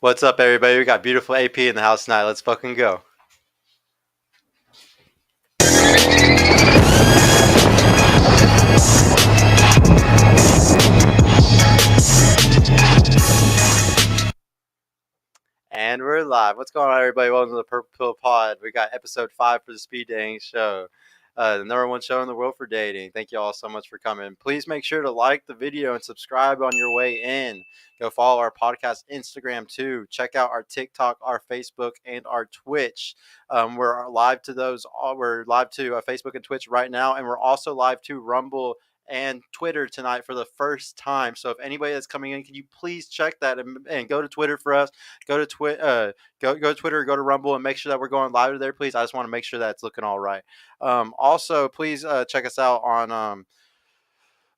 What's up, everybody? We got beautiful AP in the house tonight. Let's fucking go. And we're live. What's going on, everybody? Welcome to the Purple Pill Pod. We got episode 5 for the Speed Dating Show, the number one show in the world for dating. Thank you all so much for coming. Please make sure to like the video and subscribe on your way in. Go follow our podcast Instagram too. Check out our TikTok, our Facebook, and our Twitch. We're live to those. We're live to Facebook and Twitch right now, and we're also live to Rumble and Twitter tonight for the first time. So if anybody that's coming in, can you please check that and go to Twitter for us? Go to go to Twitter, go to Rumble, and make sure that we're going live there, please. I just want to make sure that it's looking all right. Also, please check us out on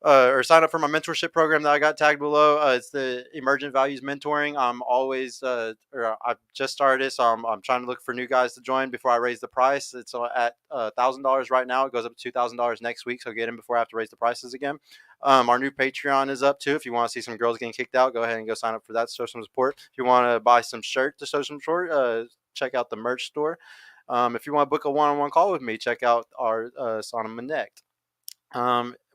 or sign up for my mentorship program that I got tagged below. It's the Emergent Values Mentoring. I'm always, I've just started it, so I'm trying to look for new guys to join before I raise the price. It's at $1,000 right now. It goes up to $2,000 next week, so get in before I have to raise the prices again. Our new Patreon is up too. If you want to see some girls getting kicked out, go ahead and go sign up for that to show some support. If you want to buy some shirt to show some support, check out the merch store. If you want to book a one-on-one call with me, check out our Sauna Connect.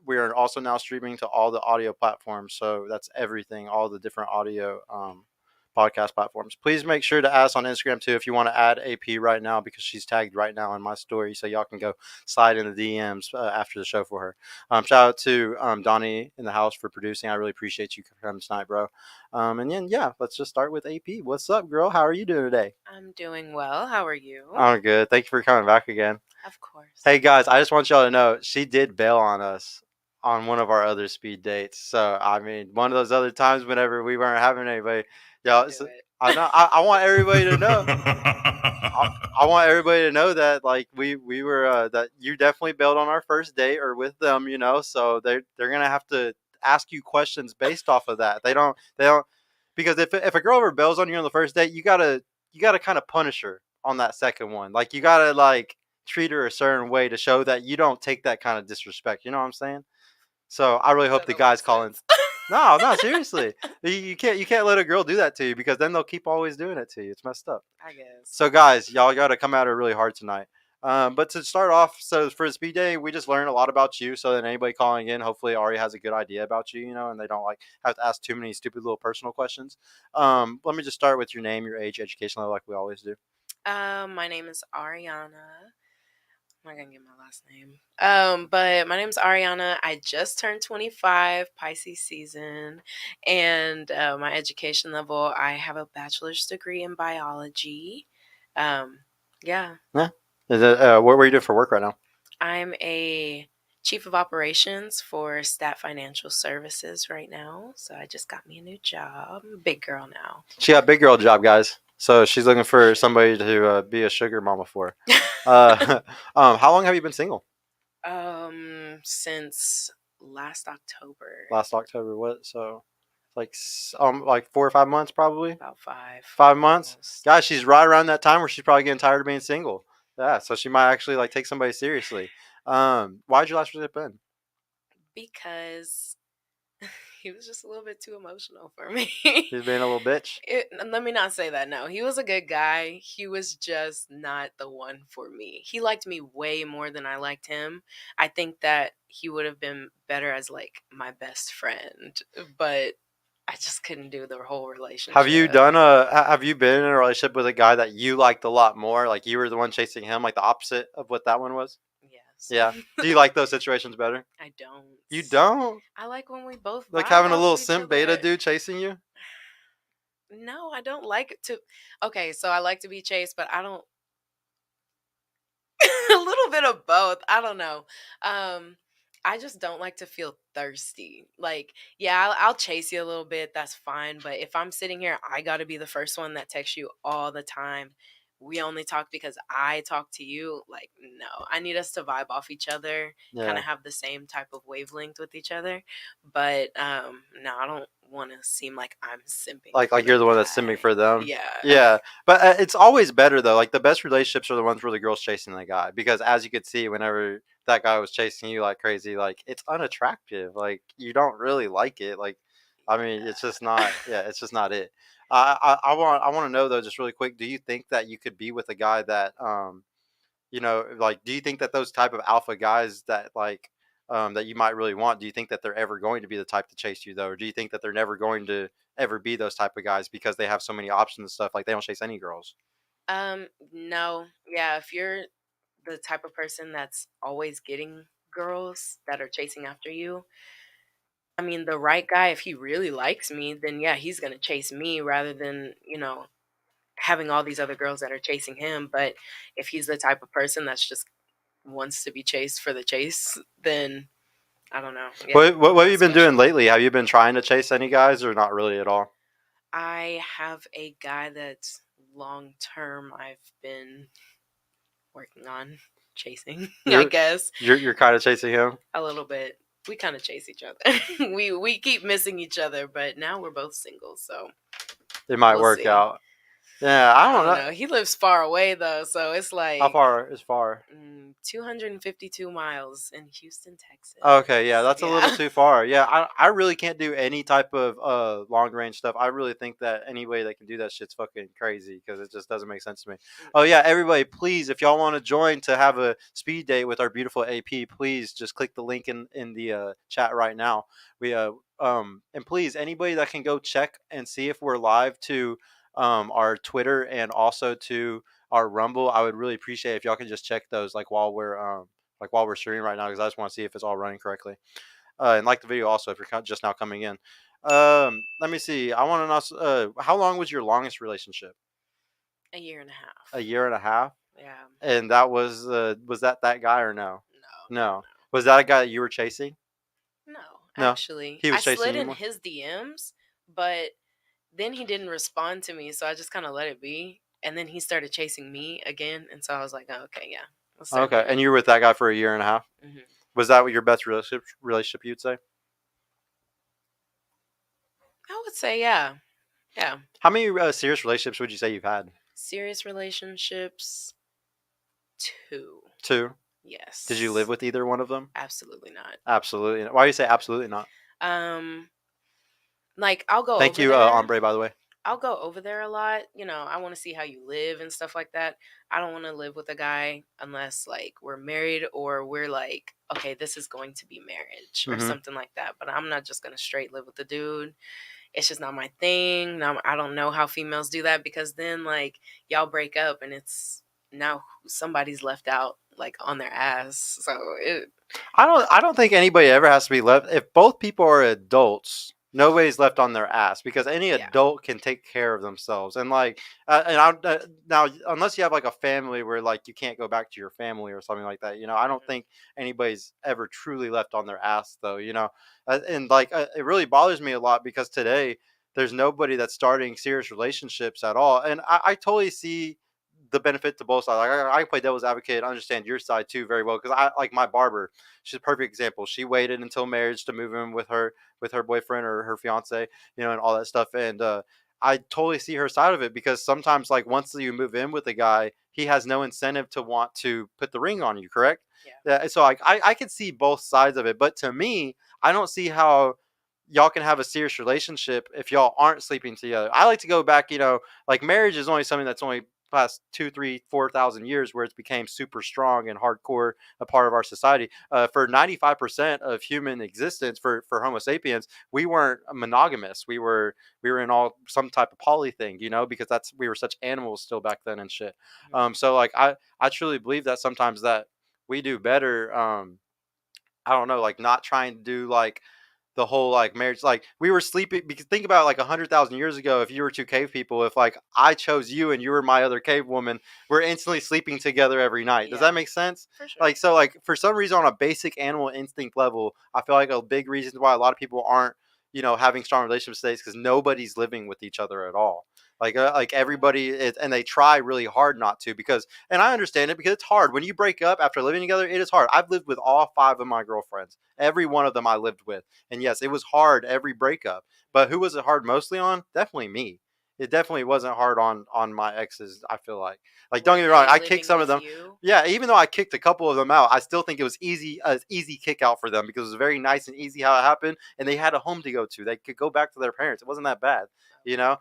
We are also now streaming to all the audio platforms. So that's everything, all the different audio podcast platforms. Please make sure to ask on Instagram too if you want to add AP right now, because she's tagged right now in my story. So y'all can go slide in the DMs after the show for her. Shout out to Donnie in the house for producing. I really appreciate you coming tonight, bro. And then, yeah, let's just start with AP. What's up, girl? How are you doing today? I'm doing well. How are you? I'm good. Thank you for coming back again. Of course. Hey, guys, I just want y'all to know she did bail on us on one of our other speed dates. So, I mean, one of those other times whenever we weren't having anybody, y'all. So, I know. I want everybody to know. I want everybody to know that, like, we were that you definitely bailed on our first date or with them, So they're gonna have to ask you questions based off of that. They don't because if a girl ever bails on you on the first date, you gotta kind of punish her on that second one. Like, you gotta treat her a certain way to show that you don't take that kind of disrespect. You know what I'm saying? So I really hope the guys call in. No, seriously. You can't let a girl do that to you, because then they'll keep always doing it to you. It's messed up. I guess. So guys, y'all got to come at her really hard tonight. But to start off, so for the speed day, we just learned a lot about you, so that anybody calling in hopefully already has a good idea about you, and they don't have to ask too many stupid little personal questions. Let me just start with your name, your age, education level, like we always do. My name is Ariana. I'm not gonna get my last name. But my name's Ariana. I just turned 25, Pisces season, and my education level, I have a bachelor's degree in biology. Yeah. Is it, what were you doing for work right now? I'm a chief of operations for Stat Financial Services right now. So I just got me a new job. I'm a big girl now. She got a big girl job, guys. So she's looking for somebody to be a sugar mama for. How long have you been single? Since last October. Last October. What? So, like 4 or 5 months, probably. About 5. 5 months. Almost. Guys, she's right around that time where she's probably getting tired of being single. Yeah, so she might actually take somebody seriously. Why'd your last relationship end? Because he was just a little bit too emotional for me. He's being a little bitch. Let me not say that. No, he was a good guy. He was just not the one for me. He liked me way more than I liked him. I think that he would have been better as my best friend, but I just couldn't do the whole relationship. Have you been in a relationship with a guy that you liked a lot more? Like, you were the one chasing him, like the opposite of what that one was? Yes. Yeah. Do you like those situations better? I don't. You don't? I like when we both like vibe having a off little each simp beta other. dude chasing you? No, I don't like it to. Okay, so I like to be chased, but I don't. A little bit of both. I don't know. I just don't like to feel thirsty. Like, yeah, I'll chase you a little bit. That's fine. But if I'm sitting here, I got to be the first one that texts you all the time. We only talk because I talk to you. Like, no, I need us to vibe off each other, kind of have the same type of wavelength with each other. But no, I don't want to seem like I'm simping. Like you're the one that's simping for them. Yeah. Yeah, but it's always better though. Like, the best relationships are the ones where the girl's chasing the guy, because as you could see, whenever that guy was chasing you like crazy, like, it's unattractive. Like, you don't really like it. Like, I mean, it's just not. Yeah, it's just not it. I want to know though, just really quick. Do you think that you could be with a guy that like, do you think that those type of alpha guys that like that you might really want, do you think that they're ever going to be the type to chase you though, or do you think that they're never going to ever be those type of guys because they have so many options and stuff? Like they don't chase any girls. No. Yeah, if you're the type of person that's always getting girls that are chasing after you, I mean, the right guy, if he really likes me, then yeah, he's going to chase me rather than, having all these other girls that are chasing him. But if he's the type of person that's just wants to be chased for the chase, then I don't know. Yeah, What I'm have not you been doing special. lately? Have you been trying to chase any guys or not really at all? I have a guy that's long term I've been working on chasing, I You're guess, you're kind of chasing him. a little bit. We kind of chase each other. we keep missing each other, but now we're both single, so It might we'll work see. out. Yeah, I I don't don't know. know. He lives far away though, so it's How like far is far? 252 miles in Houston, Okay, yeah, Texas. that's a little Yeah. too far. Yeah, I really can't do any type of long range stuff. I really think that any way they can do that shit's fucking crazy because it just doesn't make sense to me. Oh Mm-mm. yeah, everybody, please, if y'all want to join to have a speed date with our beautiful AP, please just click the link in the chat right now. We and please anybody that can go check and see if we're live to our Twitter and also to our Rumble, I would really appreciate if y'all can just check those like while we're streaming right now because I just want to see if it's all running correctly. And like the video also if you're just now coming in. Let me see. I want to know how long was your longest relationship? A year and a A half. year and a half. Yeah. And that was that guy or no? No, no, No. Was that a guy that you were chasing? no. No, No. actually, He I was chasing slid you in more. his DMs, but then he didn't respond to me, so I just kind of let it be. And then he started chasing me again, and so I was like, oh, okay, yeah, let's start Okay. And dating. you were with that guy for a year and a half. Hmm. Was that what your best relationship you'd say? I would say, yeah, yeah. How many serious relationships would you say you've had? Serious relationships, two. Two. Did you live Yes, with either one of them? absolutely not. Absolutely. Why do you say absolutely not? Um, like I'll go Thank over you, there. Ombre, by the way. I'll go over there a lot. I want to see how you live and stuff like that. I don't want to live with a guy unless like we're married or we're like, okay, this is going to be marriage or Hmm. something like that. But I'm not just going to straight live with the dude. It's just not my thing. Now, I don't know how females do that because then like y'all break up and it's now somebody's left out like on their ass. So it, I don't think anybody ever has to be left. If both people are adults, nobody's left on their ass because any yeah. adult can take care of themselves. And like, now unless you have like a family where like you can't go back to your family or something like that, I don't Mhm. think anybody's ever truly left on their ass though. And like it really bothers me a lot because today there's nobody that's starting serious relationships at all. And I totally see the benefit to both sides. Like I play devil's advocate, I understand your side too very well because I like my barber. She's a perfect example. She waited until marriage to move in with her boyfriend or her fiance, and all that stuff. And I totally see her side of it because sometimes, like, once you move in with a guy, he has no incentive to want to put the ring on you. Correct? Yeah. Yeah. So like, I can see both sides of it, but to me, I don't see how y'all can have a serious relationship if y'all aren't sleeping together. I like to go back, like marriage is only something that's only past 2, 3, 4,000 years where it's became super strong and hardcore a part of our society. For 95% of human existence, for Homo sapiens, we weren't monogamous. We were in all some type of poly thing, because we were such animals still back then and shit. Mhm. So like I truly believe that sometimes that we do better. I don't know, like not trying to do like the whole like marriage, like we were sleeping because think about like 100,000 years ago, if you were two cave people, if like I chose you and you were my other cave woman, we're instantly sleeping together every night. Does that Yeah, make sense? for sure. Like so like for some reason on a basic animal instinct level, I feel like a big reason why a lot of people aren't having strong relationships today is because nobody's living with each other at all. Like everybody is, and they try really hard not to because, and I understand it because it's hard when you break up after living together. It is hard. I've lived with all five of my girlfriends, every one of them I lived with. And yes, it was hard every breakup. But who was it hard mostly on? Definitely me. it definitely wasn't hard on my exes. I feel like don't Were get me wrong, they I kicked living some of with them. you? Yeah, even though I kicked a couple of them out, I still think it was easy kick out for them because it was very nice and easy how it happened, and they had a home to go to. They could go back to their parents. It wasn't that bad, you Okay. know.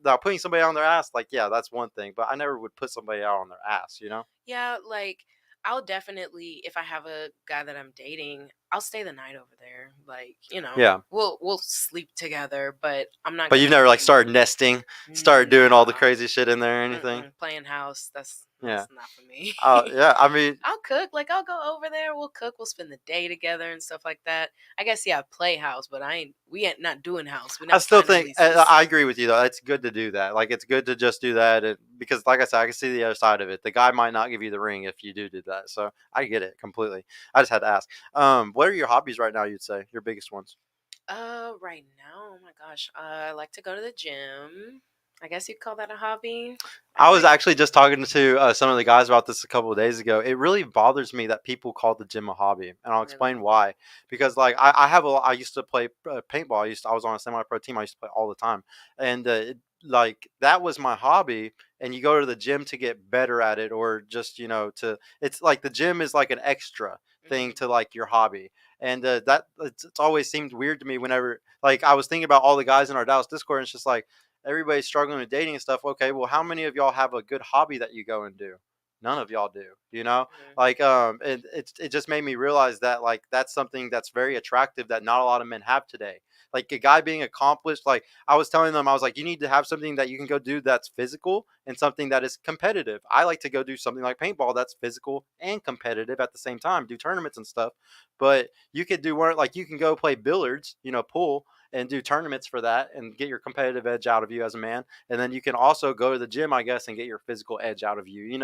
Now putting somebody on their ass, like yeah, that's one thing, but I never would put somebody out on their ass, you know. Yeah, like I'll definitely, if I have a guy that I'm dating, I'll stay the night over there. Like, Yeah, we'll sleep together, but I'm not but you've gonna never like be started nesting, started doing all the nah. crazy shit in there or anything. Playing house, Yeah. that's not for me. Yeah. I mean, I'll cook. Like I'll go over there. We'll cook. We'll spend the day together and stuff like that. I guess yeah, play house, but I ain't. We ain't not doing house. We're I not still signing think leases. I agree with you though. It's good to do that. Like it's good to just do that because, like I said, I can see the other side of it. The guy might not give you the ring if you do that. So I get it completely. I just had to ask. What are your hobbies right now? You'd say your biggest ones. Right now, oh my gosh, I like to go to the gym. I guess you'd call that a hobby. I I was like actually just talking to some of the guys about this a couple of days ago. It really bothers me that people call the gym a hobby, and I'll explain really. why. Because like I used to play paintball. I was on a semi-pro team. I used to play all the time, and like that was my hobby. And you go to the gym to get better at it, or just to. It's like the gym is like an extra thing Hmm. to like your hobby, and that it's always seemed weird to me whenever like I was thinking about all the guys in our Dallas Discord, and it's just like everybody's struggling with dating and stuff. Okay, well, how many of y'all have a good hobby that you go and do? None of y'all do. You know, Hmm. like it just made me realize that like that's something that's very attractive that not a lot of men have today. Like a guy being accomplished, like I was telling them, I was like, you need to have something that you can go do that's physical and something that is competitive. I like to go do something like paintball that's physical and competitive at the same time, do tournaments and stuff. But you could do one like you can go play billiards, pool, and do tournaments for that and get your competitive edge out of you as a man. And then you can also go to the gym, I guess, and get your physical edge out of you.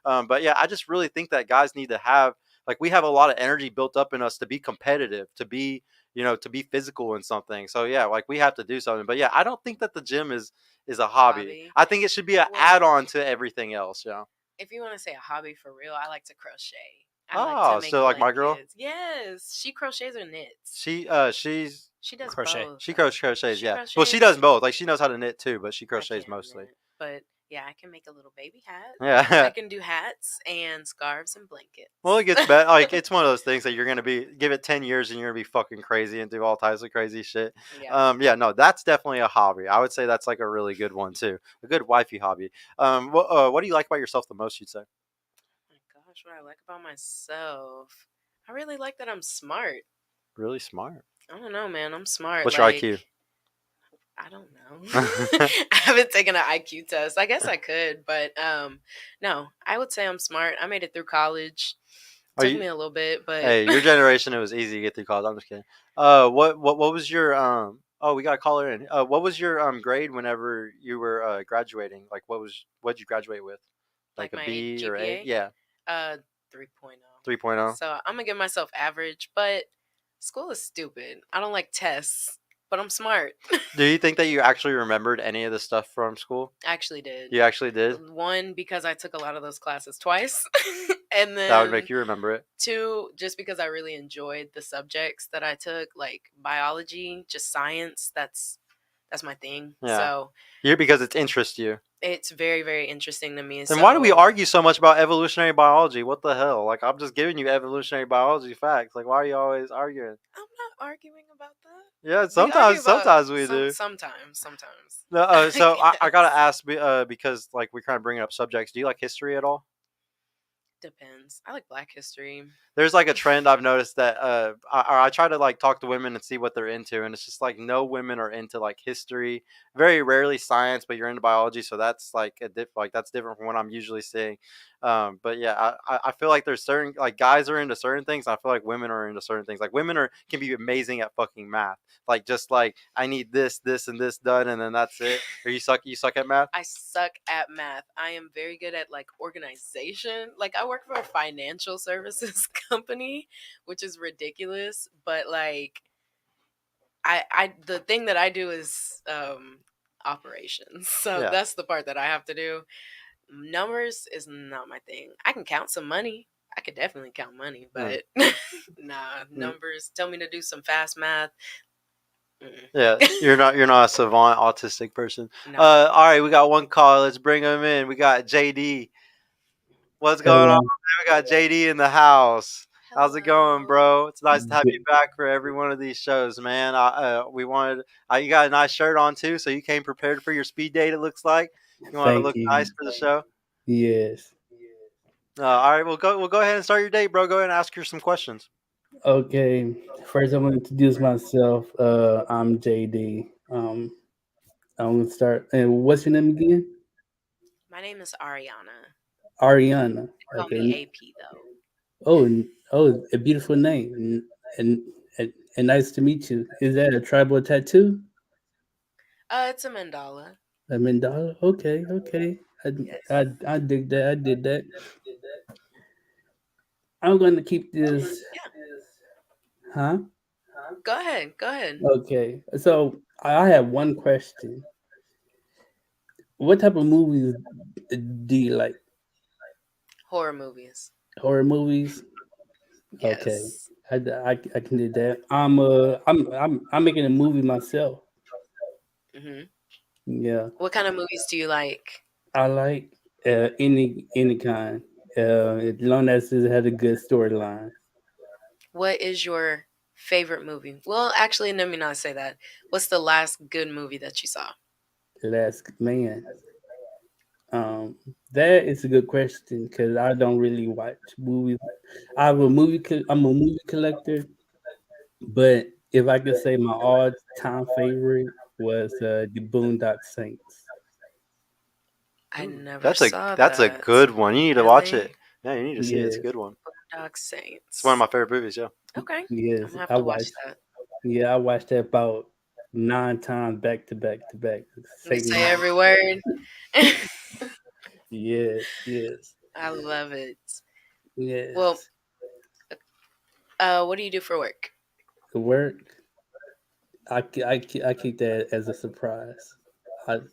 But yeah, I just really think that guys need to have like we have a lot of energy built up in us to be competitive, to be physical in something. So yeah, like we have to do something. But yeah, I don't think that the gym is a A hobby. hobby. I think it should be an Well, add-on to everything else. Yeah. if you want to say a hobby for real, I like to crochet. I like to Oh, make so like my girl, blankets. Yes, she crochets or knits. she's She does Crochet. both. crochets. She Yeah. Well, she does crochets. both. Like she knows how to knit too, but she I crochets can't mostly. knit, but yeah, I can make a little baby hat. I Yeah. can do hats and scarves and Well, it blankets. gets better. Like it's one of those things that you're gonna be give it 10 years and you're gonna be fucking crazy and do all types of crazy shit. Yeah. Yeah, no, that's definitely a hobby. I would say that's like a really good one too, a good wifey hobby. What do you like about yourself the most? You'd say My gosh, what I like about myself. I really like that I'm smart. really smart. I don't know, man. I'm smart. What's your Like, IQ? I don't know. I haven't taken an IQ test. I guess I could, but no. I would say I'm smart. I made it through college. Are Took you? me a little bit, but Hey, your generation, it was easy to get through college. I'm just kidding. What was your Oh, we got to call her in. What was your grade whenever you were graduating? Like, what'd you graduate with? Like like a my B or A? GPA, Yeah, uh 3.0. 3.0. So I'm gonna give myself average, but school is stupid. I don't like tests, but I'm smart. Do you think that you actually remembered any of the stuff from school? I actually did. You actually did? One, because I took a lot of those classes twice. And That would make then you remember it. two, just because I really enjoyed the subjects that I took, like biology, just science. That's my thing. Yeah. So You because it interests you. it's very, very interesting to me. Then why do we So argue so much about evolutionary biology? What the hell? Like I'm just giving you evolutionary biology facts. Like why are you always arguing? I'm not arguing about that. Yeah, We argue about sometimes we do. sometimes. No, I so I gotta guess. ask because like we're kind of bringing up subjects. Do you like history at all? Depends. I like Black history. There's like a trend I've noticed that I try to like talk to women and see what they're into, and it's just like no women are into like history. Very rarely science, but you're into biology, so that's like that's different from what I'm usually seeing. But yeah, I feel like there's certain like guys are into certain things. And I feel like women are into certain things. Like women are can be amazing at fucking math. Like just like I need this, and this done, and then that's it. Or you suck at math. I suck at math. I am very good at like organization. Like I work for a financial services company, which is ridiculous, but like I the thing that I do is operations. So Yeah. that's the part that I have to do. Numbers is not my thing. I can count some money. I could definitely count money, Mm. but nah, Mm. numbers tell me to do some fast math. Mm-mm. Yeah, you're not a savant autistic person. No. All right, we got one call. Let's bring him in. We got JD. What's going on, Hello. man? We got JD in the house. How's it going, Hello. bro? It's nice to have you Good. back for every one of these shows, man. We wanted. You got a nice shirt on too, so you came prepared for your speed date. It looks like you want to Thank look nice you. for the show. Yes. All right, we'll go ahead and start your date, bro. Go ahead and ask her some questions. Okay. First, I'm going to introduce myself. I'm JD. I'm going to start. And what's your name again? My name is Ariana. Ariana. Call Okay. me AP though. Oh, a beautiful name. And, and nice to meet you. Is that a tribal tattoo? It's a mandala. A mandala? Okay. Okay. Yes. I dig that. I did that. I'm going to keep this. Yeah. Huh? Go ahead. Go ahead. Okay. So I have one question. What type of movies do you like? Horror movies. Horror movies? Okay, Yes. I can do that. I'm making a movie myself. Hmm. Yeah, What kind of movies do you like? I like any kind, as long as it had a good storyline. What is your favorite movie? Well, actually, let me not say that. What's the last good movie that you saw? Last man, um, that is a good question because I don't really watch movies. I'm a movie collector, but if I could say my all time favorite was the Boondock Saints. I Ooh, never that's saw a that. good one. You need to watch it. Really? Yeah, you need to see it. It's a Yes, good one. Dark It's one of Saints. my favorite movies. Yeah. Okay. I'm yes, gonna have I to watch watched. that. Yeah, I watched that about 9 times back to back to back. You Same say night. every word. Yes, yes, I love it. Well, yes. what do you do for work? The work, I keep that as a surprise.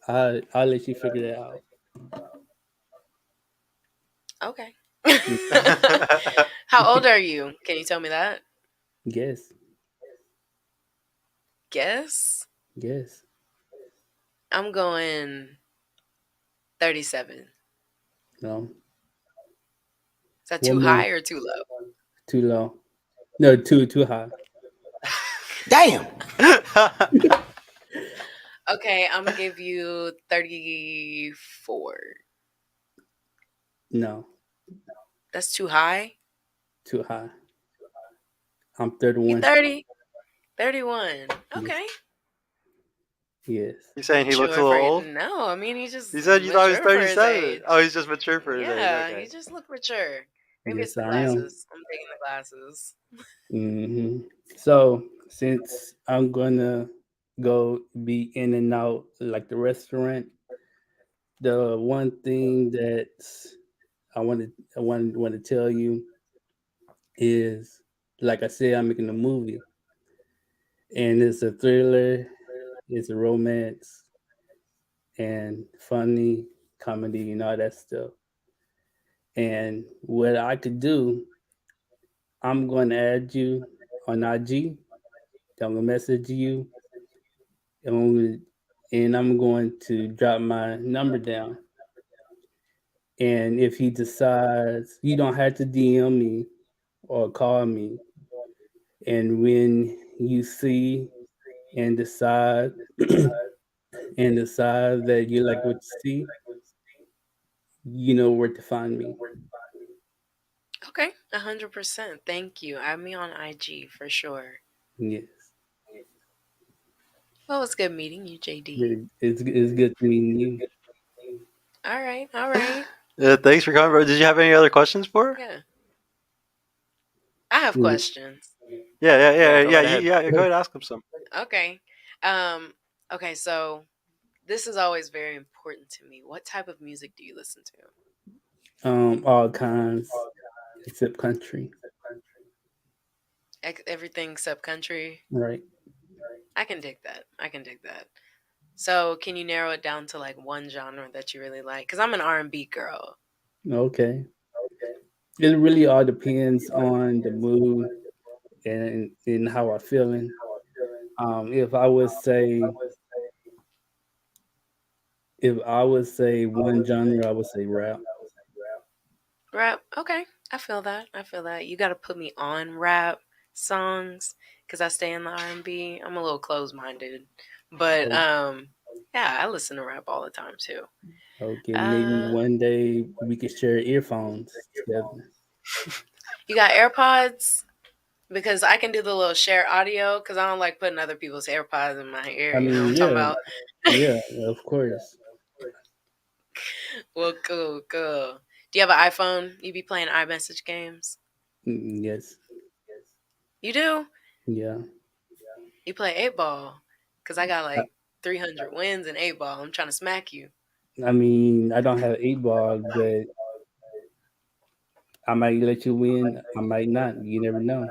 I'll let you figure that out. Okay. Mm. How old are you? Can you tell me that? Yes, Guess. yes. I'm going 37. No, Is that too one more. high or too low? Too low. No, too high. Damn. Okay, I'm gonna give you 34. No, That's too high. too high. I'm You 31. 30? 31. Yes, Okay. yes. You saying he looks a Mature little for old? no, I mean You he's said you thought he was mature for his 37. Oh, age. he's just mature for his age. Yeah, Okay. he just look mature. Maybe it's Yes, the I am. glasses. I'm taking the glasses. So since I'm gonna go be in and out like the restaurant, the one thing that I want to tell you is, like I said, I'm making a movie, and it's a thriller, it's a romance, and funny comedy and all that stuff. And what I could do, I'm going to add you on IG. I'm gonna message you, and I'm going to drop my number down. And if he decides, you don't have to DM me or call me. And when you see and decide and decide that you like what you see, you know where to find me. Okay, 100%. Thank you. Add me on IG for sure. Yes, Well, it's good meeting you, JD. it's good meeting you. All right, all right. Thanks for coming, bro. Did you have any other questions for her? Yeah, I have Mm. questions. Yeah, yeah, Oh, yeah, go yeah. right You, ahead. yeah, go ahead, ask him some. Okay. Um. Okay. So this is always very important to me. What type of music do you listen to? All kinds except country, Everything except country. right? I can dig that. I can dig that. So can you narrow it down to like one genre that you really like? Because I'm an R&B girl. Okay. It really all depends on the mood and how I'm feeling. If I would say, one genre, I would say rap. Rap. Okay. I feel that. I feel that. You got to put me on rap songs cuz I stay in the R&B. I'm a little closed-minded. But Oh, yeah, I listen to rap all the time too. okay, maybe Uh one day we could share earphones together. you got AirPods? Because I can do the little share audio because I don't like putting other people's AirPods in my ear. I You know what mean, I'm talking yeah, about? yeah, of course. Well, cool, cool. Do you have an iPhone? You be playing iMessage games? Yes, You do? yeah. You play 8 ball? Because I got I, like 300 wins in 8 ball. I'm trying to smack you. I mean, I don't have 8 ball, but I might let you win. I might not. You never know.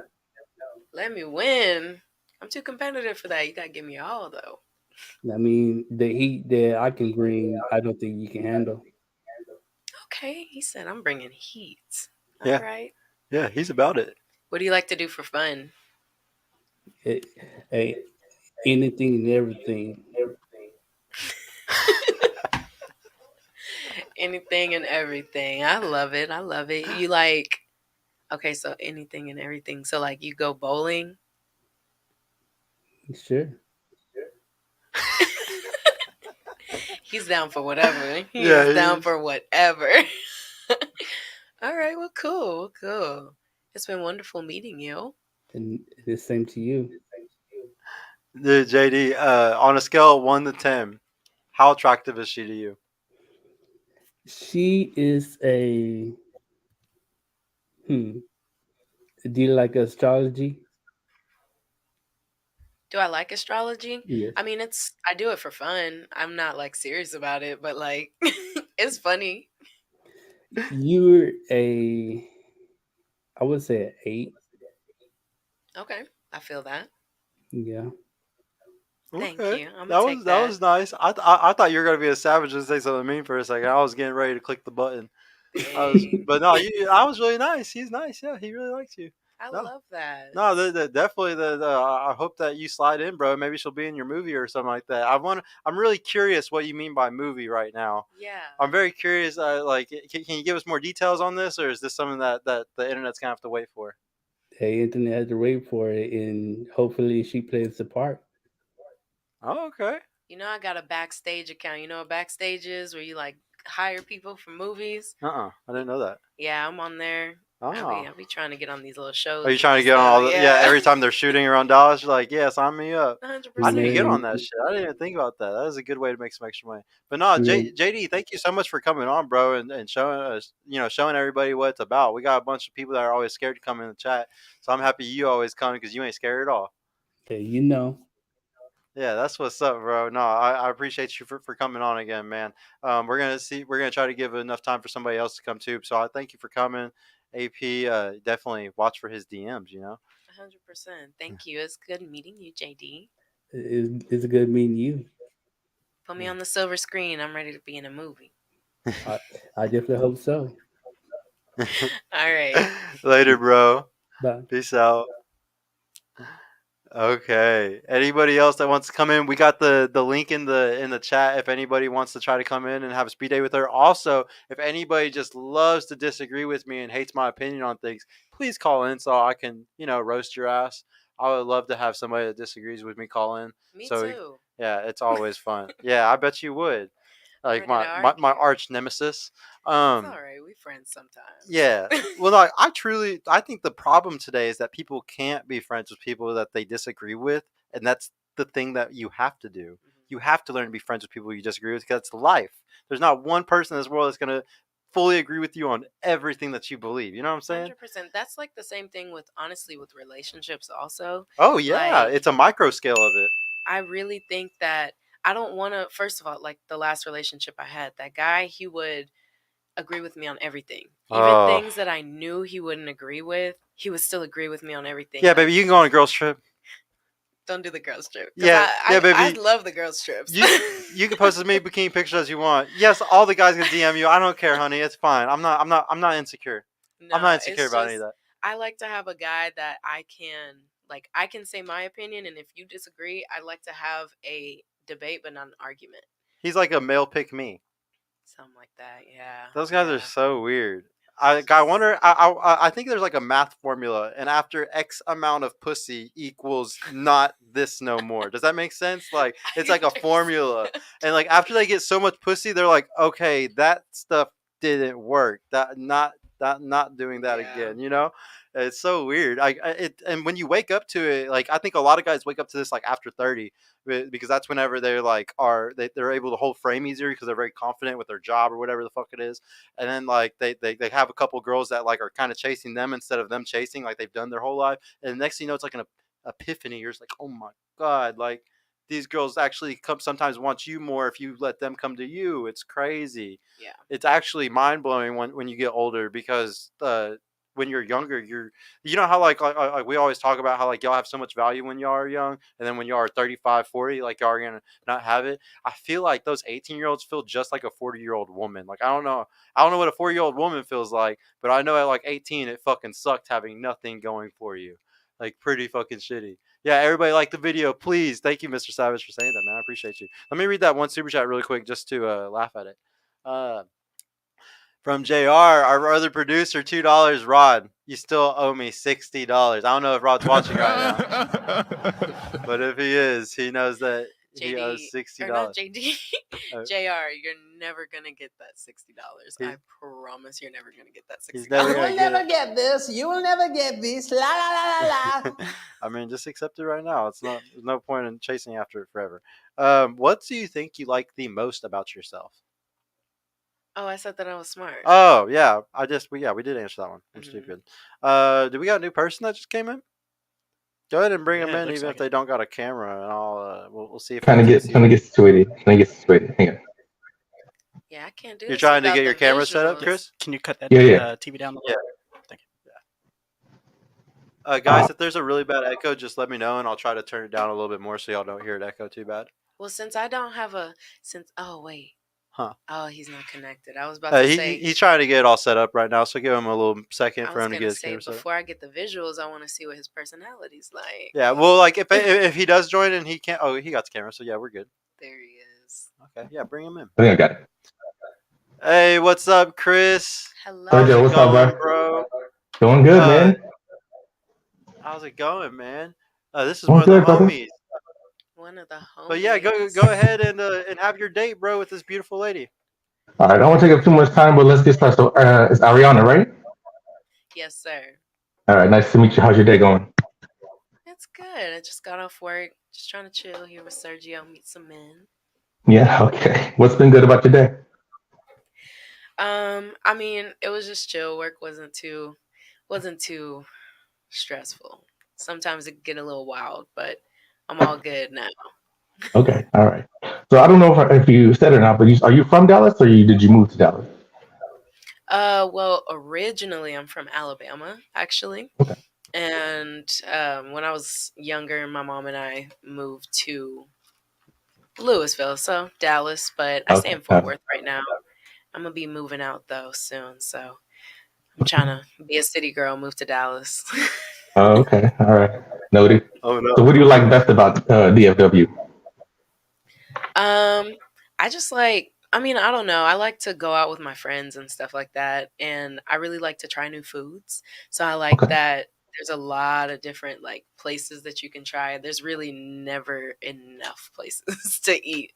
Let me win. I'm too competitive for that. You got to give me all, though. I mean, the heat that I can bring, I don't think you can handle. Okay, he said I'm bringing heat. All Yeah, right. yeah, he's about it. What do you like to do for fun? It, hey, anything and everything. Anything and everything. I love it. I love it. You like, okay, so anything and everything. So, like, you go bowling? Sure. He's down for whatever. He Yeah, is he down is. for whatever. All right, well, cool, cool. It's been wonderful meeting you. And the same to you. Dude, JD, on a scale of 1 to 10, how attractive is she to you? She is a hmm. Do you like astrology? Do I like astrology? Yes. I mean, I do it for fun. I'm not like serious about it, but like, it's funny. You're a, I would say, an 8. Okay, I feel that. Yeah. Thank Okay, you. I'm gonna that take was that that. was nice. I thought you were gonna be a savage and say something mean for a second. I was getting ready to click the button. Dang, But no, I was really nice. He's nice. Yeah, he really likes you. I No, love that. no, definitely. I hope that you slide in, bro. Maybe she'll be in your movie or something like that. I'm really curious what you mean by movie right now. Yeah. I'm very curious. Like, can you give us more details on this, or is this something that the internet's gonna have to wait for? Hey, Anthony had to wait for it, and hopefully she plays the part. Oh, okay. You know, I got a backstage account. You know what backstage is, where you like hire people for movies. I didn't know that. Yeah, I'm on there. Oh. I be trying to get on these little Are you shows trying and to get on stuff. all the? Yeah, Yeah, every time they're shooting around Dallas, you're like, yeah, sign me up. hundred I need to get percent. on Man, that shit. I didn't even think about that. That is a good way to make some extra money. But no, man, JD, thank you so much for coming on, bro, and showing us, showing everybody what it's about. We got a bunch of people that are always scared to come in the chat, so I'm happy you always come because you ain't scared at all. hey, you know, Yeah, that's what's up, bro. No, I appreciate you for coming on again, man. We're gonna try to give enough time for somebody else to come too. So I thank you for coming. AP, definitely watch for his DMs. 100%. Thank you. It's good meeting you, JD. it's good meeting you. Put me on the silver screen. I'm ready to be in a movie. I, I definitely hope so. All right. Later, bro. Bye. Peace out. Okay. Anybody else that wants to come in? We got the link in the chat if anybody wants to try to come in and have a speed date with her. Also, if anybody just loves to disagree with me and hates my opinion on things, please call in so I can, roast your ass. I would love to have somebody that disagrees with me call in. Me So, too. yeah, it's always fun. Yeah, I bet you would. I'm Like ready to my argue. arch nemesis. It's all Um right. We friends sometimes. yeah. Well, no, I think the problem today is that people can't be friends with people that they disagree with, and that's the thing that you have to do. You have to learn to be friends with people you disagree with because it's life. There's not one person in this world that's going to fully agree with you on everything that you believe. You know what I'm saying? 100%. That's like the same thing with, honestly, with relationships also. Oh yeah, Like, it's a micro scale of it. I really think that I don't want to, first of all, like the last relationship I had, that guy, he would agree with me on everything. Even Oh things that I knew he wouldn't agree with, he would still agree with me on everything. yeah, Like, baby, you can go on a girls trip. don't do the girls trip because Yeah, yeah, I baby. love the girls trips. You can post as many bikini pictures as you want. Yes, all the guys can DM you. I don't care, honey. It's fine. I'm not insecure. I'm not Nah, insecure it's about any of just that. I like to have a guy that I can Like, I can say my opinion, and if you disagree, I'd like to have a debate, but not an argument. He's like a male pick me. Something like that, yeah. Those guys yeah. are so weird. I wonder. I think there's like a math formula, and after X amount of pussy equals not this no more. Does that make sense? Like it's like a formula, and like after they get so much pussy, they're like, okay, that stuff didn't work. Not doing that Yeah. again. You know, it's so weird. And when you wake up to it, like I think a lot of guys wake up to this like after 30, because that's whenever they're like they're able to hold frame easier because they're very confident with their job or whatever the fuck it is. And then like they have a couple girls that like are kind of chasing them instead of them chasing like they've done their whole life. And the next thing you know, it's like an epiphany. You're just like, oh my god, like these girls actually come sometimes want you more if you let them come to you. It's crazy. Yeah. It's actually mind blowing when you get older, because when you're younger, you know how like we always talk about how like y'all have so much value when y'all are young, and then when y'all are 35, 40, like y'all are gonna not have it. I feel like those 18-year-olds feel just like a 40-year-old woman. Like I don't know what a 40-year-old woman feels like, but I know at like 18 it fucking sucked having nothing going for you. Like pretty fucking shitty. Yeah, everybody like the video, please. Thank you, Mr. Savage, for saying that, man. I appreciate you. Let me read that one super chat really quick just to laugh at it. From JR, our other producer, $2. Rod, you still owe me $60. I don't know if Rod's watching right now, but if he is, he knows that he owes $60. Or not JD. Uh, JR, you're never gonna get that $60. He's- I promise you're never gonna get that $60. He's never You gonna will get never it. get this. You will never get this. La la la la la. I mean, just accept it right now. There's no point in chasing after it forever. What do you think you like the most about yourself? Oh, I said that I was smart. Oh yeah, we did answer that one. I'm Mhm. stupid. Do we got a new person that just came in? Go ahead and bring them in, even if they don't got a camera, and I'll we'll see if Trying we to can get see. situated. Trying to get situated. Hang on. Yeah, I can't do You're this trying to without get the your camera set up, visuals. Chris? Can you cut that Yeah. TV down a Yeah. little? Thank you. Guys, if there's a really bad echo, just let me know, and I'll try to turn it down a little bit more so y'all don't hear it echo too bad. Well, since I don't have oh wait. Huh. Oh, he's not connected. I was about to say. He's trying to get it all set up right now, so give him a little second I for was him to gonna get his say camera set up. before I get the visuals, I want to see what his personality's like. Yeah, well, like if he does join and he can't, oh, he got the camera, so yeah, we're good. There he is. Okay, yeah, bring him in. I think I got it. Hey, what's up, Chris? Hello. How's Sergio, it what's up, going, bro? bro? Doing good, man. How's it going, man? This is Doing one of the good, brother. homies. One of the homies. But yeah, go ahead and have your date, bro, with this beautiful lady. All right, I don't want to take up too much time, but let's get started. So, it's Ariana, right? Yes, sir. All right, nice to meet you. How's your day going? It's good. I just got off work, just trying to chill here with Sergio, meet some men. Yeah, okay. What's been good about your day? I mean, it was just chill. Work wasn't too stressful. Sometimes it get a little wild, but I'm all good now. Okay, all right. So I don't know if you said it or not, but are you from Dallas or did you move to Dallas? Well, originally I'm from Alabama, actually. Okay. And when I was younger, my mom and I moved to Louisville, so Dallas, but I stay in Fort Worth right now. I'm gonna be moving out though soon, so I'm trying to be a city girl, move to Dallas. Oh, okay, all right. Noted. Oh no. So what do you like best about DFW? I just like, I mean, I don't know. I like to go out with my friends and stuff like that, and I really like to try new foods. So I like Okay. that there's a lot of different like places that you can try. There's really never enough places to eat.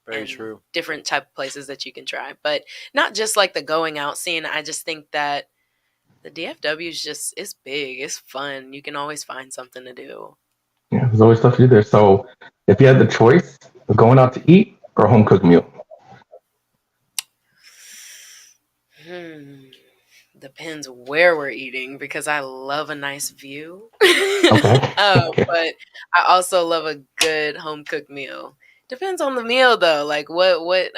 Very and true. different type of places that you can try, but not just like the going out scene. I just think that the DFW is just, it's big, it's fun. You can always find something to do. Yeah, there's always stuff to do there. So if you had the choice of going out to eat or a home cooked meal, Depends where we're eating because I love a nice view. okay. Okay. But I also love a good home cooked meal. Depends on the meal though. Like what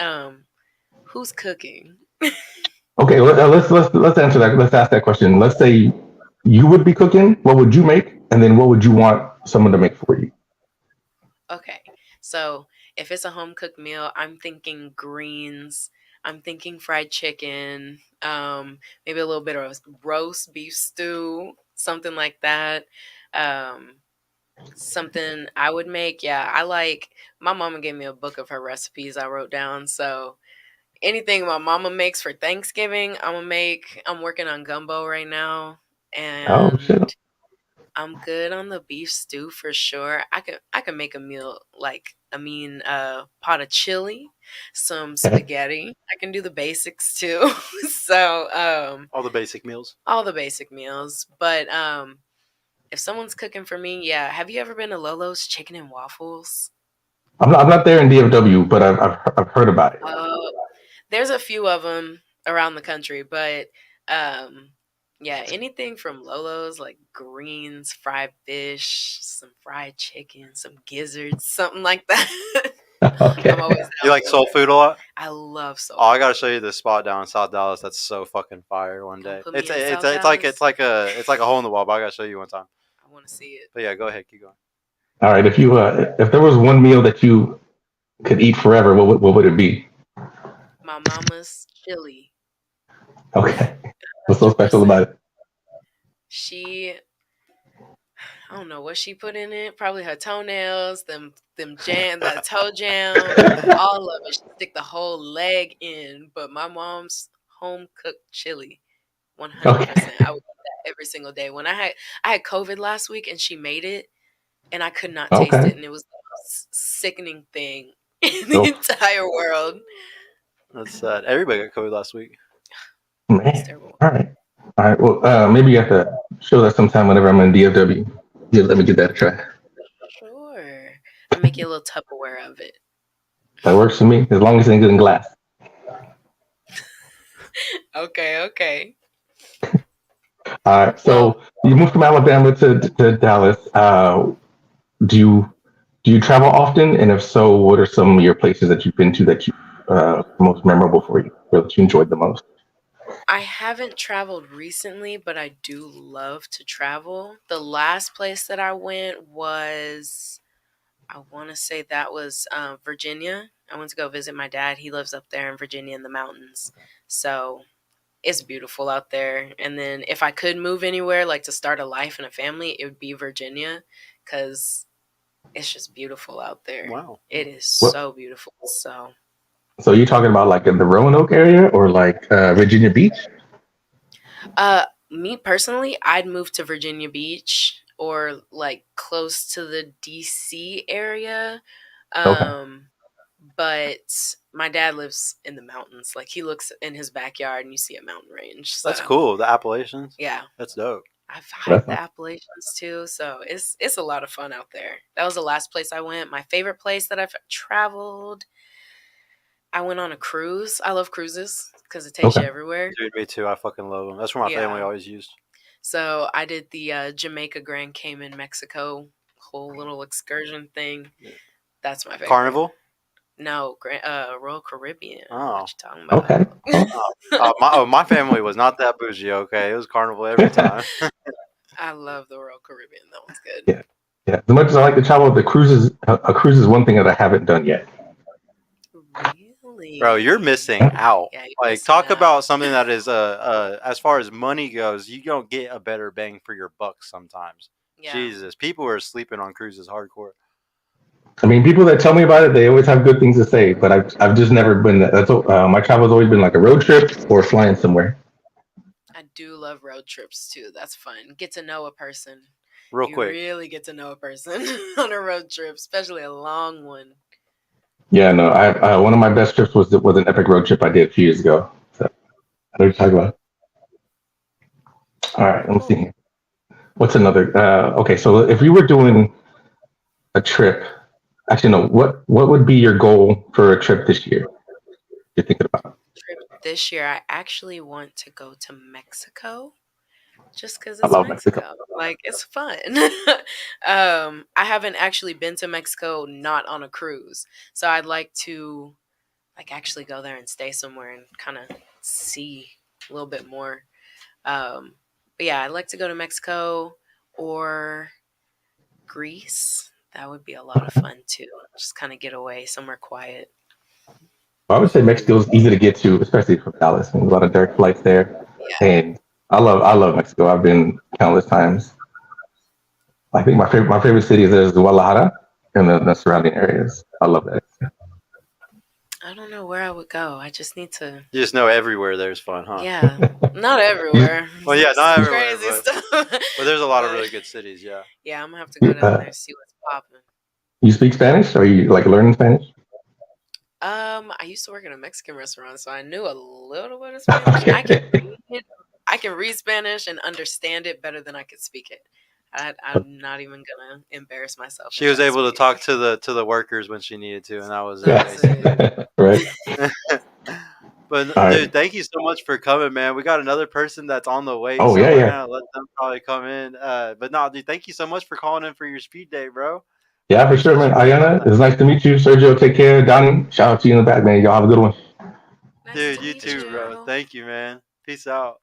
who's cooking? Okay, let's answer that. Let's ask that question. Let's say you would be cooking. What would you make, and then what would you want someone to make for you? Okay, so if it's a home cooked meal, I'm thinking greens. I'm thinking fried chicken. Maybe a little bit of roast beef stew, something like that. Um, Something I would make, yeah, I like my mama gave me a book of her recipes I wrote down. So anything my mama makes for Thanksgiving, I'm gonna make. I'm working on gumbo right now, Oh shit. and I'm good on the beef stew for sure. I can make a meal like pot of chili, some Okay. spaghetti. I can do the basics too. So All the basic meals. all the basic meals. But if someone's cooking for me, yeah. Have you ever been to Lolo's Chicken and Waffles? I'm not there in DFW, but I've heard about it. Uh, there's a few of them around the country, but um, yeah, anything from Lolo's like greens, fried fish, some fried chicken, some gizzards, something like that. I'm Okay. always You down like for soul that. food a lot? I love soul Oh, I gotta food. show you this spot down in South Dallas. That's so fucking fire. One Don't day, put it's me in it's South it's like Dallas. it's like a hole in the wall. But I gotta show you one time. I want to see it. But yeah, go ahead, keep going. All right. If there was one meal that you could eat forever, what would it be? My mama's chili, Okay. What's so special 100%. about it? She I don't know what she put in it. Probably her toenails, them jam, that toe jam, all of it. She stick the whole leg in. But my mom's home cooked chili, Okay. 100%. I would eat that every single day. When I had COVID last week, and she made it, and I could not taste Okay. it, and it was the most sickening thing in the Oh entire world. That's sad. Everybody got COVID last week. It's man. terrible. All right. All right. Well, maybe you have to show that sometime whenever I'm in DFW. Yeah, let me give that a try. Sure, I'll make you a little Tupperware of it. That works for me as long as it's in glass. Okay, okay. All right. Well, So you moved from Alabama to Dallas. Do you do you travel often? And if so, what are some of your places that you've been to that you most memorable for you, or that you enjoyed the most? I haven't traveled recently, but I do love to travel. The last place that I went was, I want to say that was Virginia. I went to go visit my dad. He lives up there in Virginia in the mountains. So it's beautiful out there. And then if I could move anywhere, like to start a life and a family, it would be Virginia because it's just beautiful out there. Wow. It is What? so beautiful. So So you talking about like in the Roanoke area or like Virginia Beach? Me personally, I'd move to Virginia Beach or like close to the DC area. Okay. Um, but my dad lives in the mountains. Like he looks in his backyard and you see a mountain range. That's So cool. The Appalachians. yeah, That's dope. I've That's hiked the nice. Appalachians too. So it's a lot of fun out there. That was the last place I went. My favorite place that I've traveled. I went on a cruise. I love cruises because it takes Okay. you everywhere. Dude, me too. I fucking love them. That's where my family Yeah. always used. So I did the Jamaica, Grand Cayman, Mexico whole little excursion thing. Yeah. That's my favorite. Carnival. No, Royal Caribbean. Oh. What you talking about? Okay. My family was not that bougie. Okay, it was Carnival every time. I love the Royal Caribbean. That one's good. Yeah. Yeah. As much as I like to travel, the cruises a cruise is one thing that I haven't done yet. Really? Bro, you're missing out. Yeah, you're Like, missing talk out. about something that is as far as money goes, you don't get a better bang for your buck sometimes. Yeah. Jesus, people are sleeping on cruises hardcore. I mean, people that tell me about it, they always have good things to say, but I've just never been. My travel's always been like a road trip or flying somewhere. I do love road trips too. That's fun. Get to know a person. Real You quick. really get to know a person on a road trip, especially a long one. Yeah, no. I one of my best trips was an epic road trip I did a few years ago. So I know what you're talking about. All right, let me see Cool. here. What's another? Okay, so if you were doing a trip, actually, no. What would be your goal for a trip this year? You're thinking about? Trip this year, I actually want to go to Mexico. Just because I it's love Mexico. Mexico. Like, it's fun. I haven't actually been to Mexico not on a cruise. So I'd like to like actually go there and stay somewhere and kind of see a little bit more. But yeah, I'd like to go to Mexico or Greece. That would be a lot of fun too. Just kind of get away somewhere quiet. I would say Mexico is easy to get to, especially from Dallas. There's a lot of direct flights there, Yeah. and I love Mexico. I've been countless times. I think my favorite city is Guadalajara and the surrounding areas. I love that. I don't know where I would go. I just need to. You just know everywhere there's fun, huh? Yeah, not you, everywhere. Well, yeah, not Some everywhere, crazy stuff. but there's a lot of But really good cities. Yeah. yeah, I'm gonna have to go you, down there and see what's popping. you speak Spanish? Are you like learning Spanish? I used to work in a Mexican restaurant, so I knew a little bit of Spanish. I can Okay. read it. I can read Spanish and understand it better than I could speak it. I'm not even gonna embarrass myself She and was try to able to speak talk to the workers when she needed to, and that was it, That's it. basically. Right. But All right. dude, thank you so much for coming, man. We got another person that's on the way, Oh so yeah, we're yeah, gonna let them probably come in. But no, dude, thank you so much for calling in for your speed date, bro. I yeah, for sure, appreciate man. you taking Ariana, the time. it's nice to meet you. Sergio, take care. Donnie, shout out to you in the back, man. Y'all have a good one. Nice Dude, to you meet too, bro. you. Thank you, man. Peace out.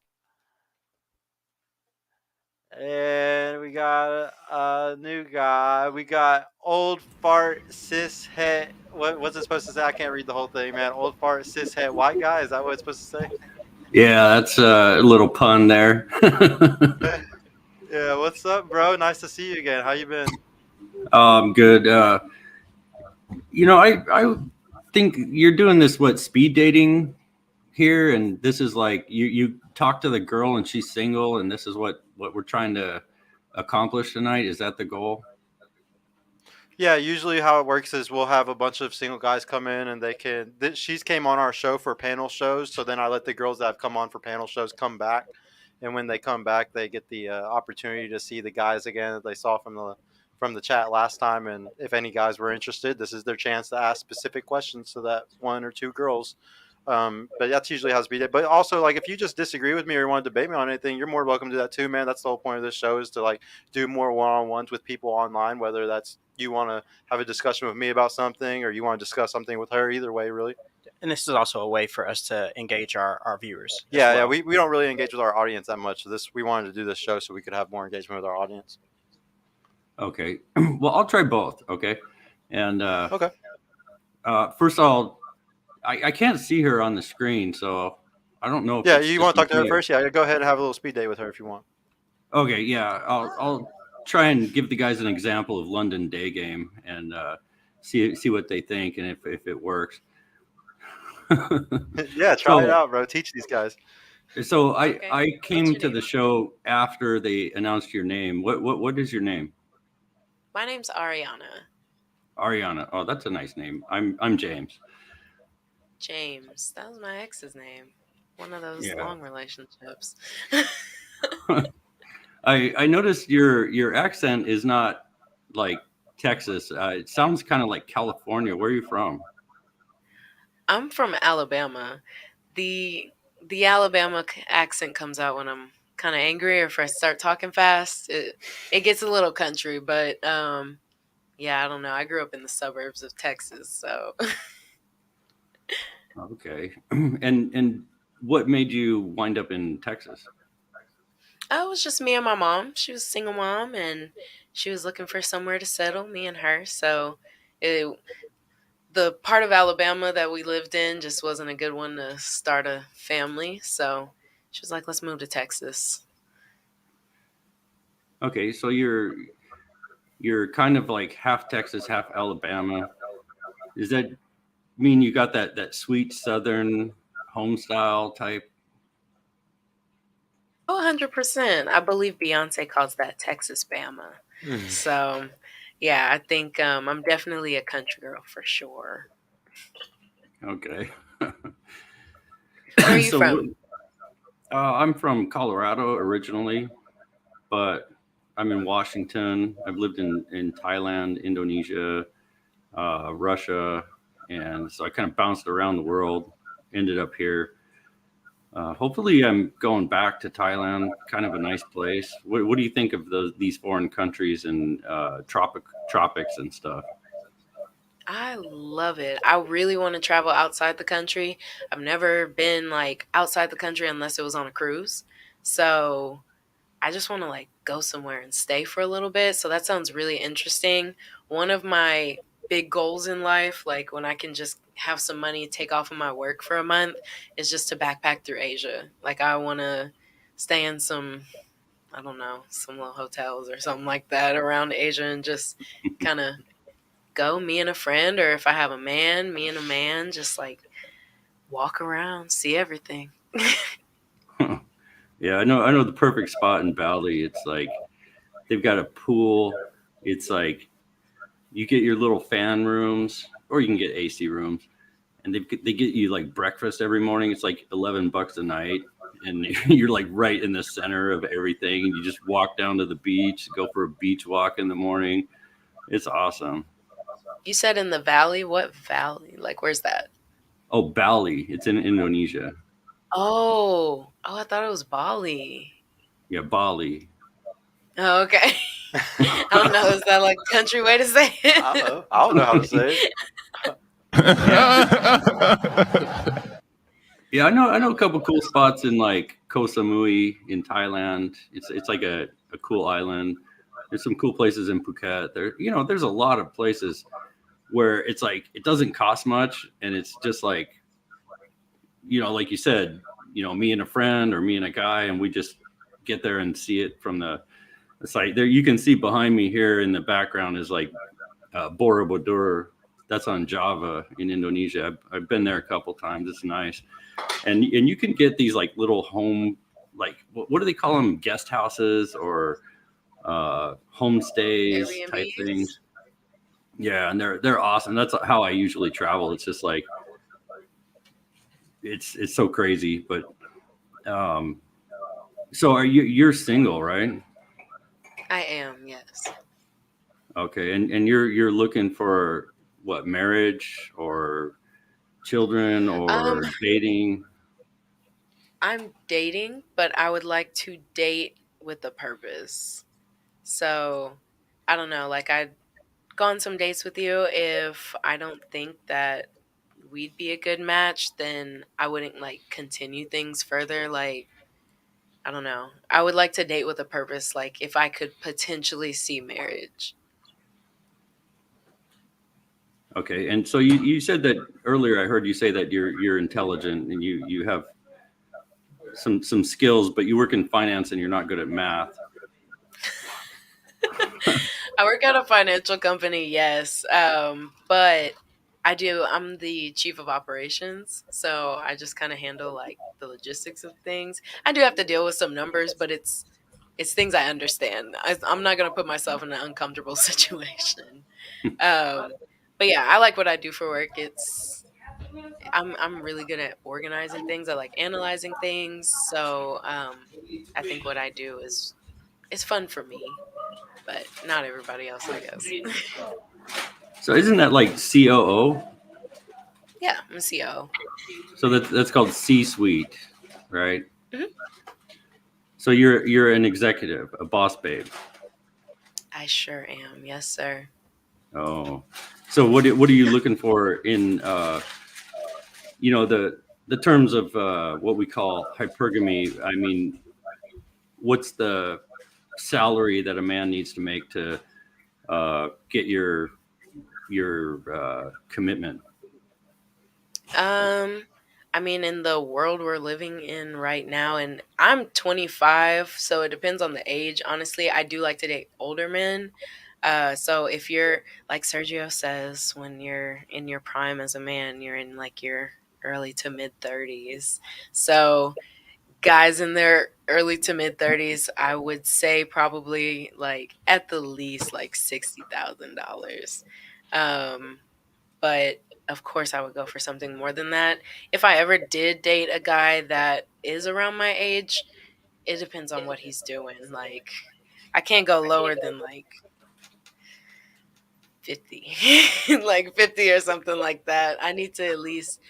And we got a new guy. We got old fart cis het. What's it supposed to say? I can't read the whole thing, man. Old fart cis het white guy. Is that what it's supposed to say? Yeah, that's a little pun there. Yeah. What's up, bro? Nice to see you again. How you been? Good. I think you're doing this speed dating here, and this is like you talk to the girl and she's single, and this is what we're trying to accomplish tonight. Is that the goal? Yeah, usually how it works is we'll have a bunch of single guys come in and they can. She's came on our show for panel shows, so then I let the girls that have come on for panel shows come back, and when they come back, they get the opportunity to see the guys again that they saw from the chat last time. And if any guys were interested, this is their chance to ask specific questions to that one or two girls. But that's usually how it's beat it. But also, like, if you just disagree with me or you want to debate me on anything, you're more welcome to that too, man. That's the whole point of this show is to like do more one-on-ones with people online, whether that's you want to have a discussion with me about something or you want to discuss something with her. Either way, really. And this is also a way for us to engage our viewers. Yeah, as well. yeah. We don't really engage with our audience that much. So we wanted to do this show so we could have more engagement with our audience. Okay. Well, I'll try both. Okay. And Okay. first of all, I can't see her on the screen, so I don't know if Yeah, it's you just want to talk to her me. first? Yeah, go ahead and have a little speed date with her if you want. Okay, yeah, I'll try and give the guys an example of London Day Game and see what they think and if it works. Yeah, try it out, bro. Teach these guys. So Okay. I came What's to your the name? show after they announced your name. What is your name? My name's Ariana. Ariana. Oh, that's a nice name. I'm James. James. That was my ex's name. One of those Yeah. long relationships. I noticed your accent is not like Texas. It sounds kind of like California. Where are you from? I'm from Alabama. The the Alabama accent comes out when I'm kind of angry or if I start talking fast. It gets a little country, but yeah, I don't know. I grew up in the suburbs of Texas, so Okay. And what made you wind up in Texas? it was just me and my mom. She was a single mom and she was looking for somewhere to settle, me and her. So it, the part of Alabama that we lived in just wasn't a good one to start a family. So she was like, let's move to Texas. Okay, so you're kind of like half Texas, half Alabama. Does that mean you got that sweet Southern home style type? Oh, 100%. I believe Beyonce calls that Texas Bama. So, yeah, I think I'm definitely a country girl for sure. Okay. Where are you So from? I'm from Colorado originally, but I'm in Washington. I've lived in Thailand, Indonesia, Russia, and so I kind of bounced around the world. Ended up here. Hopefully, I'm going back to Thailand. Kind of a nice place. What do you think of these foreign countries and tropics and stuff? I love it. I really want to travel outside the country. I've never been like outside the country unless it was on a cruise. So, I just want to like go somewhere and stay for a little bit. So that sounds really interesting. One of my big goals in life, like when I can just have some money, take off of my work for a month, is just to backpack through Asia. Like I want to stay in some I don't know, some little hotels or something like that around Asia and just kind of go, me and a friend, or if I have a man, me and a man, just like walk around, see everything. Yeah, I know the perfect spot in Bali. It's like they've got a pool. It's like you get your little fan rooms, or you can get AC rooms, and they get you like breakfast every morning. It's like $11 a night, and you're like right in the center of everything. And you just walk down to the beach, go for a beach walk in the morning. It's awesome. You said in the valley? What valley? Like, where's that? Oh, Bali. It's in Indonesia. Oh, I thought it was Bali. Yeah, Bali. Oh, okay. I don't know. Is that like a country way to say it? I don't know how to say it. Yeah, I know a couple cool spots in like Koh Samui in Thailand. It's like a cool island. There's some cool places in Phuket. There's a lot of places where it's like it doesn't cost much, and it's just like like you said, me and a friend or me and a guy, and we just get there and see it from the site. There, you can see behind me here in the background is like Borobudur. That's on Java in Indonesia. I've been there a couple times. It's nice, and you can get these like little home, like what do they call them, guest houses or homestays type Airbnbs. things. Yeah, and they're awesome. That's how I usually travel. It's just like it's so crazy. But um, so you're single, right? I am, yes. Okay, and you're looking for what, marriage or children or Um, dating? I'm dating, but I would like to date with a purpose. So, I don't know, like I'd go on some dates with you. If I don't think that we'd be a good match, then I wouldn't like continue things further. Like, I don't know. I would like to date with a purpose, like if I could potentially see marriage. Okay, and so you said that earlier. I heard you say that you're intelligent and you have some skills, but you work in finance and you're not good at math. I work at a financial company, yes. But I'm the chief of operations. So I just kind of handle like the logistics of things. I do have to deal with some numbers, but it's things I understand. I'm not going to put myself in an uncomfortable situation. Um, but yeah, I like what I do for work. I'm really good at organizing things. I like analyzing things. So I think what I do is it's fun for me, but not everybody else, I guess. So isn't that like COO? Yeah, I'm a CO. So that's called C-suite, right? Mhm. So you're an executive, a boss babe. I sure am. Yes, sir. Oh, so what are you looking for in the terms of what we call hypergamy? I mean, what's the salary that a man needs to make to get your commitment? Um, I mean, in the world we're living in right now, and I'm 25, so it depends on the age. Honestly, I do like to date older men. So if you're like Sergio says, when you're in your prime as a man, you're in like your early to mid 30s. So guys in their early to mid 30s, I would say probably like at the least like $60,000. Um, but of course, I would go for something more than that. If I ever did date a guy that is around my age, it depends on what he's doing. Like, I can't go lower than like 50, like 50 or something like that. I need to at least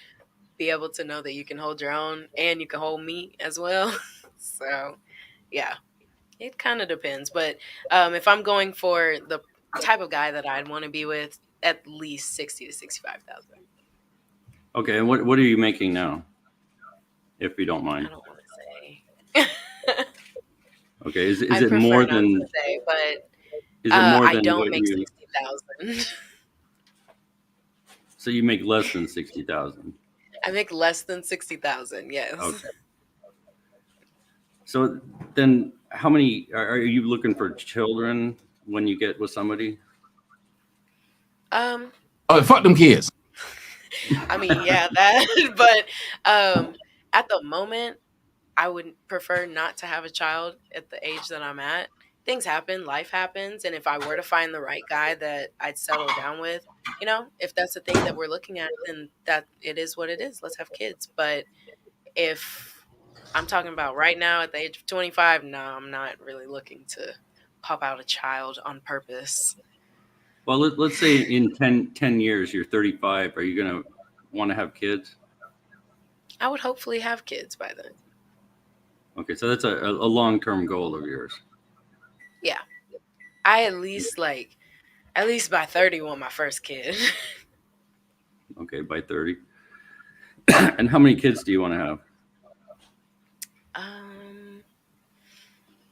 be able to know that you can hold your own and you can hold me as well. So, yeah, it kind of depends. But if I'm going for the type of guy that I'd want to be with, at least 60 to 65,000. Okay, and what are you making now, if you don't I mind? don't want to say. Okay, is I it prefer more not to than say, but I what don't make you? 60,000. So you make less than 60,000? I make less than 60,000. Yes. Okay. So then How many are you looking for children when you get with somebody? Um, Oh, fuck them kids. I mean, yeah, that, but at the moment, I would prefer not to have a child at the age that I'm at. Things happen, life happens, and if I were to find the right guy that I'd settle down with, if that's the thing that we're looking at, then that it is what it is. Let's have kids. But if I'm talking about right now at the age of 25, no, I'm not really looking to pop out a child on purpose. Well, let's say in 10 years, you're 35. Are you going to want to have kids? I would hopefully have kids by then. Okay, so that's a long-term goal of yours. Yeah. I at least by 30 want my first kid. Okay, by 30. And how many kids do you want to have?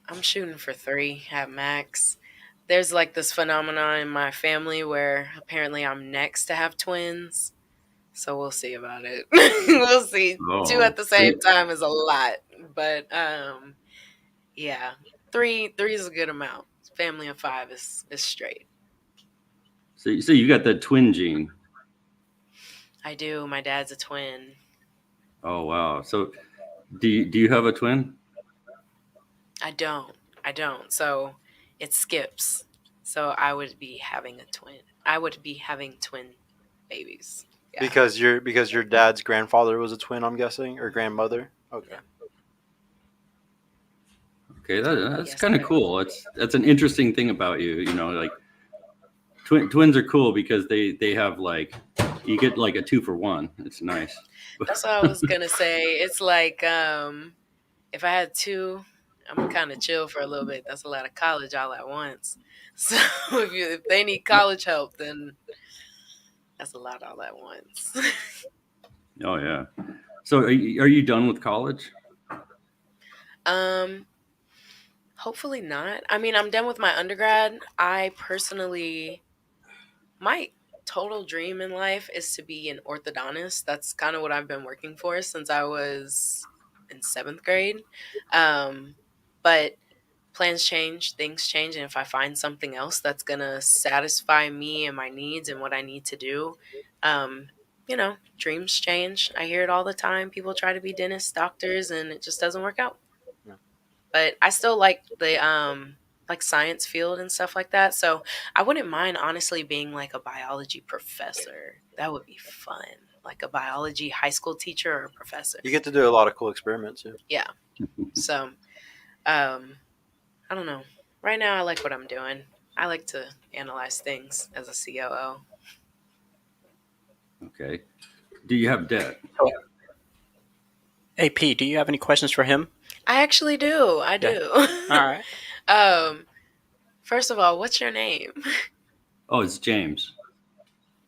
I'm shooting for 3 at max. There's like this phenomenon in my family where apparently I'm next to have twins. So we'll see about it. We'll see. 2 at the same time is a lot. But yeah. 3 is a good amount. Family of 5 is straight. So you got that twin gene. I do. My dad's a twin. Oh wow. So do you have a twin? I don't. So it skips. So I would be having a twin. I would be having twin babies. Yeah. Because your dad's grandfather was a twin, I'm guessing, or grandmother. Okay. Okay, that's Yes, kind of cool. That's an interesting thing about you. Like twins are cool because they have like you get like a 2 for 1. It's nice. That's what I was gonna say. It's like if I had 2, I'm kind of chill for a little bit. That's a lot of college all at once. So if they need college help, then that's a lot all at once. Oh yeah. So are you done with college? Hopefully not. I mean, I'm done with my undergrad. I personally, my total dream in life is to be an orthodontist. That's kind of what I've been working for since I was in 7th grade. But plans change, things change, and if I find something else that's gonna satisfy me and my needs and what I need to do, dreams change. I hear it all the time. People try to be dentists, doctors, and it just doesn't work out. Yeah. But I still like the like science field and stuff like that. So I wouldn't mind honestly being like a biology professor. That would be fun. Like a biology high school teacher or a professor. You get to do a lot of cool experiments. Yeah. So I don't know. Right now I like what I'm doing. I like to analyze things as a COO. Okay. Do you have debt? AP, do you have any questions for him? I actually do. I do. All right. First of all, what's your name? Oh, it's James.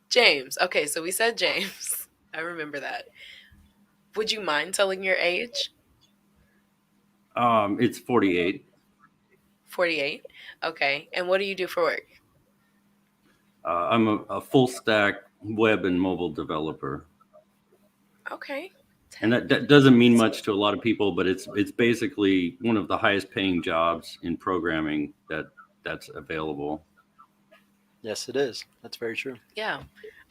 James. Okay, so we said James. I remember that. Would you mind telling your age? It's 48. 48. Okay. And what do you do for work? I'm a full stack web and mobile developer. Okay. And that doesn't mean much to a lot of people, but it's basically one of the highest paying jobs in programming that's available. Yes, it is. That's very true. Yeah.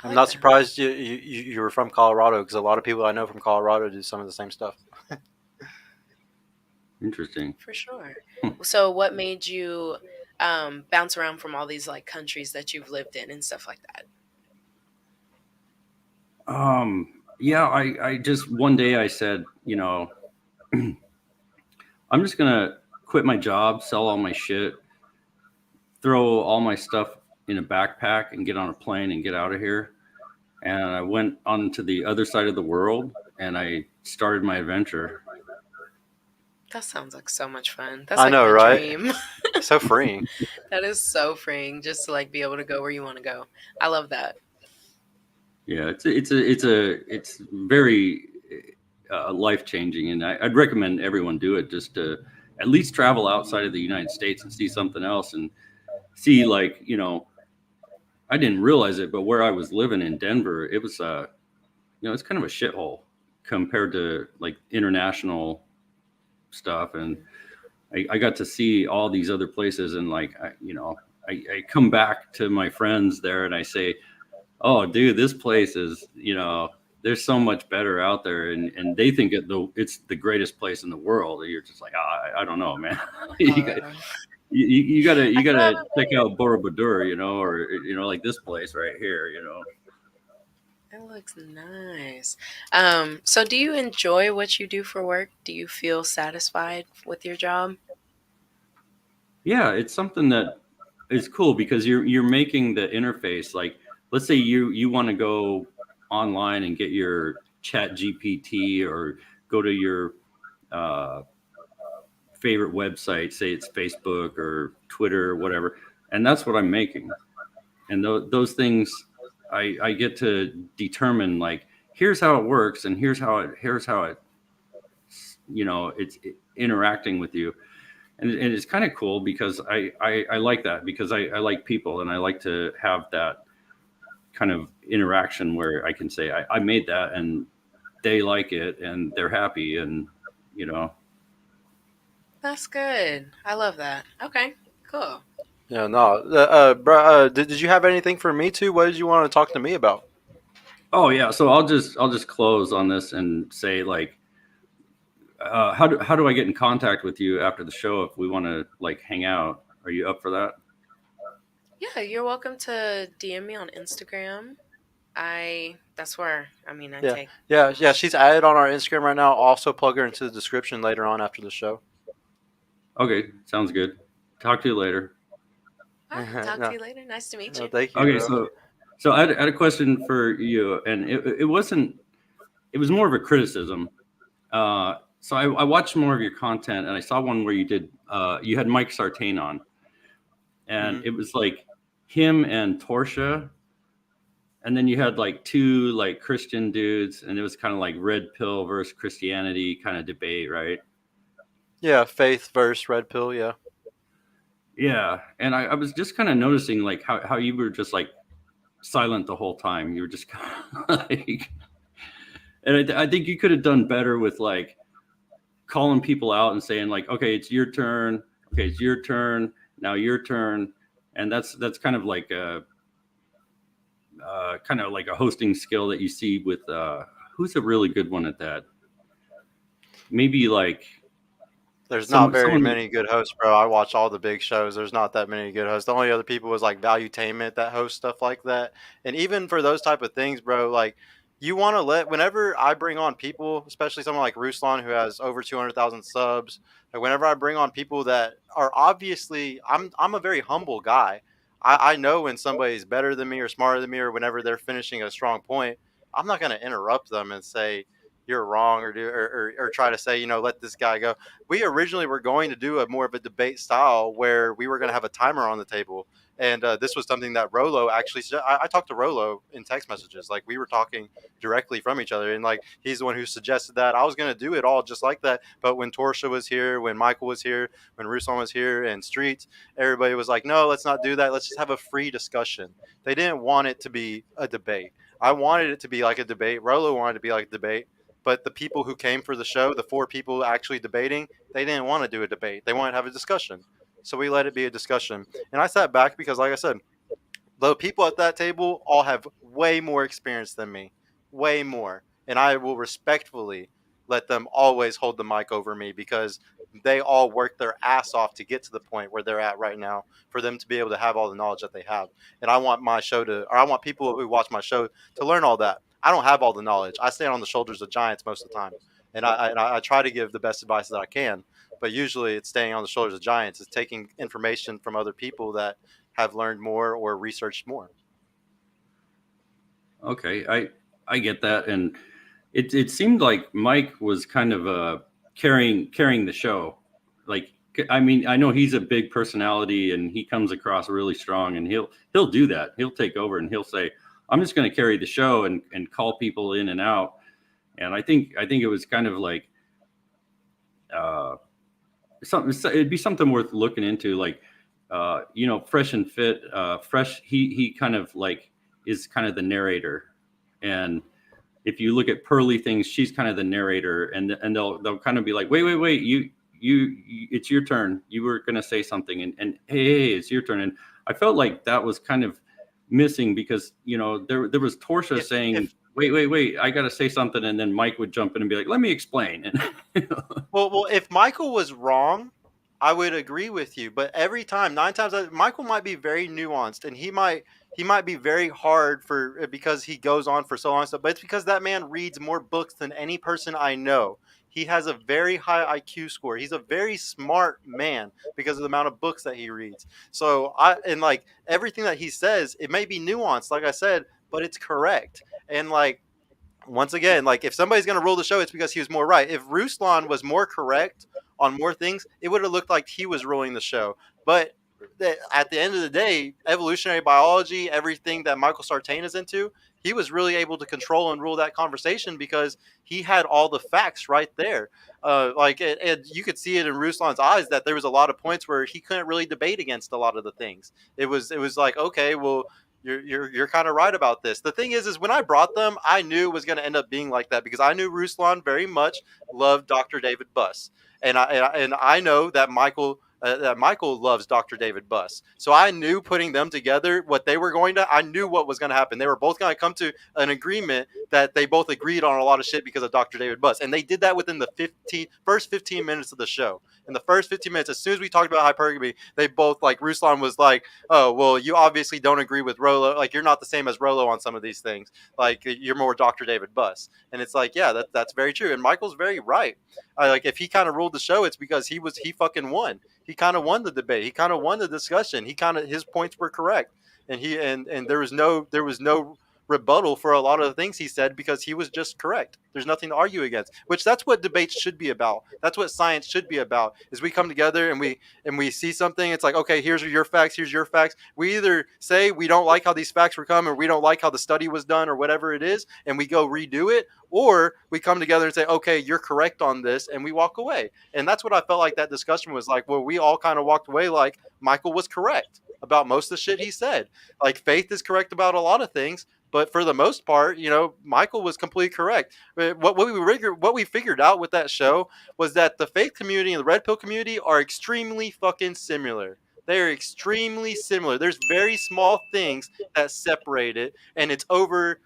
I'm not surprised you were from Colorado, because a lot of people I know from Colorado do some of the same stuff. Interesting. For sure. So what made you bounce around from all these like countries that you've lived in and stuff like that? Yeah, I just one day I said, I'm just gonna quit my job, sell all my shit, throw all my stuff in a backpack and get on a plane and get out of here. And I went on to the other side of the world and I started my adventure. That sounds like so much fun. That's I like know, my right? dream. So freeing. That is so freeing, just to like be able to go where you want to go. I love that. Yeah, it's very life changing, and I'd recommend everyone do it just to at least travel outside of the United States and see something else and see like I didn't realize it, but where I was living in Denver, it was it's kind of a shithole compared to like international stuff, and I got to see all these other places, and like I come back to my friends there and I say, oh dude, this place is, there's so much better out there, and they think it's the greatest place in the world, and you're just like, I don't know, man. you, got, Uh, you gotta I still check out Borobudur, or like this place right here. It looks nice. So do you enjoy what you do for work? Do you feel satisfied with your job? Yeah, it's something that is cool because you're making the interface. Like, let's say you want to go online and get your Chat GPT, or go to your uh, favorite website, say it's Facebook or Twitter or whatever, and that's what I'm making. And those things, I get to determine, like, here's how it works, and here's how it it's interacting with you. And it's kind of cool because I like that, because I like people, and I like to have that kind of interaction where I can say I made that, and they like it, and they're happy, and you know That's good. I love that. Okay, cool. Yeah, no, bro. Did you have anything for me too? What did you want to talk to me about? oh yeah, so I'll just close on this and say, like, how do I get in contact with you after the show if we want to, like, hang out? Are you up for that? Yeah, you're welcome to DM me on Instagram. That's where I Yeah, take. yeah. She's added on our Instagram right now. I'll also plug her into the description later on after the show. Okay, sounds good. Talk to you later. All right, talk to No, you later. Nice to meet no, you. thank you, Okay, bro. so I had a question for you, and it wasn't. It was more of a criticism. So I watched more of your content, and I saw one where you had Mike Sartain on, and Mhm. it was like him and Torsia, and then you had like two like Christian dudes, and it was kind of like red pill versus Christianity kind of debate, right? Yeah, Faith versus Red Pill. Yeah. Yeah, and I was just kind of noticing, like, how you were just like silent the whole time. You were just kind of like, and I think you could have done better with, like, calling people out and saying, like, okay, it's your turn. Okay, it's your turn. Now your turn. And that's kind of like a hosting skill that you see with who's a really good one at that? Maybe like There's not very someone. many good hosts, bro. I watch all the big shows. There's not that many good hosts. The only other people was like Valuetainment that host stuff like that. And even for those type of things, bro, like you want to whenever I bring on people, especially someone like Ruslan who has over 200,000 subs, like whenever I bring on people that are obviously, I'm a very humble guy. I know when somebody's better than me or smarter than me, or whenever they're finishing a strong point, I'm not going to interrupt them and say you're wrong, or try to say, let this guy go. We originally were going to do a more of a debate style where we were going to have a timer on the table. And this was something that Rolo actually I talked to Rolo in text messages. Like we were talking directly from each other. And like he's the one who suggested that. I was going to do it all just like that. But when Torsha was here, when Michael was here, when Ruslan was here, and Streets, everybody was like, no, let's not do that. Let's just have a free discussion. They didn't want it to be a debate. I wanted it to be like a debate. Rolo wanted it to be like a debate. But the people who came for the show, the four people actually debating, they didn't want to do a debate. They wanted to have a discussion. So we let it be a discussion. And I sat back because, like I said, the people at that table all have way more experience than me, way more. And I will respectfully let them always hold the mic over me because they all work their ass off to get to the point where they're at right now for them to be able to have all the knowledge that they have. And I want I want people who watch my show to learn all that. I don't have all the knowledge. I stand on the shoulders of giants most of the time. And I try to give the best advice that I can. But usually it's staying on the shoulders of giants. It's taking information from other people that have learned more or researched more. Okay, I get that, and it seemed like Mike was kind of carrying the show. Like, I mean, I know he's a big personality and he comes across really strong, and he'll do that. He'll take over and he'll say, "I'm just going to carry the show and call people in and out." And I think it was kind of like uh, something. It'd be something worth looking into, like, Fresh and Fit. Fresh, he kind of like is kind of the narrator, and if you look at Pearly Things, she's kind of the narrator, and they'll kind of be like, wait, it's your turn. You were going to say something, and hey, it's your turn. And I felt like that was kind of missing because there was Torsia saying, wait, I got to say something, and then Mike would jump in and be like, let me explain. And Well, if Michael was wrong, I would agree with you. But every time, 9 times, Michael might be very nuanced, and he might be very hard for because he goes on for so long. Stuff, but it's because that man reads more books than any person I know. He has a very high IQ score. He's a very smart man because of the amount of books that he reads. So like everything that he says, it may be nuanced, like I said, but it's correct. And like once again, like if somebody's going to rule the show, it's because he was more right. If Ruslan was more correct on more things, it would have looked like he was ruling the show. But at the end of the day, evolutionary biology, everything that Michael Sartain is into, he was really able to control and rule that conversation because he had all the facts right there. You could see it in Ruslan's eyes that there was a lot of points where he couldn't really debate against a lot of the things. It was like, okay, well, you're kind of right about this. The thing is when I brought them, I knew it was going to end up being like that because I knew Ruslan very much loved Dr. David Buss, and I know that Michael loves Dr. David Buss. So I knew putting them together, I knew what was going to happen. They were both going to come to an agreement that they both agreed on a lot of shit because of Dr. David Buss, and they did that within the first 15 minutes of the show. In the first 15 minutes, as soon as we talked about hypergamy, they both, like, Ruslan was like, oh, well, you obviously don't agree with Rolo. Like, you're not the same as Rolo on some of these things. Like, you're more Dr. David Buss. And it's like, yeah, that's very true. And Michael's very right. Like, if he kind of ruled the show, it's because he fucking won. He kind of won the debate. He kind of won the discussion. His points were correct. And there was no rebuttal for a lot of the things he said because he was just correct. There's nothing to argue against, which that's what debates should be about. That's what science should be about, is we come together and we see something. It's like, okay, here's your facts. Here's your facts. We either say we don't like how these facts were come, or we don't like how the study was done, or whatever it is, and we go redo it, or we come together and say, okay, you're correct on this, and we walk away. And that's what I felt like that discussion was like, where we all kind of walked away like Michael was correct about most of the shit he said. Like, Faith is correct about a lot of things, but for the most part, Michael was completely correct. What we figured out with that show was that the Faith community and the Red Pill community are extremely fucking similar. They are extremely similar. There's very small things that separate it, and it's over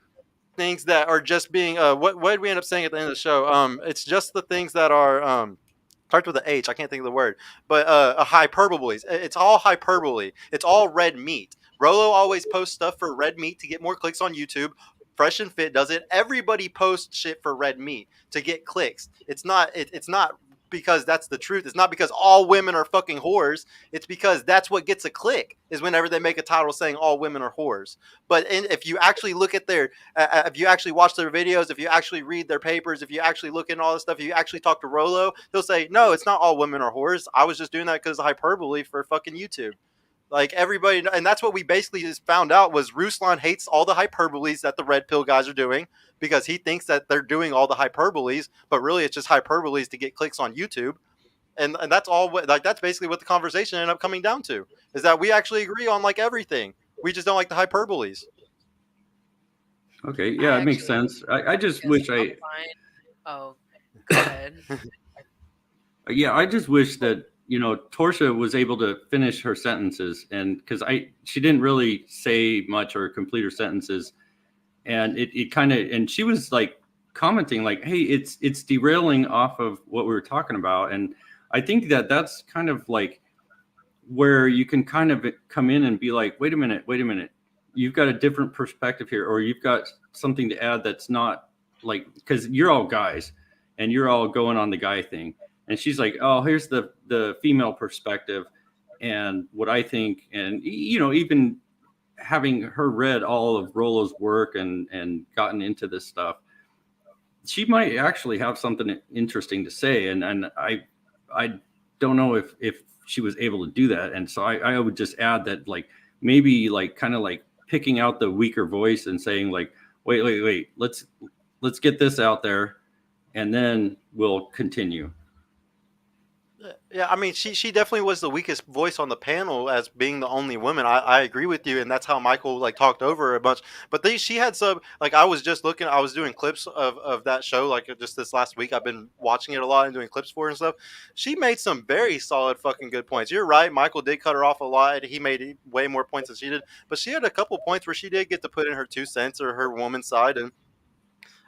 things that are just being what did we end up saying at the end of the show? It's just the things that are starts with an H. I can't think of the word, but hyperboles. It's all hyperbole. It's all red meat. Rolo always posts stuff for red meat to get more clicks on YouTube. Fresh and Fit does it. Everybody posts shit for red meat to get clicks. It's not because that's the truth. It's not because all women are fucking whores. It's because that's what gets a click, is whenever they make a title saying all women are whores. But if you actually look at if you actually watch their videos, if you actually read their papers, if you actually look into all this stuff, if you actually talk to Rolo, he'll say, no, it's not all women are whores. I was just doing that because of hyperbole for fucking YouTube. Like, everybody, and that's what we basically just found out, was Ruslan hates all the hyperboles that the Red Pill guys are doing because he thinks that they're doing all the hyperboles, but really it's just hyperboles to get clicks on YouTube. And that's all. That's basically what the conversation ended up coming down to, is that we actually agree on like everything. We just don't like the hyperboles. Okay, yeah, it makes sense. I just wish Oh, go ahead. Yeah, I just wish that Torsia was able to finish her sentences, and because she didn't really say much or complete her sentences, and it kind of, and she was like commenting like, hey, it's derailing off of what we were talking about. And I think that's kind of like where you can kind of come in and be like, wait a minute, you've got a different perspective here, or you've got something to add that's not like, because you're all guys and you're all going on the guy thing. And she's like, oh, here's the female perspective and what I think. And, even having her read all of Rolo's work and gotten into this stuff, she might actually have something interesting to say. And I don't know if she was able to do that. And so I would just add that, like, maybe like kind of like picking out the weaker voice and saying like, wait, let's get this out there and then we'll continue. Yeah, I mean, she definitely was the weakest voice on the panel as being the only woman. I agree with you, and that's how Michael like talked over her a bunch. But she had some like I was just looking, I was doing clips of that show like just this last week. I've been watching it a lot and doing clips for her and stuff. She made some very solid fucking good points. You're right, Michael did cut her off a lot. He made way more points than she did, but she had a couple points where she did get to put in her 2 cents or her woman's side, and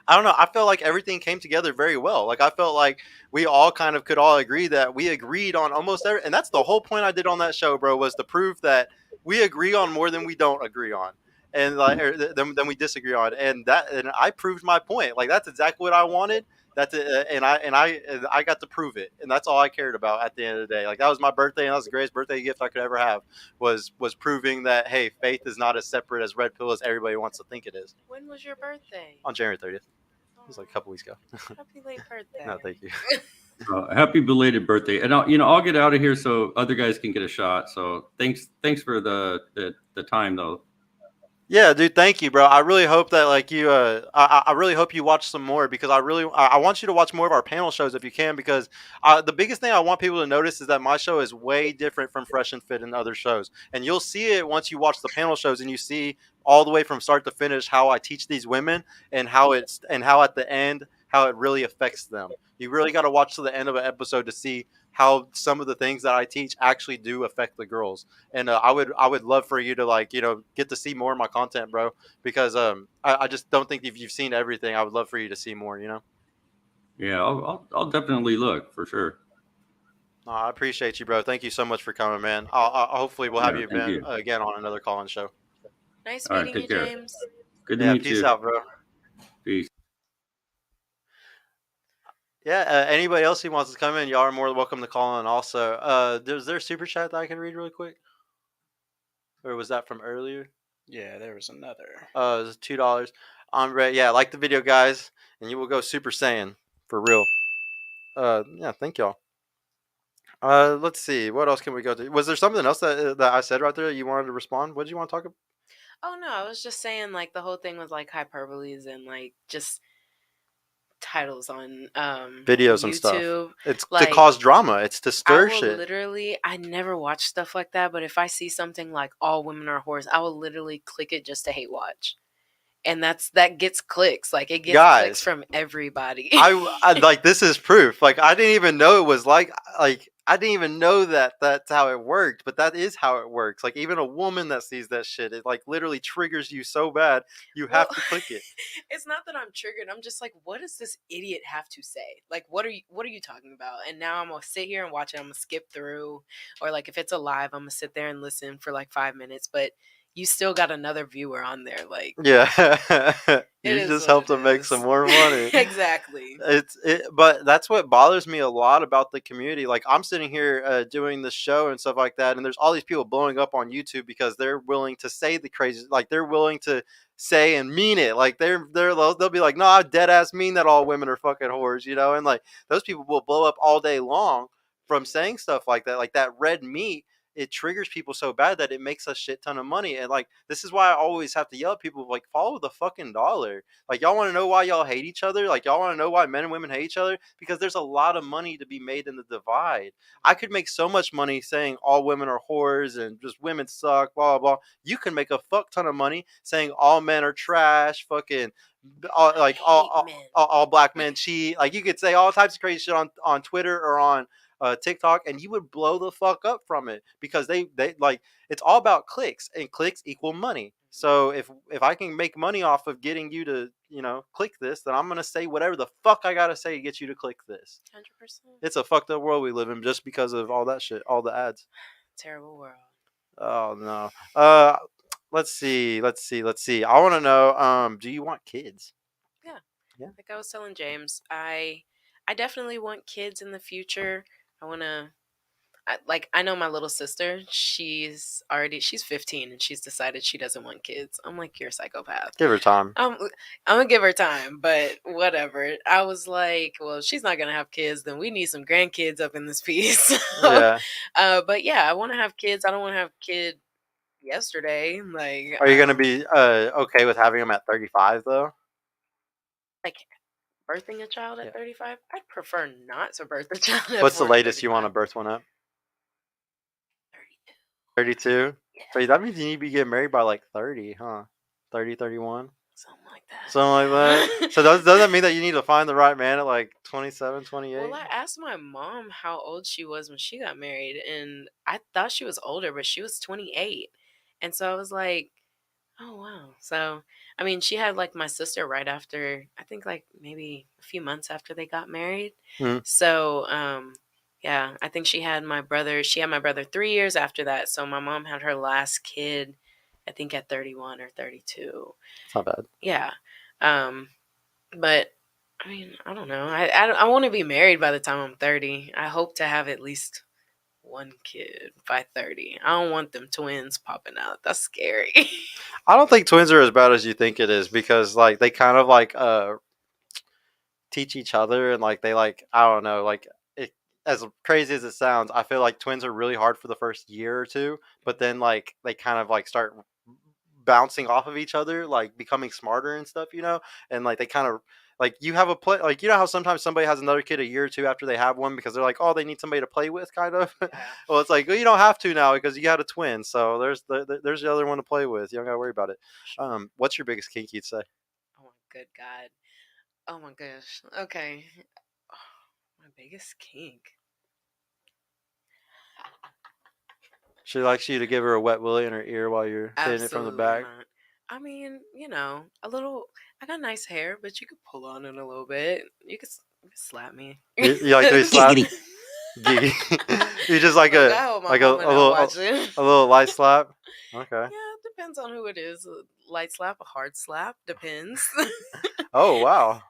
I don't know. I felt like everything came together very well. Like I felt like we all kind of could all agree that we agreed on almost every, and that's the whole point I did on that show, bro, was to prove that we agree on more than we don't agree on, and like than we disagree on, and I proved my point. Like that's exactly what I wanted. And I got to prove it, and that's all I cared about at the end of the day. Like that was my birthday, and that was the greatest birthday gift I could ever have. Was proving that hey, faith is not as separate as red pill as everybody wants to think it is. When was your birthday? On January 30th. It was like a couple weeks ago. Happy late birthday. No, thank you. Happy belated birthday, and I'll get out of here so other guys can get a shot. So thanks for the time though. Yeah, dude, thank you, bro. I really hope that like you I really hope you watch some more because I want you to watch more of our panel shows if you can because the biggest thing I want people to notice is that my show is way different from Fresh and Fit and other shows. And you'll see it once you watch the panel shows and you see all the way from start to finish how I teach these women and how at the end how it really affects them. You really got to watch to the end of an episode to see how some of the things that I teach actually do affect the girls. And I would love for you to like get to see more of my content, bro, because I just don't think if you've seen everything. I would love for you to see more. Yeah, I'll definitely look for sure. I appreciate you, bro. Thank you so much for coming, man. I'll hopefully we'll have you again on another call-in show. Nice All right, meeting you, take care. James. Good to meet you. Peace out, bro. Peace. Yeah, anybody else who wants to come in, y'all are more than welcome to call in. Also, is there a super chat that I can read really quick, or was that from earlier? Yeah, there was another. It was $2. Yeah, like the video, guys, and you will go Super Saiyan for real. Yeah, thank y'all. Let's see. What else can we go to? Was there something else that I said right there that you wanted to respond? What did you want to talk about? Oh no, I was just saying like the whole thing was like hyperboles and like just titles on Videos and YouTube. stuff. It's like, to cause drama. It's to stir shit. Literally, I never watch stuff like that, but if I see something like all women are whores, I will literally click it just to hate watch. And that gets clicks. Like it gets clicks from everybody. I like this is proof. Like I didn't even know it was like I didn't even know that that's how it worked, but that is how it works. Like even a woman that sees that shit, it like literally triggers you so bad you have to click it. It's not that I'm triggered. I'm just like, what does this idiot have to say? Like, what are you talking about? And now I'm gonna sit here and watch it. I'm gonna skip through, or like if it's a live, I'm gonna sit there and listen for like 5 minutes. But you still got another viewer on there, like yeah. You just help them make some more money. Exactly. But that's what bothers me a lot about the community. Like I'm sitting here doing the show and stuff like that, and there's all these people blowing up on YouTube because they're willing to say the crazy, like they're willing to say and mean it. Like they'll be like, no, I dead ass mean that all women are fucking whores, and like those people will blow up all day long from saying stuff like that. Like that red meat, it triggers people so bad that it makes a shit ton of money. And like this is why I always have to yell at people like follow the fucking dollar. Like y'all want to know why y'all hate each other? Like y'all want to know why men and women hate each other? Because there's a lot of money to be made in the divide. I could make so much money saying all women are whores and just women suck, blah blah blah. You can make a fuck ton of money saying all men are trash, fucking all black men cheat. Like you could say all types of crazy shit on Twitter or on TikTok, and you would blow the fuck up from it because they like it's all about clicks, and clicks equal money. So if I can make money off of getting you to click this, then I'm gonna say whatever the fuck I gotta say to get you to click this. 100%. It's a fucked up world we live in just because of all that shit, all the ads. Terrible world. Oh no. Let's see. I want to know. Do you want kids? Yeah. Like I was telling James, I definitely want kids in the future. I want to, I know my little sister, she's 15 and she's decided she doesn't want kids. I'm like, you're a psychopath. Give her time. I'm going to give her time, but whatever. I was like, well, she's not going to have kids. Then we need some grandkids up in this piece. Yeah. But yeah, I want to have kids. I don't want to have a kid yesterday. Like, are you going to be okay with having them at 35 though? Like, birthing a child at Yeah. 35. I'd prefer not to birth a child at What's the 40, latest you want to 35. birth one at? 32. 32? Yeah, So that means you need to be getting married by like 30, huh? 30, 31? something like that. Something like that. So does that mean that you need to find the right man at like 27, 28? Well, I asked my mom how old she was when she got married, and I thought she was older, but she was 28. And so I was like, oh, wow. So, I mean, she had like my sister right after, I think like maybe a few months after they got married. Mhm. So, yeah, I think she had my brother 3 years after that. So my mom had her last kid, I think at 31 or 32. It's not bad. Yeah. But I mean, I don't know. I want to be married by the time I'm 30. I hope to have at least one kid by 30. I don't want them twins popping out. That's scary. I don't think twins are as bad as you think it is because like they kind of like teach each other and like they like I don't know like it, as crazy as it sounds, I feel like twins are really hard for the first year or two, but then like they kind of like start bouncing off of each other, like becoming smarter and stuff, and like they kind of like you have a play like how sometimes somebody has another kid a year or two after they have one because they're like, oh, they need somebody to play with, kind of. Yeah. Well, it's like, well, you don't have to now because you had a twin, so there's the other one to play with. You don't gotta worry about it. What's your biggest kink, you'd say? Oh my good God. Oh my gosh. Okay. My biggest kink. She likes you to give her a wet willy in her ear while you're hitting it from the Absolutely back. not. I mean, a little. I got nice hair, but you could pull on it a little bit. You could slap me. You like to be slapped? Giggity. You just like Look, I hope my mama not watching. a little light slap. Okay. Yeah, it depends on who it is. A light slap, a hard slap, depends. Oh wow.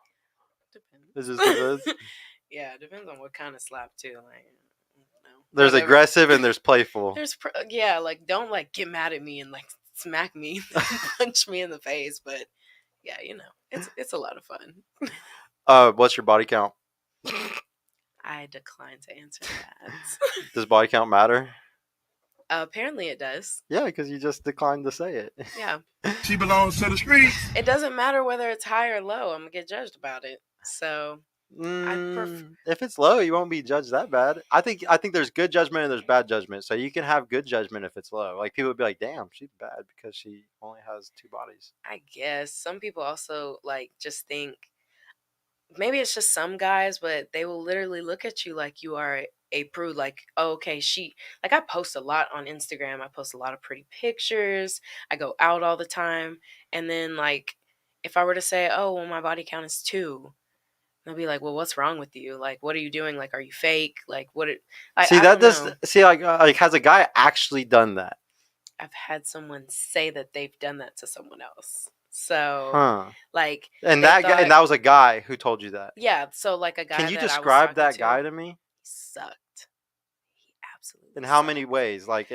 Depends. It just depends. Yeah, it depends on what kind of slap too. Like, There's whatever. aggressive and there's playful. Yeah, like don't like get mad at me and like smack me, punch me in the face. But yeah, it's a lot of fun. What's your body count? I decline to answer that. Does body count matter? Apparently it does. Yeah, because you just declined to say it. Yeah. She belongs to the streets. It doesn't matter whether it's high or low. I'm gonna get judged about it. So If it's low, you won't be judged that bad. I think there's good judgment and there's bad judgment. So you can have good judgment if it's low. Like people would be like, "Damn, she's bad because she only has 2 bodies." I guess some people also like just think maybe it's just some guys, but they will literally look at you like you are a prude. Like, oh, okay, I post a lot on Instagram. I post a lot of pretty pictures. I go out all the time. And then like if I were to say, oh, well, my body count is 2, they'll be like, well, what's wrong with you? Like, what are you doing? Like, are you fake? Like, See, I that don't does know. see like has a guy actually done that? I've had someone say that they've done that to someone else. So, Huh. like, And they that guy, thought- and that was a guy who told you that. yeah. So, like a guy. Can you that I was describe talking that guy to me? He sucked. He absolutely. In how sucked. many ways? Like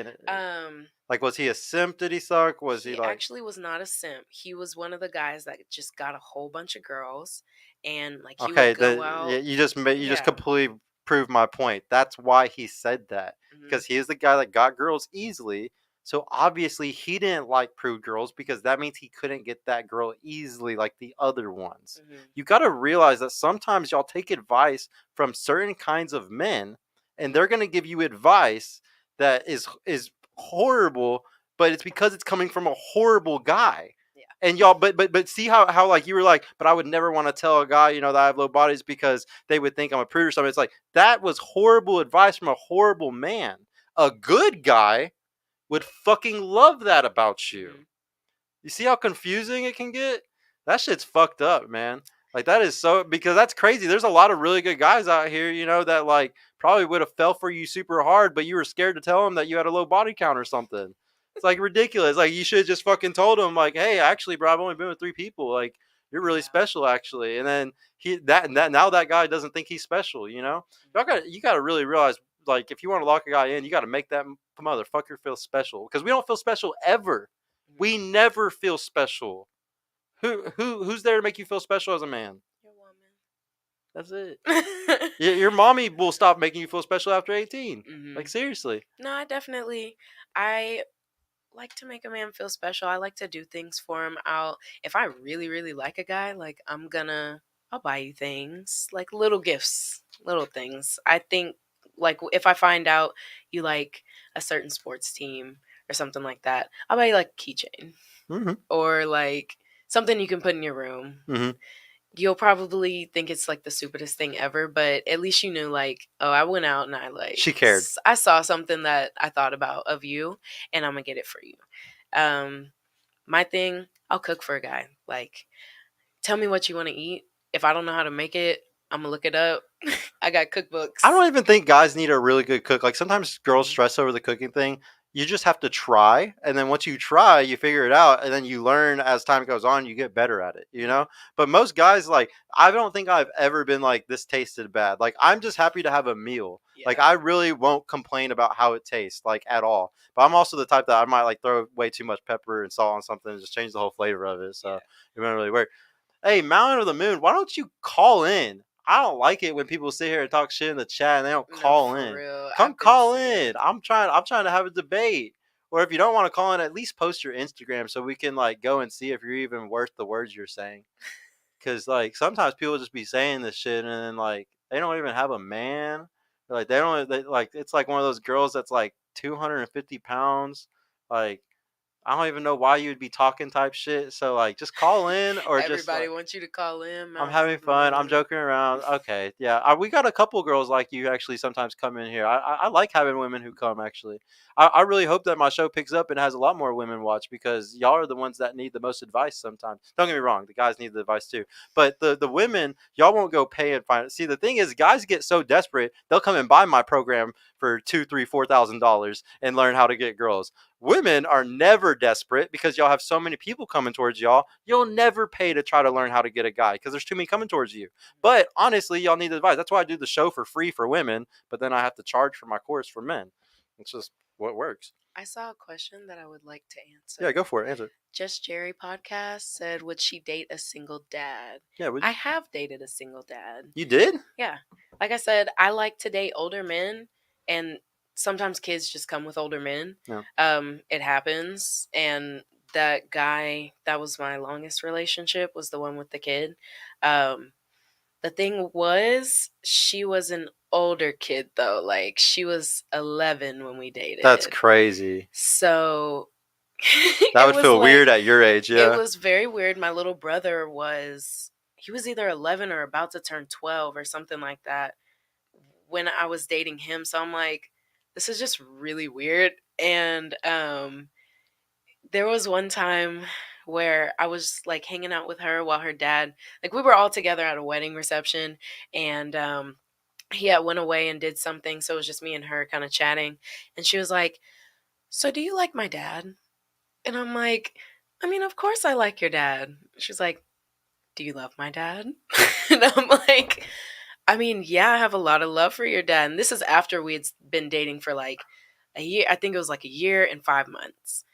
like was he a simp? Did he suck? Was he like? Actually was not a simp. He was one of the guys that just got a whole bunch of girls, and like he Okay, would go out. you just Yeah. completely proved my point. That's why he said that, Mhm. because he is the guy that got girls easily. So obviously he didn't like prude girls because that means he couldn't get that girl easily like the other ones. Mhm. You got to realize that sometimes y'all take advice from certain kinds of men, and they're going to give you advice that is horrible, but it's because it's coming from a horrible guy. Yeah. And y'all, but see how like you were like, but I would never want to tell a guy, that I have low bodies because they would think I'm a prude or something. It's like that was horrible advice from a horrible man. A good guy would fucking love that about you. Mhm. You see how confusing it can get? That shit's fucked up, man. Like that is so, because that's crazy. There's a lot of really good guys out here, that like probably would have fell for you super hard, but you were scared to tell them that you had a low body count or something. It's like ridiculous. Like you should have just fucking told him like, hey, actually, bro, I've only been with 3 people. Like you're really special, actually. And then now that guy doesn't think he's special. You got to really realize, like, if you want to lock a guy in, you got to make that motherfucker feel special, because we don't feel special ever. We never feel special. Who's there to make you feel special as a man? Your woman. That's it. Your mommy will stop making you feel special after 18. Mhm. Like seriously. No, I like to make a man feel special. I like to do things for him. If I really, really like a guy, like I'm gonna I'll buy you things like little gifts, little things. I think like if I find out you like a certain sports team or something like that, I'll buy you like a keychain Mm-hmm. or like something you can put in your room. Mm-hmm. You'll probably think it's like the stupidest thing ever, but at least you knew like, oh, I went out and I like She cared. I saw something that I thought about of you, and I'm gonna get it for you. My thing, I'll cook for a guy. Like, tell me what you want to eat. If I don't know how to make it, I'm gonna look it up. I got cookbooks. I don't even think guys need a really good cook. Like sometimes girls Mhm. stress over the cooking thing. You just have to try, and then once you try, you figure it out, and then you learn as time goes on. You get better at it, you know. But most guys, like, I don't think I've ever been like this tasted bad. Like I'm just happy to have a meal. Like Yeah. I really won't complain about how it tastes, like at all. But I'm also the type that I might like throw way too much pepper and salt on something and just change the whole flavor of it. So Yeah. it won't really work. Hey, Mountain of the Moon, why don't you call in? I don't like it when people sit here and talk shit in the chat and they don't No, call for in. real. Come I've been call seeing. in. I'm trying to have a debate. Or if you don't want to call in, at least post your Instagram so we can like go and see if you're even worth the words you're saying. Cause like sometimes people just be saying this shit and then like they don't even have a man. Like they don't like it's like one of those girls that's like 250 pounds. Like I don't even know why you'd be talking type shit. So like just call in or just Everybody like wants you to call in. I'm Mountains having of the fun. I'm Moon. joking around. Okay, yeah. We got a couple girls like you actually sometimes come in here. I like having women who come actually. I really hope that my show picks up and has a lot more women watch because y'all are the ones that need the most advice sometimes. Don't get me wrong, the guys need the advice too. But the women, y'all won't go pay and find it. See, the thing is, guys get so desperate, they'll come and buy my program for $2, $3, $4,000 and learn how to get girls. Women are never desperate because y'all have so many people coming towards y'all. You'll never pay to try to learn how to get a guy because there's too many coming towards you. But honestly, y'all need advice. That's why I do the show for free for women, but then I have to charge for my course for men. It's just what works. I saw a question that I would like to answer. Yeah, go for it. Answer it. Just Jerry podcast said, would she date a single dad? Yeah, I have dated a single dad. you did? Yeah. Like I said, I like to date older men, and sometimes kids just come with older men. Yeah. It happens. And that guy, that was my longest relationship, was the one with the kid. The thing was, she was an older kid, though. Like, she was 11 when we dated. That's crazy. So That it would was feel like- weird at your age, yeah. It was very weird. My little brother he was either 11 or about to turn 12 or something like that when I was dating him. So I'm like, this is just really weird. And there was one time where I was like hanging out with her while her dad, like we were all together at a wedding reception, and he had went away and did something. So it was just me and her kind of chatting. And she was like, so do you like my dad? And I'm like, I mean, of course I like your dad. She's like, do you love my dad? And I'm like, I mean, yeah, I have a lot of love for your dad. And this is after we had been dating for like a year. I think it was like a year and 5 months.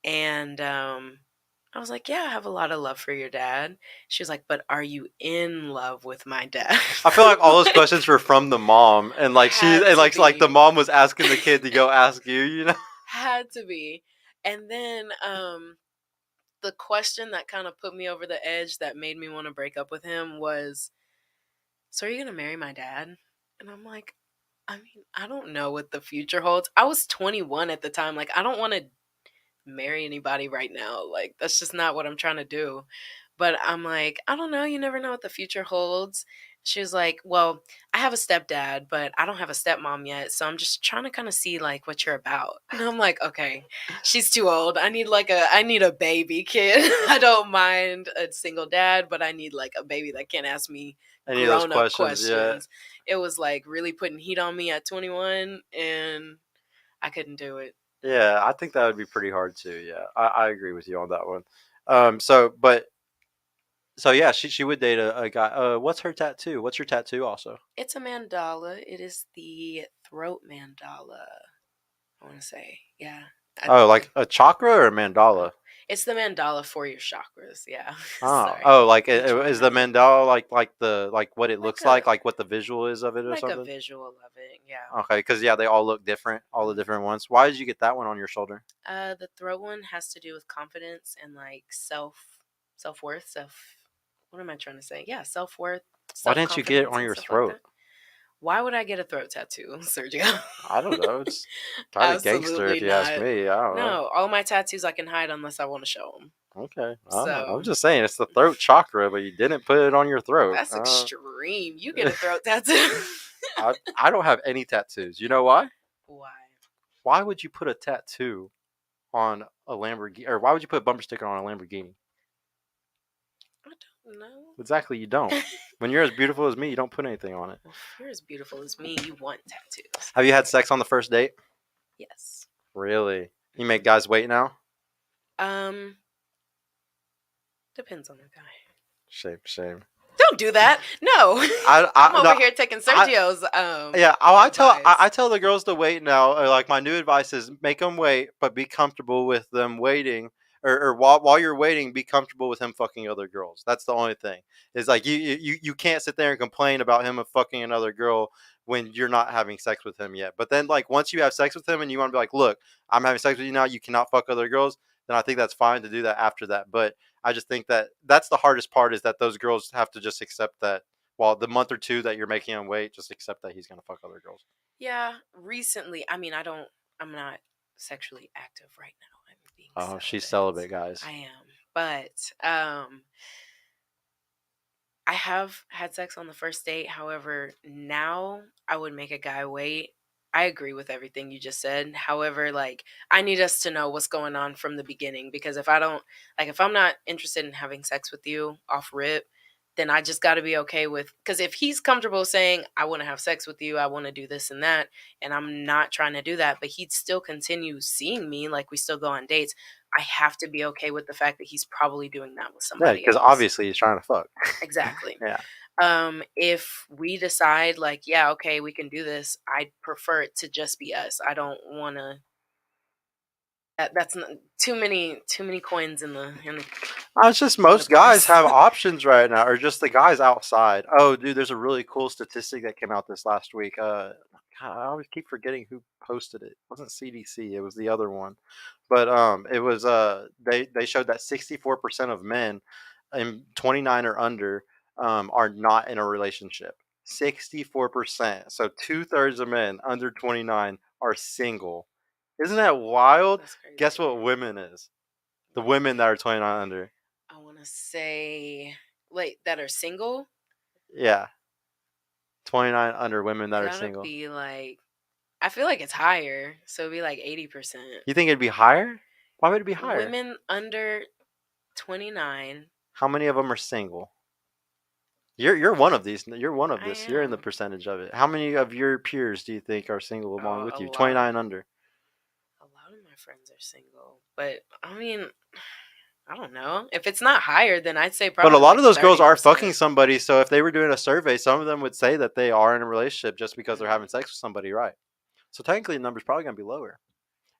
And I was like, yeah, I have a lot of love for your dad. She was like, but are you in love with my dad? I feel like all those questions were from the mom, and like Had to like the be. mom was asking the kid to go ask you, you know? Had to be. And then the question that kind of put me over the edge that made me want to break up with him was, so are you going to marry my dad? And I'm like, I mean, I don't know what the future holds. I was 21 at the time. Like, I don't want to marry anybody right now. Like, that's just not what I'm trying to do. But I'm like, I don't know. You never know what the future holds. She was like, well, I have a stepdad, but I don't have a stepmom yet. So I'm just trying to kind of see like what you're about. And I'm like, okay, she's too old. I need a baby kid. I don't mind a single dad, but I need like a baby that can ask me Any of those grown up questions, yeah. questions. It was like really putting heat on me at 21, and I couldn't do it. Yeah, I think that would be pretty hard too. Yeah, I agree with you on that one. So yeah, she would date a guy. What's her tattoo? What's your tattoo also? It's a mandala. It is the throat mandala. I want to say, yeah. Oh, like a chakra or a mandala? It's the mandala for your chakras. Yeah. Oh, Sorry. oh, like Each one is the has a- mandala like what it Like looks a- like what the visual is of it or like a something? visual of it. Yeah. Okay, because yeah, they all look different, all the different ones. Why did you get that one on your shoulder? The throat one has to do with confidence and like self worth, self what am I trying to say? Yeah, self-worth, Why didn't you get it self-confidence, on and your stuff like throat? that. Why would I get a throat tattoo, Sergio? I don't know. It's kind of gangster if Absolutely you ask not. me. I don't know. No, all my tattoos I can hide unless I want to show them. Okay. So I'm just saying it's the throat chakra, but you didn't put it on your throat. that's extreme. You get a throat tattoo. I don't have any tattoos. You know why? Why? Why would you put a tattoo on a Lamborghini, or why would you put a bumper sticker on a Lamborghini? I don't know. Exactly, you don't. When you're as beautiful as me, you don't put anything on it. Well, if you're as beautiful as me, you want tattoos. Have you had sex on the first date? Yes. Really? You make guys wait now? Depends on the guy. Shame. Don't do that. No. I'm over here taking Sergio's. Yeah. I advice. tell the girls to wait now. Like my new advice is make them wait, but be comfortable with them waiting. Or while you're waiting, be comfortable with him fucking other girls. That's the only thing. It's like you can't sit there and complain about him fucking another girl when you're not having sex with him yet. But then like once you have sex with him and you want to be like, look, I'm having sex with you now. You cannot fuck other girls. Then I think that's fine to do that after that. But I just think that that's the hardest part is that those girls have to just accept that. Well, the month or two that you're making him wait, just accept that he's gonna fuck other girls. Yeah, recently. I mean, I'm not sexually active right now. I'm being celibate. She's celibate, guys. I am, but I have had sex on the first date. However, now I would make a guy wait. I agree with everything you just said. However, like I need us to know what's going on from the beginning because if I'm not interested in having sex with you off rip, then I just got to be okay with because if he's comfortable saying I want to have sex with you, I want to do this and that, and I'm not trying to do that, but he'd still continue seeing me, like we still go on dates. I have to be okay with the fact that he's probably doing that with Yeah, somebody because else. obviously he's trying to fuck. Exactly. Yeah. If we decide like, yeah, okay, we can do this, I'd prefer it to just be us. I don't want to. That's not, too many coins in the. It's just most guys have options right now, or just the guys outside. Oh, dude, there's a really cool statistic that came out this last week. God, I always keep forgetting who posted it. It wasn't CDC, it was the other one. But it was they showed that 64% of men, 29 or under, are not in a relationship. 64%. So 2/3 of men under 29 are single. Isn't that wild? That's crazy. Guess what women is? The women that are 29 under. I want to say, like that are single. Yeah. 29 under women that are single. Be like, I feel like it's higher, so it'd be like 80%. You think it'd be higher? Why would it be higher? Women under 29. How many of them are single? You're one of these. You're one of this. You're in the percentage of it. How many of your peers do you think are single along with you? 29 under. A lot of my friends are single, but I mean, I don't know. If it's not higher, then I'd say probably. But a lot of those 30%. girls are fucking somebody. So if they were doing a survey, some of them would say that they are in a relationship just because they're having sex with somebody, right? So technically, the number's probably gonna be lower.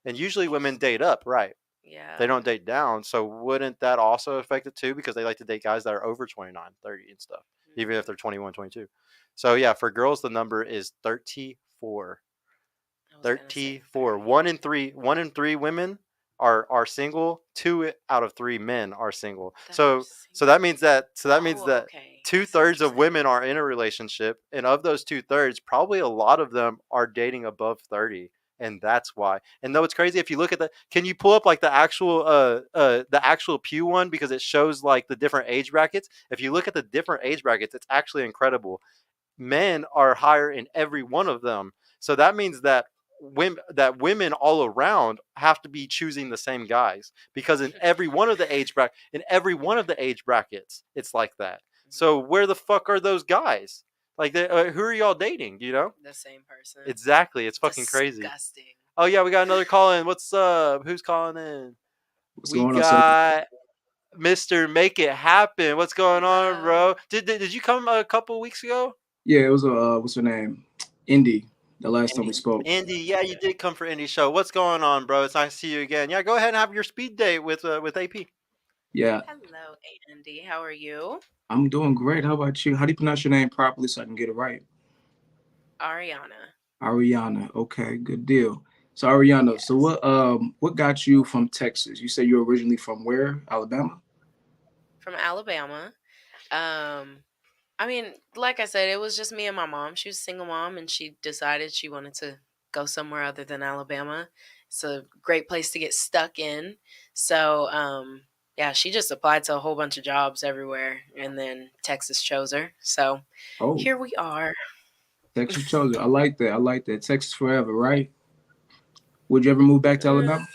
And usually, women date up, right? Yeah. They don't date down. So wouldn't that also affect it too? Because they like to date guys that are over 29, 30 and stuff, even if they're 21, 22. So yeah, for girls, the number is 34. 34. 1 in 3 women are single. 2 out of 3 men are single. So that means that 2/3 of women are in a relationship, and of those 2/3, probably a lot of them are dating above 30. And that's why. And though it's crazy, if you look at can you pull up like the actual Pew one, because it shows like the different age brackets. If you look at the different age brackets, it's actually incredible. Men are higher in every one of them. So that means that women all around have to be choosing the same guys, because in every one of the age brackets, it's like that. So where the fuck are those guys? Like, who are y'all dating? You know, the same person. Exactly. It's fucking crazy. Disgusting. Oh yeah, we got another call in. What's up? Who's calling in? What's We going got Mr. Make It Happen. What's going on, bro? Did you come a couple weeks ago? Yeah, it was what's her name? Indy. The last time we spoke. Indy, yeah, you did come for Indy's show. What's going on, bro? It's nice to see you again. Yeah, go ahead and have your speed date with AP. Yeah. Hello, Andy. How are you? I'm doing great. How about you? How do you pronounce your name properly so I can get it right? Ariana. Ariana. Okay, good deal. So Ariana, yes. So what got you from Texas? You said you're originally from where? Alabama? From Alabama. Um, I mean, like I said, it was just me and my mom. She was a single mom, and she decided she wanted to go somewhere other than Alabama. It's a great place to get stuck in. So, yeah, she just applied to a whole bunch of jobs everywhere, and then Texas chose her. So Oh, here we are. Texas chose it. I like that. I like that. Texas forever, right? Would you ever move back to Mm, Alabama?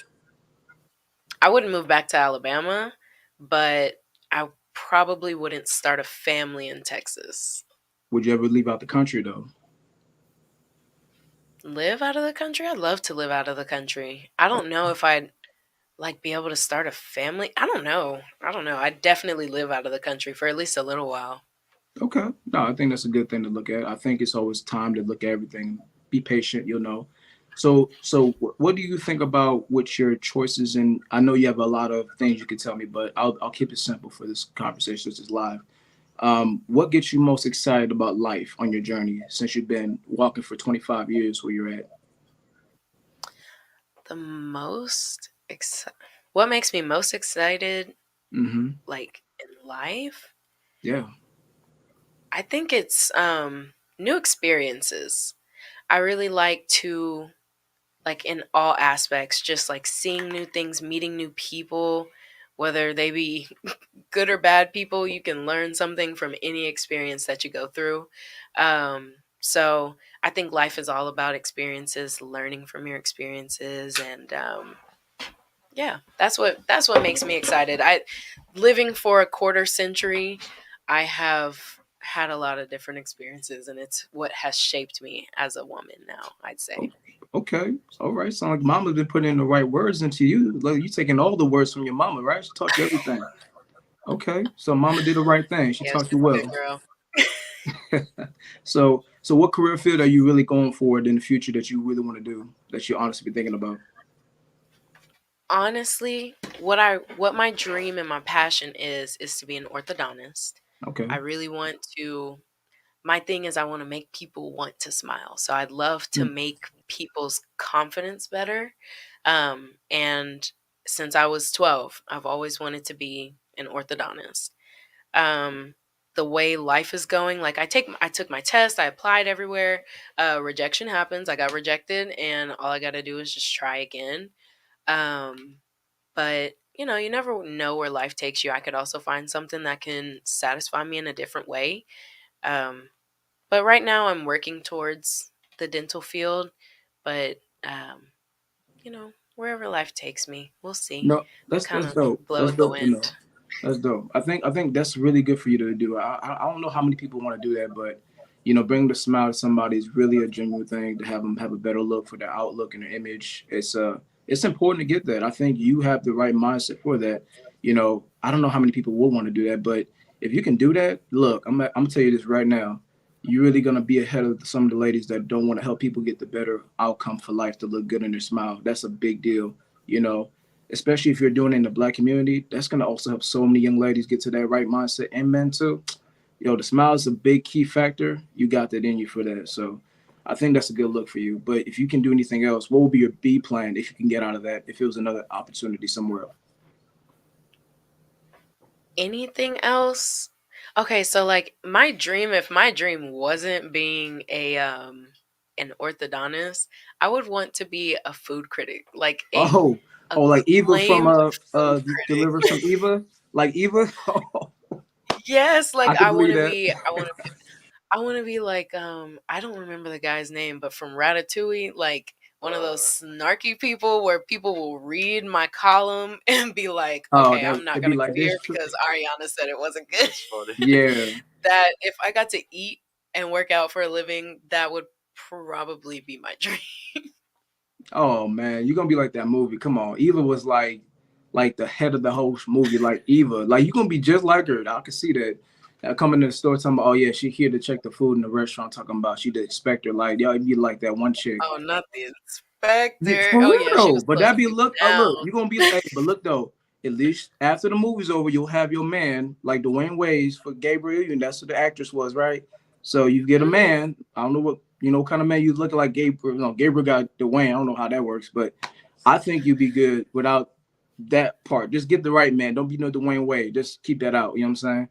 I wouldn't move back to Alabama, but I probably wouldn't start a family in Texas. Would you ever leave out the country though? Live out of the country? I'd love to live out of the country. I don't know if I'd like be able to start a family. I don't know. I don't know. I'd definitely live out of the country for at least a little while. Okay. No, I think that's a good thing to look at. I think it's always time to look at everything. Be patient, you'll know. What do you think about what your choices? And I know you have a lot of things you could tell me, but I'll keep it simple for this conversation. This is live. What gets you most excited about life on your journey since you've been walking for 25 years where you're at? The most what makes me most excited Mm-hmm. like in life? Yeah. I think it's new experiences. I really like to like in all aspects just like seeing new things, meeting new people, whether they be good or bad people, you can learn something from any experience that you go through. So I think life is all about experiences, learning from your experiences, and yeah, that's what makes me excited. I living for a quarter century, I have had a lot of different experiences, and it's what has shaped me as a woman now, I'd say. Oh, okay. All right. Sound like Mama's been putting in the right words into you. Like you taking all the words from your mama, right? She taught you everything. Okay. So Mama did the right thing. She Yeah, taught she's you a good well. girl. So what career field are you really going forward in the future that you really want to do that you honestly be thinking about? Honestly, what my dream and my passion is to be an orthodontist. Okay. I really want to my thing is I want to make people want to smile. So I'd love to Hmm. make people's confidence better. And since I was 12, I've always wanted to be an orthodontist. Um, the way life is going, like I took my test, I applied everywhere. Rejection happens. I got rejected, and all I got to do is just try again. Um, but you never know where life takes you. I could also find something that can satisfy me in a different way. Um, but right now I'm working towards the dental field, but wherever life takes me, we'll see. No, I'm that's kind that's of dope. blow That's in the dope to know. wind. That's dope. I think that's really good for you to do. I don't know how many people want to do that, but bringing the smile to somebody is really a genuine thing to have them have a better look for their outlook and their image. It's important to get that. I think you have the right mindset for that. I don't know how many people will want to do that, but if you can do that, look, I'm gonna tell you this right now. You're really gonna be ahead of some of the ladies that don't want to help people get the better outcome for life to look good in their smile. That's a big deal. You know, especially if you're doing it in the black community, that's going to also help so many young ladies get to that right mindset and men too. The smile is a big key factor. You got that in you for that. So I think that's a good look for you. But if you can do anything else, what would be your B plan if you can get out of that, if it was another opportunity somewhere else? Anything else? Okay, so like my dream, if my dream wasn't being a an orthodontist, I would want to be a food critic, like a Oh, oh, like Eva from acclaimed food critic. Delivers from Eva, like Eva. Yes, like I could believe that. I want to be like I don't remember the guy's name, but from Ratatouille, like one of those snarky people where people will read my column and be like, Oh, "Okay, that I'm not it'd be going to go like here this. because Ariana said it wasn't good." That's funny. Yeah. That if I got to eat and work out for a living, that would probably be my dream. Oh man, you're gonna be like that movie. Come on. Eva was like the head of the whole movie, like Eva. Like you're gonna be just like her. I can see that. Coming to the store talking about, oh yeah, she here to check the food in the restaurant, talking about she the inspector. Like, y'all be like that one chick. Oh, not the Yeah, inspector. for Oh real yeah, she though. was But that closing be people look, look, down. you're gonna be hey, but look though, at least after the movie's over, you'll have your man, like Dwayne Wade's for Gabriel, and that's what the actress was, right? So you get a Hmm. man. I don't know what kind of man you looking like Gabriel. No, Gabriel got Dwayne. I don't know how that works, but I think you'd be good without that part. Just get the right man. Don't be no Dwayne Wade. Just keep that out. You know what I'm saying?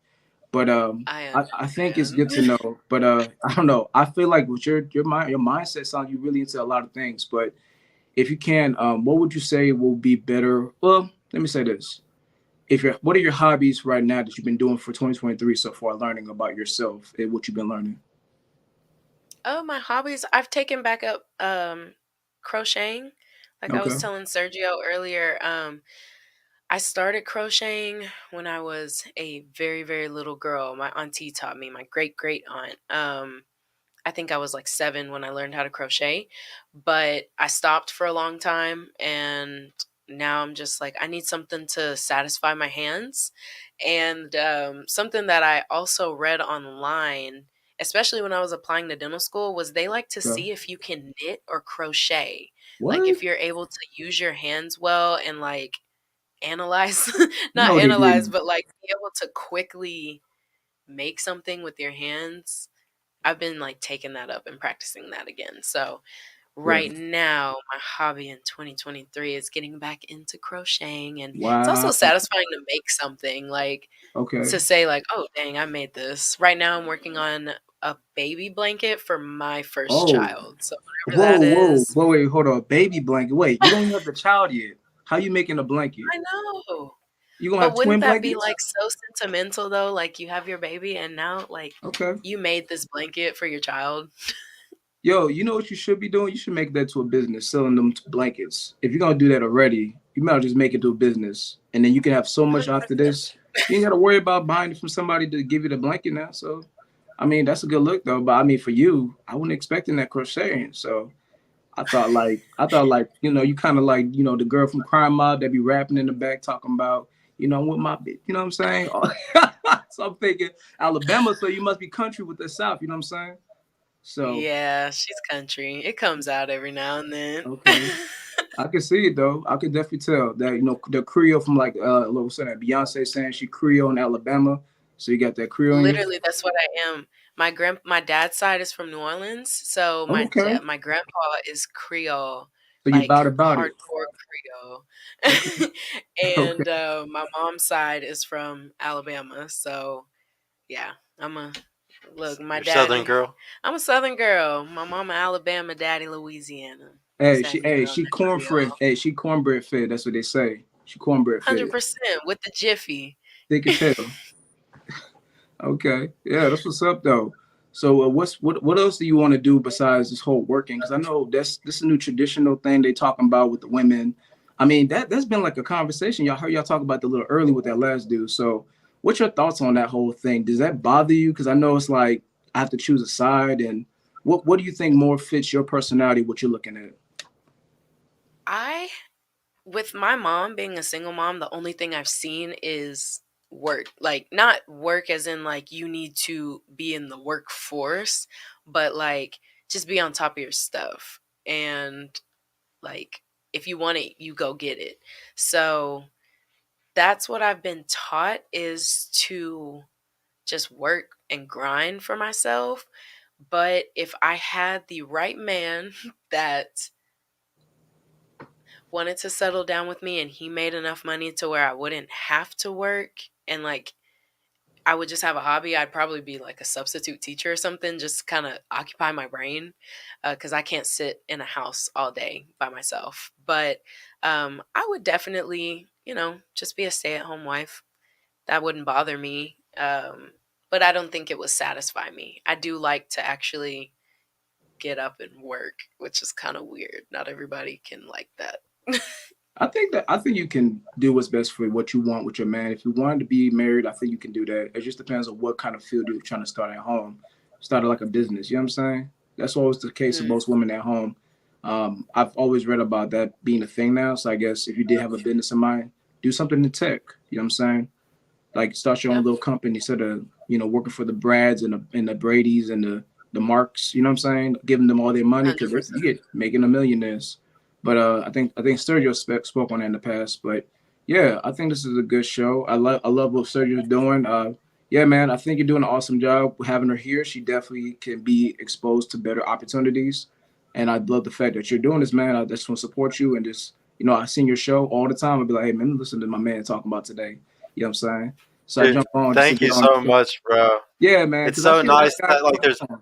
But I I think it's good to understand. know. But I don't know. I feel like with your mindset sounds you really into a lot of things. But if you can, what would you say will be better? Well, let me say this. If you're, what are your hobbies right now that you've been doing for 2023 so far, learning about yourself and what you've been learning? Oh, my hobbies. I've taken back up crocheting. Like I was Okay. telling Sergio earlier, I started crocheting when I was a very, very little girl. My auntie taught me, my great great aunt. I think I was like 7 when I learned how to crochet, but I stopped for a long time, and now I'm just like, I need something to satisfy my hands. And something that I also read online, especially when I was applying to dental school, was they like to Okay. see if you can knit or crochet. Like What? if you're able to use your hands well and like analyze, not No, they analyze, didn't. but like be able to quickly make something with your hands. I've been like taking that up and practicing that again. So Yeah. right now, my hobby in 2023 is getting back into crocheting, and it's also Wow. satisfying to make something like Okay. to say like, "Oh, dang, I made this." Right now, I'm working on a baby blanket for my first Oh. child. So whatever Whoa, that whoa, is, whoa, wait, hold on. Baby blanket. Wait, you don't even have the child yet. How you making a blanket? I know. You gonna But have twin wouldn't that be blankets? like so sentimental though? Like you have your baby and now like Okay. you made this blanket for your child. Yo, you know what you should be doing? You should make that to a business, selling them blankets. If you're gonna do that already, you might as well just make it to a business, and then you can have so much after 100%. this. You ain't gotta worry about buying it from somebody to give you the blanket now. So, I mean, that's a good look though. But I mean, for you, I wasn't expecting that crocheting. So, I thought like, you kind of like, the girl from Crime Mob that be rapping in the back talking about, with my bitch, you know what I'm saying? So I'm thinking Alabama, so you must be country with the South, you know what I'm saying? So, Yeah, she's country. It comes out every now and then. okay. I can see it though. I can definitely tell that, the Creole from like what was that Beyonce saying she Creole in Alabama. So you got that Creole in you. Literally, that's what I am. My dad's side is from New Orleans, so Okay. my grandpa is Creole, So you like about it. hardcore Creole, Okay. Okay. and my mom's side is from Alabama. So yeah, I'm a look. My You're Southern daddy, girl. I'm a Southern girl. My mama Alabama, daddy Louisiana. Hey, Just she had to get hey, on she that Creole. cornbread. Hey, she cornbread fed. That's what they say. She cornbread fed. 100% with the jiffy. They could tell. Okay, yeah, that's what's up though. So, what else do you want to do besides this whole working? Because I know this is a new traditional thing they talking about with the women. I mean, that's been like a conversation. Y'all heard y'all talk about the little early with that last dude. So, what's your thoughts on that whole thing? Does that bother you? Because I know it's like I have to choose a side. And what do you think more fits your personality? What you're looking at? I with my mom being a single mom, the only thing I've seen is work. Like not work as in like you need to be in the workforce, but like just be on top of your stuff. And like if you want it, you go get it. So that's what I've been taught is to just work and grind for myself. But if I had the right man that wanted to settle down with me and he made enough money to where I wouldn't have to work and like I would just have a hobby, I'd probably be like a substitute teacher or something, just kind of occupy my brain because I can't sit in a house all day by myself. But I would definitely, just be a stay at home wife. That wouldn't bother me. But I don't think it would satisfy me. I do like to actually get up and work, which is kind of weird. Not everybody can like that. I think you can do what's best for what you want with your man. If you wanted to be married, I think you can do that. It just depends on what kind of field you're trying to start at home. Start like a business. You know what I'm saying? That's always the case of Mm, most women at home. I've always read about that being a thing now. So I guess if you did have a business in mind, do something in tech. You know what I'm saying? Like start your own yep, little company instead of working for the Brads and the Bradys and the Marks. You know what I'm saying? Giving them all their money because you 100%. get making a millionaires. But I think Sergio spoke on that in the past. But yeah, I think this is a good show. I love what Sergio's doing. Yeah, man, I think you're doing an awesome job having her here. She definitely can be exposed to better opportunities, and I love the fact that you're doing this, man. I just want to support you and just I seen your show all the time. I'd be like, hey, man, listen to my man talking about today. You know what I'm saying? So I Dude, jumped on just to thank you get on. so much, bro. Yeah, man, It's because I so see all these nice guys that like come there's on.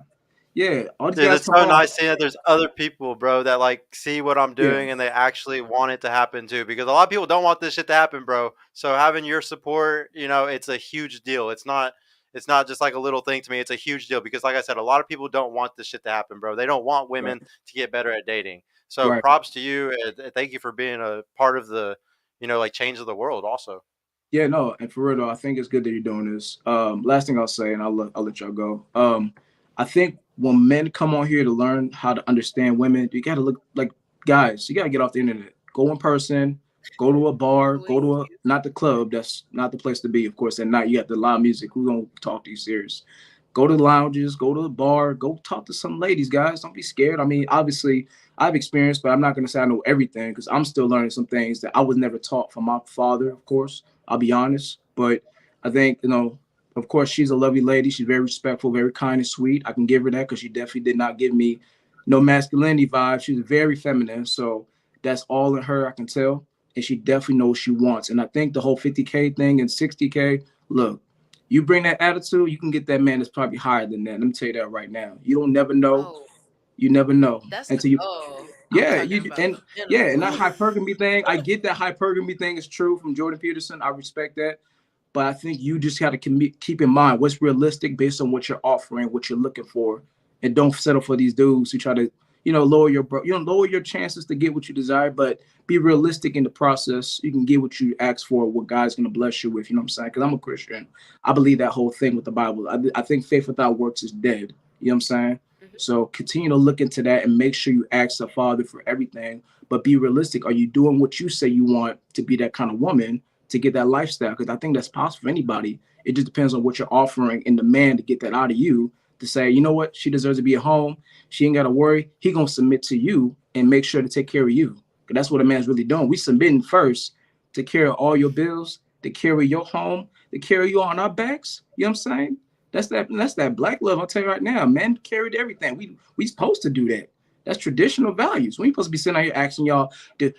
Yeah, all these dude, guys it's come so on. nice seeing that there's other people, bro, that like see what I'm Yeah, doing and they actually want it to happen too. Because a lot of people don't want this shit to happen, bro. So having your support, it's a huge deal. It's not just like a little thing to me. It's a huge deal because like I said, a lot of people don't want this shit to happen, bro. They don't want right, women to get better at dating. So right. props to you and thank you for being a part of the, like change of the world also. Yeah, no, and for real though, I think it's good that you're doing this. Last thing I'll say, and I'll let y'all go. I think when men come on here to learn how to understand women, you got to look like guys. You got to get off the internet, go in person, go to a bar, go Please. to a not the club. That's not the place to be, of course. And not you got the loud music. Who's gonna talk to you serious? Go to the lounges, go to the bar, go talk to some ladies, guys. Don't be scared. I mean, obviously, I've experienced, but I'm not gonna say I know everything because I'm still learning some things that I was never taught from my father, of course. I'll be honest, but I think of course, she's a lovely lady. She's very respectful, very kind and sweet. I can give her that because she definitely did not give me no masculinity vibe. She's very feminine, so that's all in her. I can tell, and she definitely knows what she wants. And I think the whole 50K thing and 60K. Look, you bring that attitude, you can get that man that's probably higher than that. Let me tell you that right now. You don't never know. Oh, You never know that's the until you. goal. I'm Yeah, talking you about and the yeah, minimum. and that hypergamy thing. I get that hypergamy thing is true from Jordan Peterson. I respect that. But I think you just got to keep in mind what's realistic based on what you're offering, what you're looking for, and don't settle for these dudes who try to, lower your chances to get what you desire. But be realistic in the process. You can get what you ask for, what God's gonna bless you with. You know what I'm saying? Because I'm a Christian. I believe that whole thing with the Bible. I think faith without works is dead. You know what I'm saying? Mhm. So continue to look into that and make sure you ask the Father for everything. But be realistic. Are you doing what you say you want to be that kind of woman? To get that lifestyle because I think that's possible for anybody. It just depends on what you're offering and the man to get that out of you to say, you know what, she deserves to be at home. She ain't got to worry. He gonna submit to you and make sure to take care of you. Because that's what a man's really doing. We submitting first to carry all your bills, to carry your home, to carry you on our backs. You know what I'm saying? That's that black love. I'll tell you right now, men carried everything. We supposed to do that. That's traditional values. We ain't supposed to be sitting out here asking y'all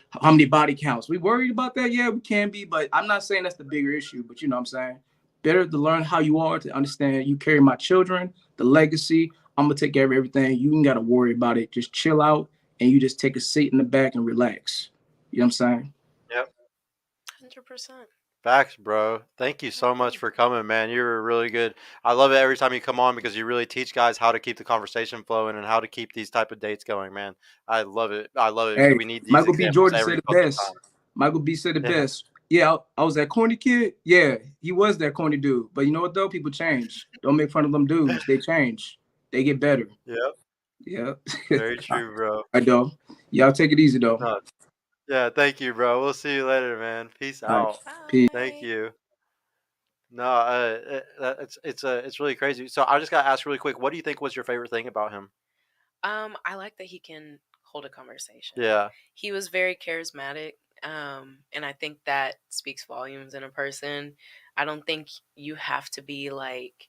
how many body counts. We worried about that? Yeah, we can be, but I'm not saying that's the bigger issue. But you know what I'm saying? Better to learn how you are, to understand you carry my children, the legacy. I'm gonna take care of everything. You ain't gotta worry about it. Just chill out and you just take a seat in the back and relax. You know what I'm saying? Yep. 100%. Facts, bro. Thank you I so much agree. for coming, man. You were really good. I love it every time you come on because you really teach guys how to keep the conversation flowing and how to keep these type of dates going, man. I love it. I love it because Hey, we need these Michael B. examples Jordan said every it fucking best. time. Michael B. said it Yeah. best. Yeah, I was that corny kid. Yeah, he was that corny dude. But you know what though? People change. Don't make fun of them dudes. They change. They get better. Yep. Yeah. Very true, bro. I know. Y'all take it easy though. No. Yeah. Thank you, bro. We'll see you later, man. Peace All right. out. Peace. Thank Bye. you. No, it's crazy. So I just got to ask really quick. What do you think was your favorite thing about him? I like that he can hold a conversation. Yeah. He was very charismatic, and I think that speaks volumes in a person. I don't think you have to be like,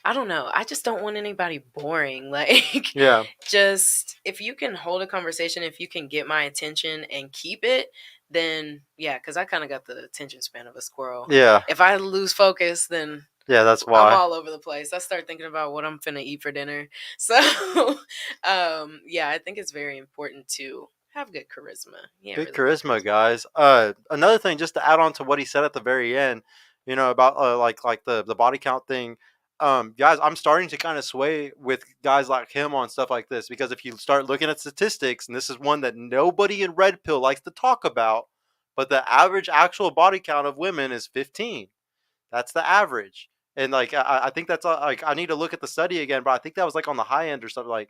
I don't know. I just don't want anybody boring. Like, Yeah. just if you can hold a conversation, if you can get my attention and keep it, then yeah, because I kind of got the attention span of a squirrel. Yeah. If I lose focus, then Yeah. That's I'm why. all over the place. I start thinking about what I'm finna eat for dinner. So, yeah, I think it's very important to have good charisma. Yeah, Good really good charisma, charisma. guys. Another thing, just to add on to what he said at the very end, about like the body count thing. Guys, I'm starting to kind of sway with guys like him on stuff like this because if you start looking at statistics, and this is one that nobody in Red Pill likes to talk about, but the average actual body count of women is 15. That's the average. And like I think that's like I need to look at the study again, but I think that was like on the high end or something. Like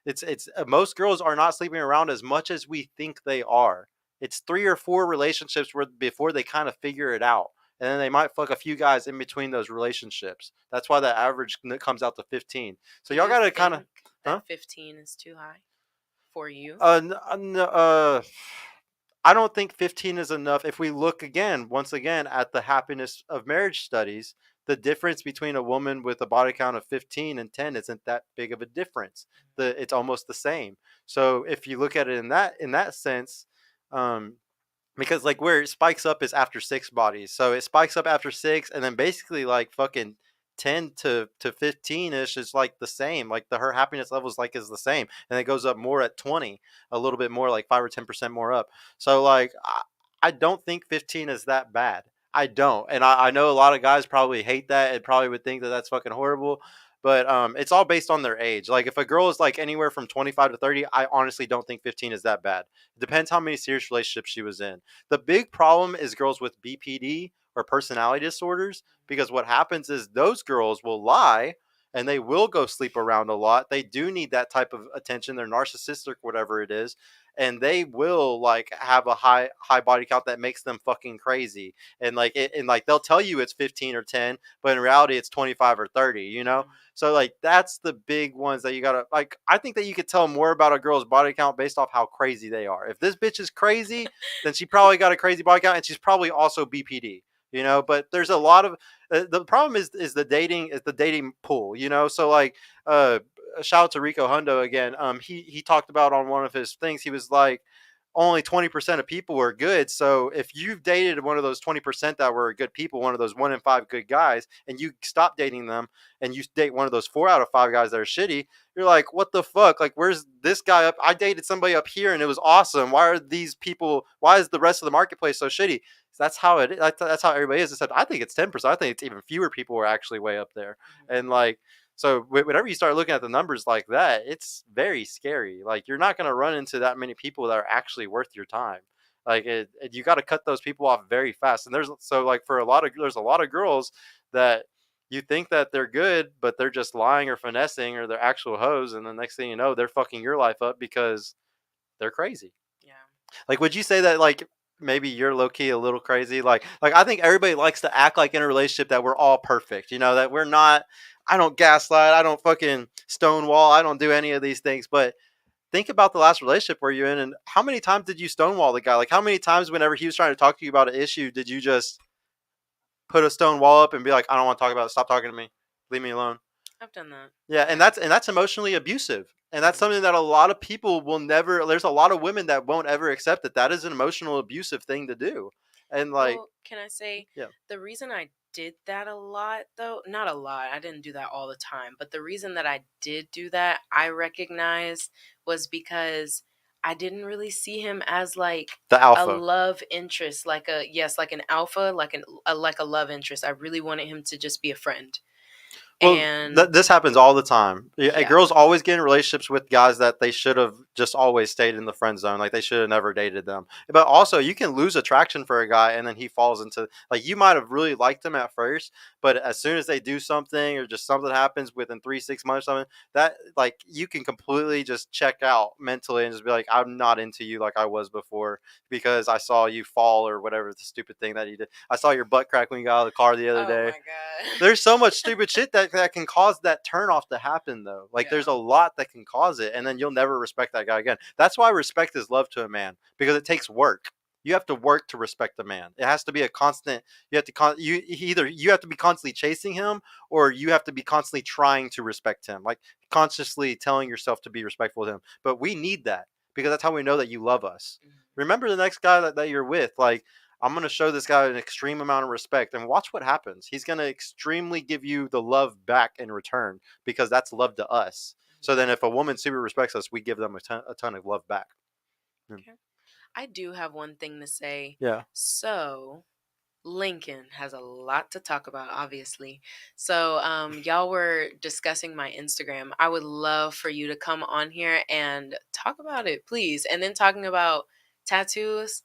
it's most girls are not sleeping around as much as we think they are. It's 3 or 4 relationships where before they kind of figure it out, and then they might fuck a few guys in between those relationships. That's why the average comes out to 15. So Do y'all you gotta kind of, think huh? that 15 is too high for you? I don't think 15 is enough. If we look again, once again, at the happiness of marriage studies, the difference between a woman with a body count of 15 and 10 isn't that big of a difference. It's almost the same. So if you look at it in that sense, um, because like where it spikes up is after 6 bodies, so it spikes up after 6, and then basically like fucking 10 to 15 ish is like the same, like her happiness levels like is the same, and it goes up more at 20, a little bit more, like 5 or 10% more up. So like I don't think 15 is that bad. I don't, and I know a lot of guys probably hate that and probably would think that that's fucking horrible, but it's all based on their age. Like if a girl is like anywhere from 25 to 30, I honestly don't think 15 is that bad. It depends how many serious relationships she was in. The big problem is girls with BPD or personality disorders, because what happens is those girls will lie and they will go sleep around a lot. They do need that type of attention. They're narcissistic, whatever it is, and they will like have a high body count that makes them fucking crazy. And like and like they'll tell you it's 15 or 10, but in reality it's 25 or 30, you know? So like that's the big ones that you gotta like. I think that you could tell more about a girl's body count based off how crazy they are. If this bitch is crazy, then she probably got a crazy body count, and she's probably also BPD. You know, but there's a lot of the problem is the dating pool. You know, so like shout out to Rico Hundo again. He talked about on one of his things. He was like, only 20% of people were good. So if you've dated one of those 20% that were good people, one of those 1 in 5 good guys, and you stop dating them and you date one of those 4 out of 5 guys that are shitty, you're like, what the fuck? Like, where's this guy up? I dated somebody up here and it was awesome. Why are these people, why is the rest of the marketplace so shitty? That's how it is. That's how everybody is. I think it's 10%. I think it's even fewer people are actually way up there. And like, so whenever you start looking at the numbers like that, it's very scary. Like you're not going to run into that many people that are actually worth your time. Like you got to cut those people off very fast. And there's so like there's a lot of girls that you think that they're good, but they're just lying or finessing or they're actual hoes. And the next thing you know, they're fucking your life up because they're crazy. Yeah. Like, would you say that like maybe you're low key a little crazy? Like I think everybody likes to act like in a relationship that we're all perfect. You know, that we're not. I don't gaslight. I don't fucking stonewall. I don't do any of these things. But think about the last relationship where you're in, and how many times did you stonewall the guy? Like, how many times whenever he was trying to talk to you about an issue, did you just put a stone wall up and be like, I don't want to talk about it. Stop talking to me. Leave me alone. I've done that. Yeah, and that's emotionally abusive. And that's something that a lot of people will never, there's a lot of women that won't ever accept that that is an emotional abusive thing to do. And like, well, can I say, yeah, the reason I did that a lot, though, not a lot, I didn't do that all the time, but the reason that I did do that, I recognized, was because I didn't really see him as like the a alpha. love interest, like an alpha, like a love interest. I really wanted him to just be a friend. Well, And this happens all the time. Yeah. Girls always get in relationships with guys that they should have just always stayed in the friend zone. Like they should have never dated them. But also, you can lose attraction for a guy, and then he falls into like you might have really liked him at first, but as soon as they do something or just something happens within 3 6 months, or something that like you can completely just check out mentally and just be like, I'm not into you like I was before because I saw you fall or whatever the stupid thing that you did. I saw your butt crack when you got out of the car the other day. Oh my god. There's so much stupid shit that can cause that turn off to happen though. Like Yeah. there's a lot that can cause it, and then you'll never respect that guy again. That's why respect is love to a man, because it takes work. You have to work to respect a man. It has to be a constant. You have to either you have to be constantly chasing him, or you have to be constantly trying to respect him, like consciously telling yourself to be respectful to him. But we need that because that's how we know that you love us. Remember the next guy that you're with, like I'm going to show this guy an extreme amount of respect, and watch what happens. He's going to extremely give you the love back in return because that's love to us. So then if a woman super respects us, we give them a ton of love back. Okay. I do have one thing to say. Yeah. So Lincoln has a lot to talk about, obviously. So y'all were discussing my Instagram. I would love for you to come on here and talk about it, please. And then talking about tattoos.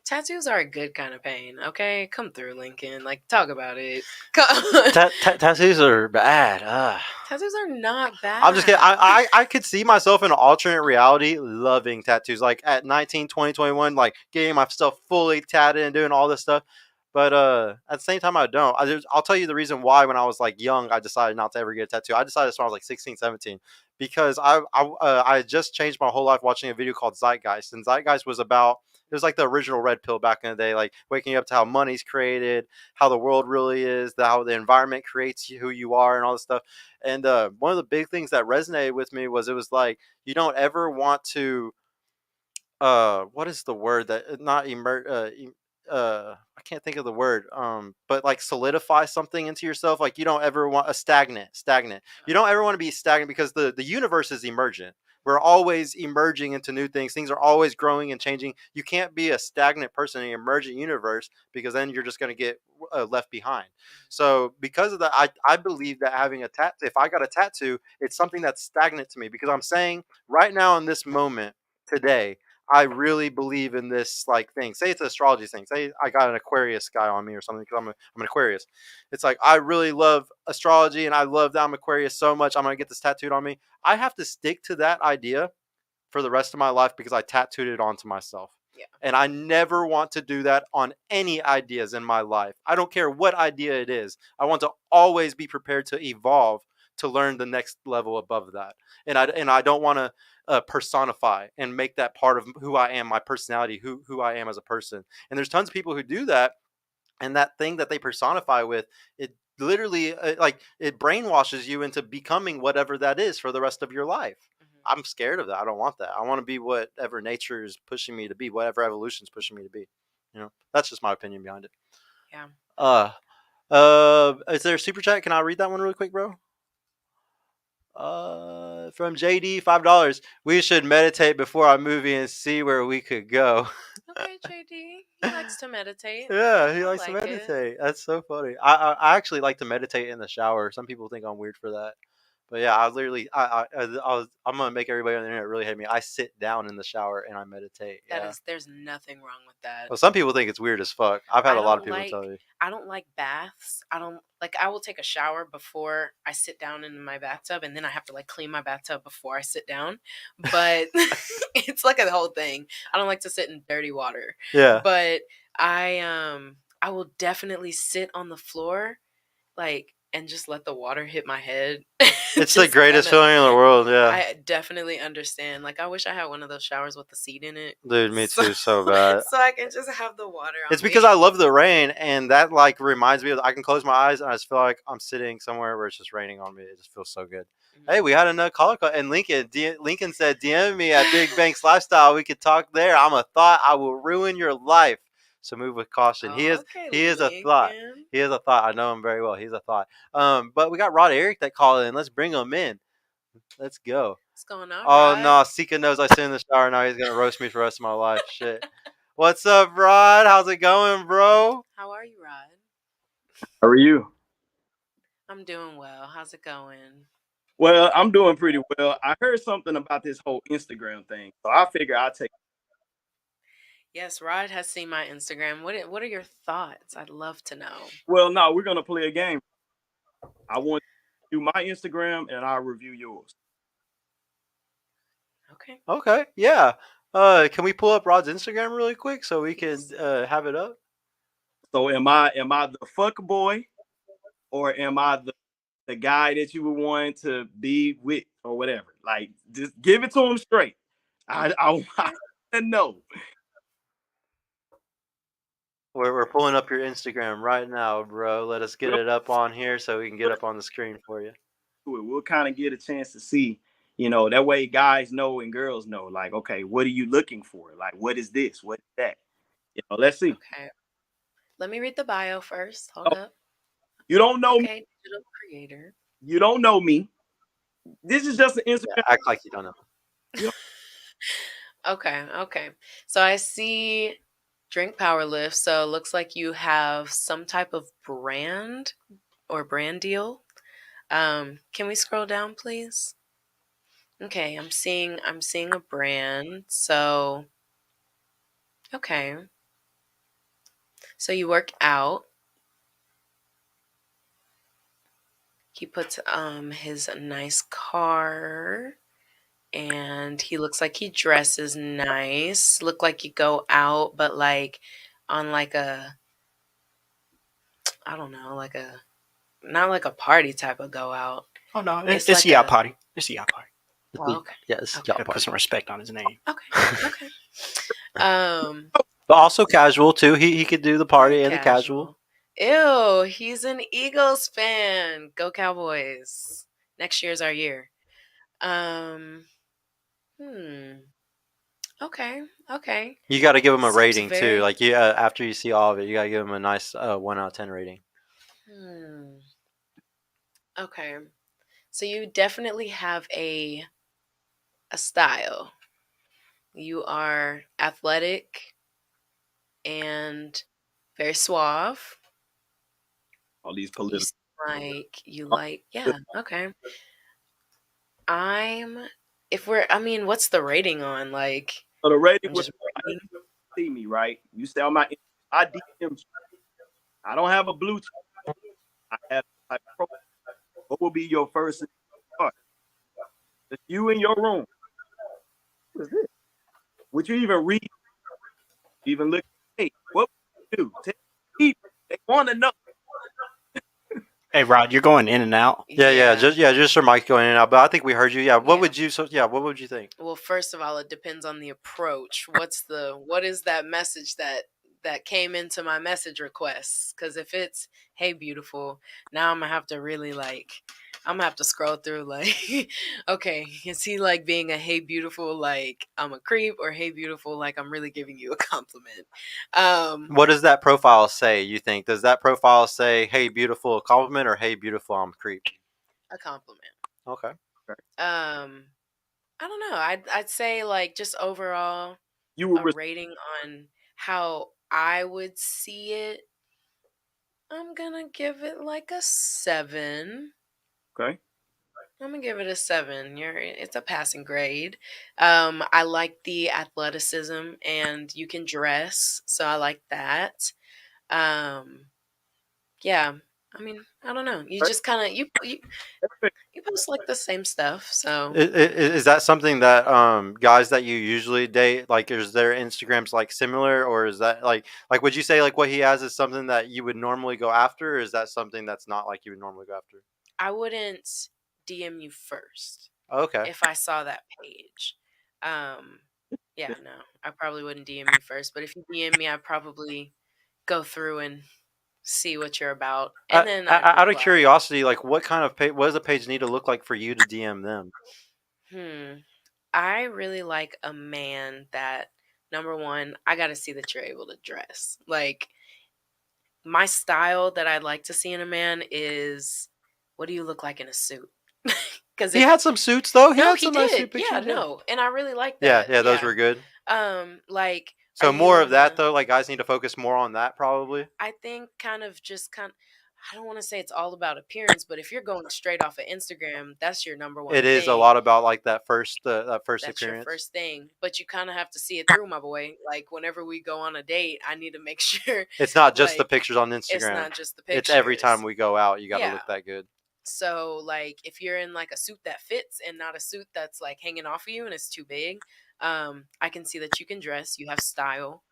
Tattoos are a good kind of pain, okay? Come through, Lincoln. Like, talk about it. Tattoos are bad. Tattoos are not bad. I'm just kidding. I could see myself in an alternate reality loving tattoos. Like at 19, 20, 21, like getting myself fully tatted and doing all this stuff. But at the same time, I don't. I'll tell you the reason why when I was like young, I decided not to ever get a tattoo. I decided when I was like 16, 17 because I had just changed my whole life watching a video called Zeitgeist. And Zeitgeist was about, it was like the original red pill back in the day, like waking up to how money's created, how the world really is, how the environment creates who you are and all this stuff. And one of the big things that resonated with me was it was like, you don't ever want to what is the word that not I can't think of the word, but like solidify something into yourself. Like you don't ever want a stagnant. You don't ever want to be stagnant because the universe is emergent. We're always emerging into new things. Things are always growing and changing. You can't be a stagnant person in an emergent universe because then you're just going to get left behind. So because of that, I believe that having a tattoo, if I got a tattoo, it's something that's stagnant to me because I'm saying right now in this moment today, I really believe in this like thing. Say it's an astrology thing. Say I got an Aquarius guy on me or something because I'm an Aquarius. It's like I really love astrology and I love that I'm Aquarius so much. I'm gonna get this tattooed on me. I have to stick to that idea for the rest of my life because I tattooed it onto myself. Yeah. And I never want to do that on any ideas in my life. I don't care what idea it is. I want to always be prepared to evolve to learn the next level above that. And I don't want to personify and make that part of who I am, my personality, who I am as a person. And there's tons of people who do that, and that thing that they personify with it literally like it brainwashes you into becoming whatever that is for the rest of your life. I'm scared of that. I don't want that. I want to be whatever nature is pushing me to be, whatever evolution is pushing me to be. That's just my opinion behind it. Yeah. Is there a super chat? Can I read that one really quick, bro? From JD, $5. We should meditate before our movie and see where we could go. Okay, JD. He likes to meditate. Yeah, he I likes to like it. meditate. That's so funny. I actually like to meditate in the shower. Some people think I'm weird for that, but yeah, I literally I'm gonna make everybody on the internet really hate me. I sit down in the shower and I meditate. Yeah. There's nothing wrong with that. Well, some people think it's weird as fuck. I've had a lot of people tell me. I don't like baths. I will take a shower before I sit down in my bathtub, and then I have to like clean my bathtub before I sit down. But it's like a whole thing. I don't like to sit in dirty water. Yeah. But I will definitely sit on the floor, like, and just let the water hit my head. It's the greatest feeling in the world. Yeah. I definitely understand. Like, I wish I had one of those showers with the seat in it. Dude, me too, so bad. So I can just have the water on It's because I love the rain, and that like reminds me of I can close my eyes and I just feel like I'm sitting somewhere where it's just raining on me. It just feels so good. Hey, we had another caller and Lincoln said DM me at Big Banks Lifestyle. We could talk there. I'm a thought. I will ruin your life. So move with caution. He is a thought. He is a thought. I know him very well. He's a thought. But we got Rod Eric that called in. Let's bring him in. Let's go. What's going on? Oh Rod? no, Sika knows I sit in the shower now. He's gonna roast me for the rest of my life. Shit. What's up, Rod? How's it going, bro? How are you, Rod? How are you? I'm doing well. How's it going? Well, I'm doing pretty well. I heard something about this whole Instagram thing, so I figure I'll take. Yes, Rod has seen my Instagram. What are your thoughts? I'd love to know. Well, no, we're gonna play a game. I want to do my Instagram, and I'll review yours. Okay. Okay. Yeah. Can we pull up Rod's Instagram really quick so we can have it up? So, am I the fuck boy, or am I the guy that you would want to be with, or whatever? Like, just give it to him straight. I want to know. We're pulling up your Instagram right now, bro. Let us get it up on here so we can get up on the screen for you. We'll kind of get a chance to see, that way guys know and girls know, like, okay, what are you looking for? Like, what is this? What is that? Let's see. Okay. Let me read the bio first. Hold up. You don't know me. Okay, digital creator. You don't know me. This is just an Instagram. Yeah, act like you don't know. Okay. So I see Drink Power Lift. So it looks like you have some type of brand or brand deal. Can we scroll down, please? Okay, I'm seeing a brand. So okay. So you work out. He puts his nice car, and he looks like he dresses nice. Look like you go out, but like on like a, I don't know, like a, not like a party type of go out. Oh no, It's it's like a yacht a- party. It's a yacht party. Oh, okay. Yes. Okay. Gotta put some respect on his name. Okay. But also casual too. He could do the party and the casual. Ew, he's an Eagles fan. Go Cowboys. Next year's our year. Okay. Okay. Okay. You got to give them a Seems rating too. very. Like after you see all of it, you got to give them a nice 1 out of 10 rating. Hmm. Okay. So you definitely have a style. You are athletic and very suave. All these You political. seem like you like, yeah, okay. I'm if we're I mean, what's the rating on? Like So the rating I'm would just rating. see me, right? You say on my I DM you. I don't have a blue check. I have like what will be your first start? Just you in your room. What is this? Would you even read? Even look? Hey, what would you do? Tell people. They want to know. Hey, Rod, you're going in and out. Yeah, Yeah. just your mic going in and out. But I think we heard you. Yeah, what Yeah. would you? So yeah, what would you think? Well, first of all, it depends on the approach. What is that message that came into my message requests? Because if it's "Hey, beautiful," now I'm gonna have to really I'm gonna have to scroll through like, okay, is he like being a "Hey, beautiful" like I'm a creep, or "Hey, beautiful" like I'm really giving you a compliment? What does that profile say? You think does that profile say "Hey, beautiful," a compliment, or "Hey, beautiful, I'm a creep"? A compliment. Okay. Um, I don't know. I'd say like just overall You would a rating on how I would see it. I'm gonna give it like a 7. okay. I'm gonna give it a 7. It's a passing grade. I like the athleticism and you can dress, so I like that. Um, yeah. I mean, I don't know. You just kind of you post like the same stuff, so Is that something that guys that you usually date, like, is their Instagrams like similar, or is that like would you say like what he has is something that you would normally go after, or is that something that's not like you would normally go after? I wouldn't DM you first Okay. if I saw that page. Um, yeah, no, I probably wouldn't DM you first, but if you DM me, I'd probably go through and see what you're about, and then I'd Out of reply. curiosity, like what kind of page? What does a page need to look like for you to DM them? Hmm. I really like a man that, number one, I got to see that you're able to dress. Like, my style that I'd like to see in a man is, what do you look like in a suit? Because He if had some suits though. He no, had he some nice did. suit Yeah, pictures. Yeah. no, and I really like Yeah, that. yeah, those Yeah. were good. Like, are So you more of in that the? though. Like guys need to focus more on that probably. I think I don't want to say it's all about appearance, but if you're going straight off of Instagram, that's your number It one is a thing. lot about like that first That's your appearance. first thing, but you kind of have to see it through, my boy. Like whenever we go on a date, I need to make sure It's not just the like pictures on it's Instagram. not just the It's every time pictures. we go out, you got to Yeah. look that good. So like if you're in like a suit that fits and not a suit that's like hanging off of you and it's too big, I can see that you can dress, you have style.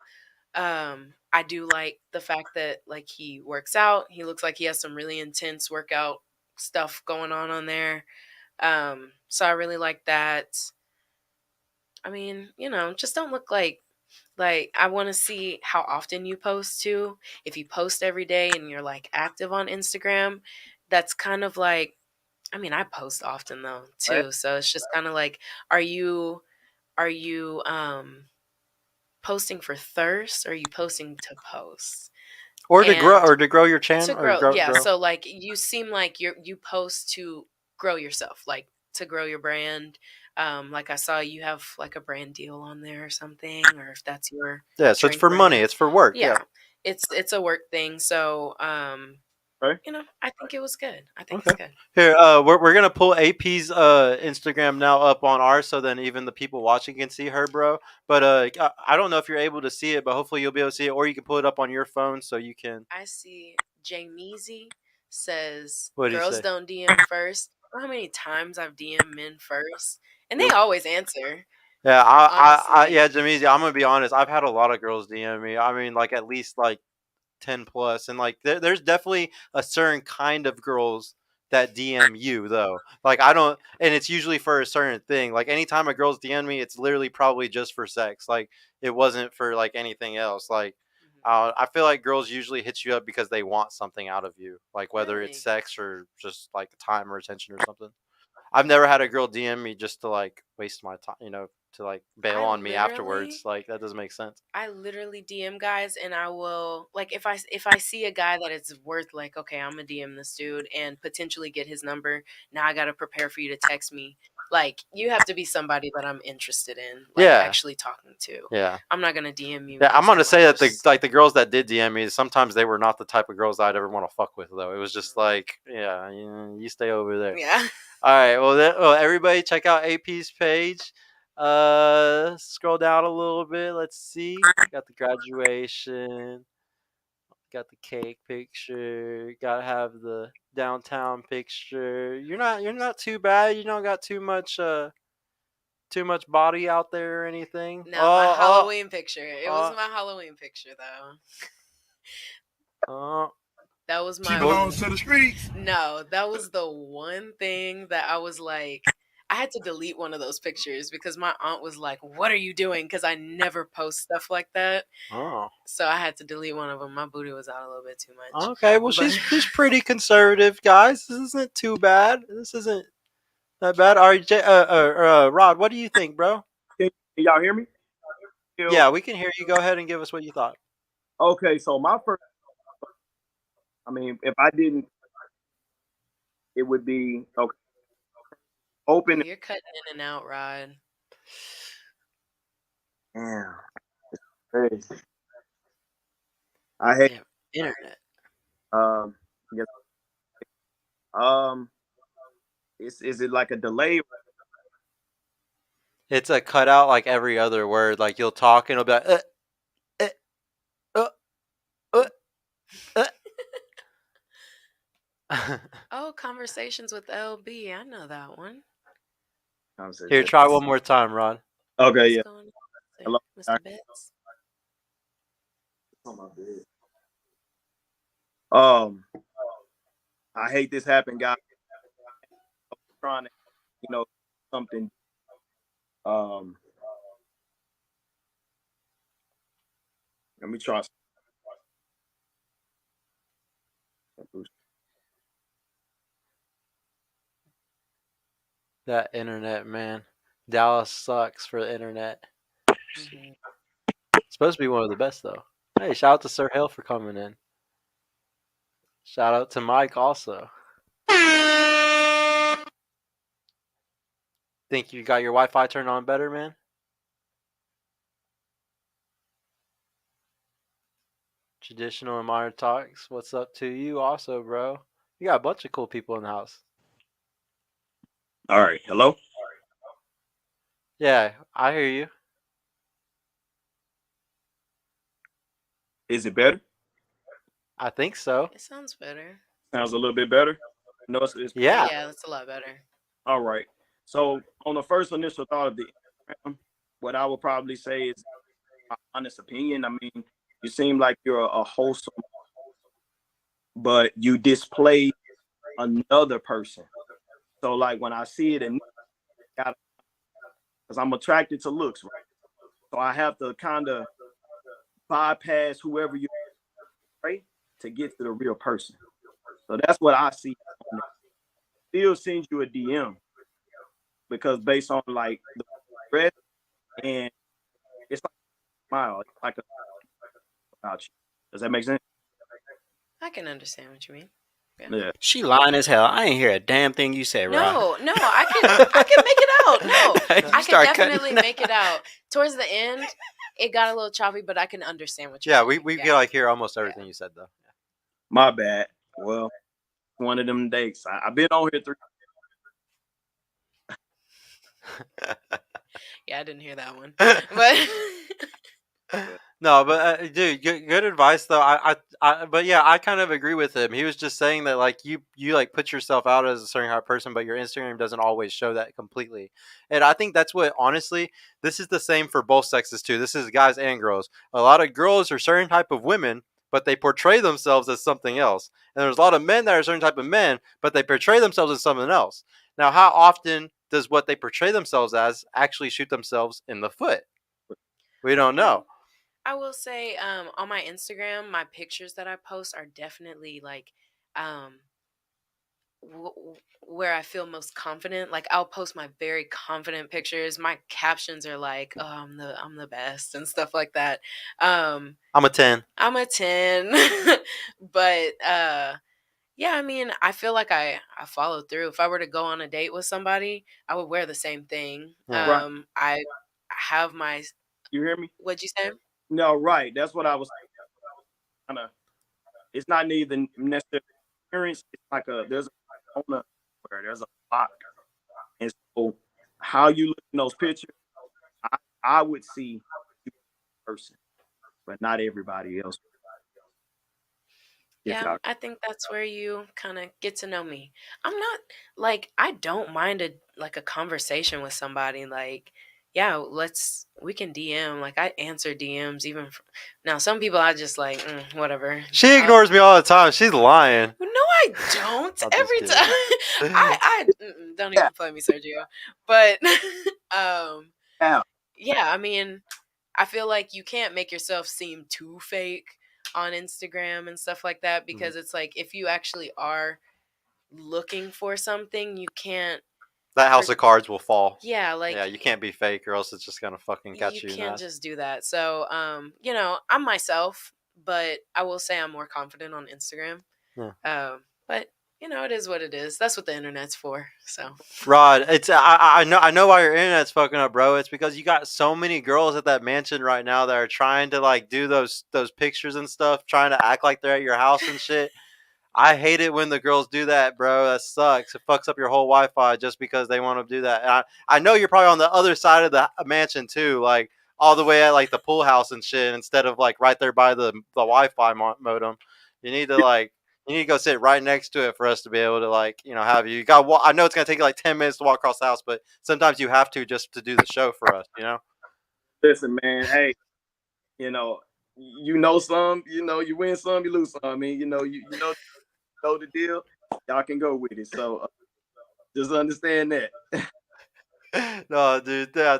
I do like the fact that like he works out. He looks like he has some really intense workout stuff going on there. So I really like that. I mean, just don't look like I want to see how often you post too. If you post every day and you're like active on Instagram, that's kind of like, I mean, I post often though Right? too. So it's just kind of like, are you posting for thirst, or are you posting to post? Or to grow, And your to channel, or grow, yeah. grow. So like you seem like you post to grow yourself, like to grow your brand. Like I saw you have like a brand deal on there or something, or if that's your Yeah, so it's drink for money. brand. It's for work. Yeah, Yeah. it's a work thing. So Right? I think it was good. I think it's Okay. good. Here, we're gonna pull AP's Instagram now up on ours, so then even the people watching can see her, bro. But I don't know if you're able to see it, but hopefully you'll be able to see it, or you can pull it up on your phone so you can. I see Jameezy says What do you girls say? don't DM first. I don't know how many times I've DM men first, and they always answer. Yeah, Honestly, yeah, Jameezy, I'm gonna be honest. I've had a lot of girls DM me. I mean, like at least like 10 plus, and like there's definitely a certain kind of girls that DM you though. Like I don't, and it's usually for a certain thing. Like anytime a girl's DM me, it's literally probably just for sex. Like it wasn't for like anything else. Like I feel like girls usually hit you up because they want something out of you, like whether it's really. sex or just like time or attention or something. I've never had a girl DM me just to like waste my time, to like bail I on me literally- afterwards. Like that doesn't make sense. I literally DM guys, and I will like if I see a guy that it's worth like, okay, I'm gonna DM this dude and potentially get his number. Now I gotta prepare for you to text me. Like you have to be somebody that I'm interested in, like Yeah. actually talking to. Yeah. I'm not gonna DM you. Yeah, I'm based gonna on, say that just- the girls that did DM me, sometimes they were not the type of girls I'd ever want to fuck with though. It was just like, yeah, you stay over there. yeah. All right. Well, everybody check out AP's page. Scroll down a little bit. Let's see. Got the graduation. Got the cake picture. Got to have the downtown picture. You're not too bad. You don't got too much body out there or anything. No, my Halloween picture. It was my Halloween picture though. That was my. She belongs to the streets. No, that was the one thing that I was like, I had to delete one of those pictures because my aunt was like, "What are you doing?" Because I never post stuff like that. Oh. So I had to delete one of them. My booty was out a little bit too much. Okay, well she's pretty conservative, guys. This isn't too bad. This isn't that bad. Rod, what do you think, bro? Can y'all hear me? Yeah, we can hear you. Go ahead and give us what you thought. Okay, so my first, I mean, if I didn't, it would be okay. Open. You're cutting in and out, Rod. Yeah, crazy. I hate internet. Yes. Is it like a delay? It's a cutout like every other word. Like you'll talk and it'll be like, Oh, Conversations with LB. I know that one. Here, try one more time, Ron. Okay, yeah. Hello, Mr. Betts. On my bed. I hate this happened, guys. Trying to, something. Let me try. That internet, man. Dallas sucks for the internet. Mm-hmm. It's supposed to be one of the best, though. Hey, shout out to Sir Hale for coming in. Shout out to Mike also. Think you got your Wi-Fi turned on better, man? Traditional and modern talks. What's up to you also, bro? You got a bunch of cool people in the house. All right. Hello? Yeah, I hear you. Is it better? I think so. It sounds better. Sounds a little bit better. No, it's yeah. Yeah, that's a lot better. All right. So on the first initial thought of the Instagram, what I would probably say is my honest opinion. I mean, you seem like you're a wholesome, but you display another person. So like when I see it, and because I'm attracted to looks, right? So I have to kind of bypass whoever you right to get to the real person. So that's what I see. Still sends you a DM because based on like the dress and it's like a smile, it's like about you. Does that make sense? I can understand what you mean. Yeah. She lying as hell. I ain't hear a damn thing you said, Rod. No, I can make it out. No, You I start can cutting definitely make it out. Towards the end, it got a little choppy, but I can understand what you're Yeah, saying. we can like hear almost everything you said though. My bad. Well, one of them dates. I've been on here 3. Yeah, I didn't hear that one, but. No, but dude, good advice though. But yeah, I kind of agree with him. He was just saying that like you like put yourself out as a certain kind of person, but your Instagram doesn't always show that completely. And I think that's what honestly, this is the same for both sexes too. This is guys and girls. A lot of girls are certain type of women, but they portray themselves as something else. And there's a lot of men that are a certain type of men, but they portray themselves as something else. Now, how often does what they portray themselves as actually shoot themselves in the foot? We don't know. I will say, on my Instagram, my pictures that I post are definitely like where I feel most confident. Like I'll post my very confident pictures. My captions are like, "Oh, I'm the best" and stuff like that. I'm a 10. I'm a 10. But yeah, I mean, I feel like I follow through. If I were to go on a date with somebody, I would wear the same thing. Yeah. Right. I have my You hear me? what'd you say? No, right. That's what I was kind of. It's not neither necessarily appearance. It's like there's a persona where there's a block, and so how you look in those pictures, I would see you person, but not everybody else. If Yeah, y'all, I think that's where you kind of get to know me. I'm not like I don't mind a conversation with somebody. Like, yeah, we can DM. Like I answer DMs even now. Some people I just like whatever. She ignores me all the time. She's lying. No, I don't. I'm just Every kidding. time I don't even play me, Sergio. But yeah, yeah, I mean, I feel like you can't make yourself seem too fake on Instagram and stuff like that because it's like if you actually are looking for something, you can't. That house of cards will fall. Yeah, like Yeah, you can't be fake or else it's just gonna fucking catch you you in can't that. just do that. So, I'm myself, but I will say I'm more confident on Instagram. Yeah. But it is what it is. That's what the internet's for. So, Rod, it's I know why your internet's fucking up, bro. It's because you got so many girls at that mansion right now that are trying to like do those pictures and stuff, trying to act like they're at your house and shit. I hate it when the girls do that, bro. That sucks. It fucks up your whole Wi-Fi just because they want to do that. And I know you're probably on the other side of the mansion too, like all the way at like the pool house and shit, instead of like right there by the Wi-Fi modem. You need to go sit right next to it for us to be able to have you. You got. I know it's gonna take you like 10 minutes to walk across the house, but sometimes you have to just to do the show for us. listen, man. Hey, you know, some, you win some, you lose some. I mean, know the deal. Y'all can go with it. So just understand that. No, dude. Yeah.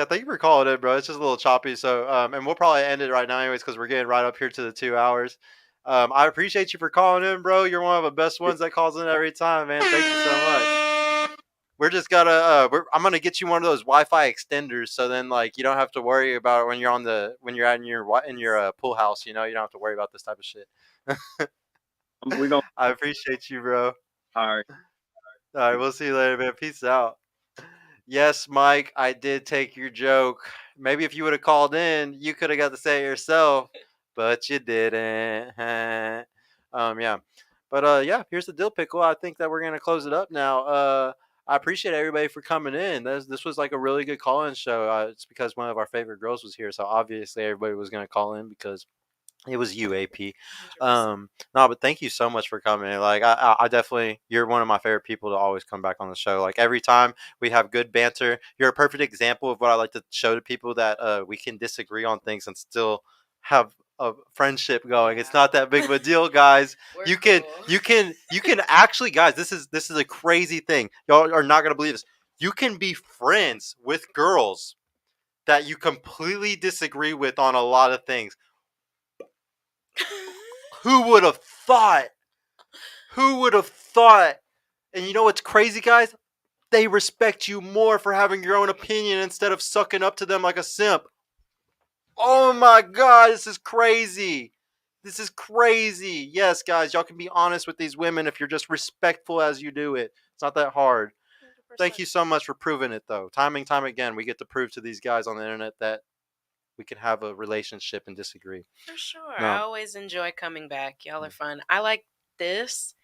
Thank you for calling in, bro. It's just a little choppy. So, and we'll probably end it right now, anyways, because we're getting right up here to the 2 hours. I appreciate you for calling in, bro. You're one of the best ones that calls in every time, man. Thank you so much. We're just gotta. I'm gonna get you one of those Wi-Fi extenders, so then like you don't have to worry about it when you're when you're at in your pool house. You don't have to worry about this type of shit. We're gonna. I appreciate you, bro. All right. All right, we'll see you later, man. Peace out. Yes, Mike, I did take your joke. Maybe if you would have called in, you could have got to say it yourself, but you didn't. Yeah. But yeah, here's the deal, Pickle. I think that we're gonna close it up now. I appreciate everybody for coming in. This was like a really good call-in show. It's because one of our favorite girls was here, so obviously everybody was gonna call in because it was UAP. 100%. No, but thank you so much for coming. Like, I definitely, you're one of my favorite people to always come back on the show. Like every time we have good banter, you're a perfect example of what I like to show to people, that we can disagree on things and still have a friendship going. It's not that big of a deal, guys. We're you can, cool. you can actually, guys. This is a crazy thing. Y'all are not gonna believe this. You can be friends with girls that you completely disagree with on a lot of things. Who would have thought? Who would have thought? And you know what's crazy, guys? They respect you more for having your own opinion instead of sucking up to them like a simp. Oh my god, this is crazy. This is crazy. Yes, guys, y'all can be honest with these women if you're just respectful as you do it. It's not that hard. 100%. Thank you so much for proving it, though. Time and time again, we get to prove to these guys on the internet that we can have a relationship and disagree. For sure. No. I always enjoy coming back. Y'all are fun. I like this.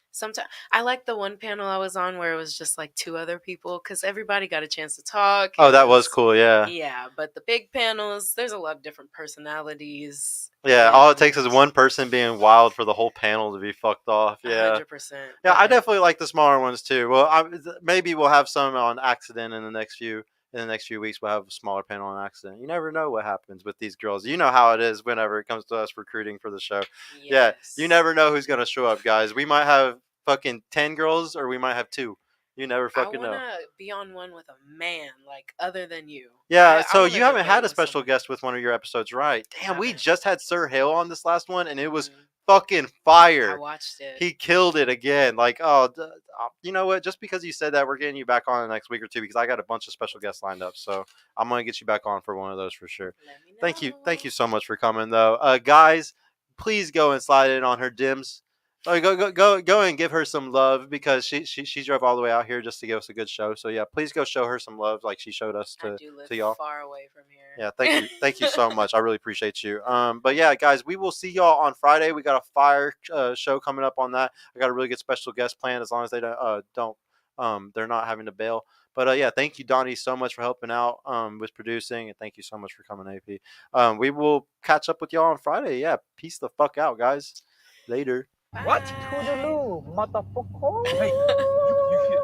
Sometimes I like the one panel I was on where it was just like two other people because everybody got a chance to talk. Oh, that was cool, yeah. Yeah, but the big panels, there's a lot of different personalities. Yeah, all it takes is one person being wild for the whole panel to be fucked off. Yeah, 100%. yeah, I definitely like the smaller ones too. Well, maybe we'll have some on accident in the next few weeks. We'll have a smaller panel on accident. You never know what happens with these girls. You know how it is whenever it comes to us recruiting for the show. Yes. Yeah, you never know who's gonna show up, guys. We might have fucking 10 girls, or we might have 2. You never fucking know. I want to be on one with a man, like other than you. Yeah, I so wanna you haven't debate had a with special someone. guest with one of your episodes, right? Damn, we Haven't. just had Sir Hill on this last one, and it was fucking I fire. watched it. He killed it again. Like, you know what? Just because you said that, we're getting you back on the next week or two because I got a bunch of special guests lined up. So I'm gonna get you back on for one of those for sure. Let me know. Thank you so much for coming though, guys. Please go and slide in on her dims. Go and give her some love because she drove all the way out here just to give us a good show. So yeah, please go show her some love like she showed us I to do live y'all. far away from here. Yeah, thank you so much. I really appreciate you. But yeah, guys, we will see y'all on Friday. We got a fire show coming up on that. I got a really good special guest planned as long as they don't they're not having to bail. But yeah, thank you, Donnie, so much for helping out with producing, and thank you so much for coming, AP. We will catch up with y'all on Friday. Yeah, peace the fuck out, guys. Later. Bye. What? Toodaloo, motherfucker. Hey, you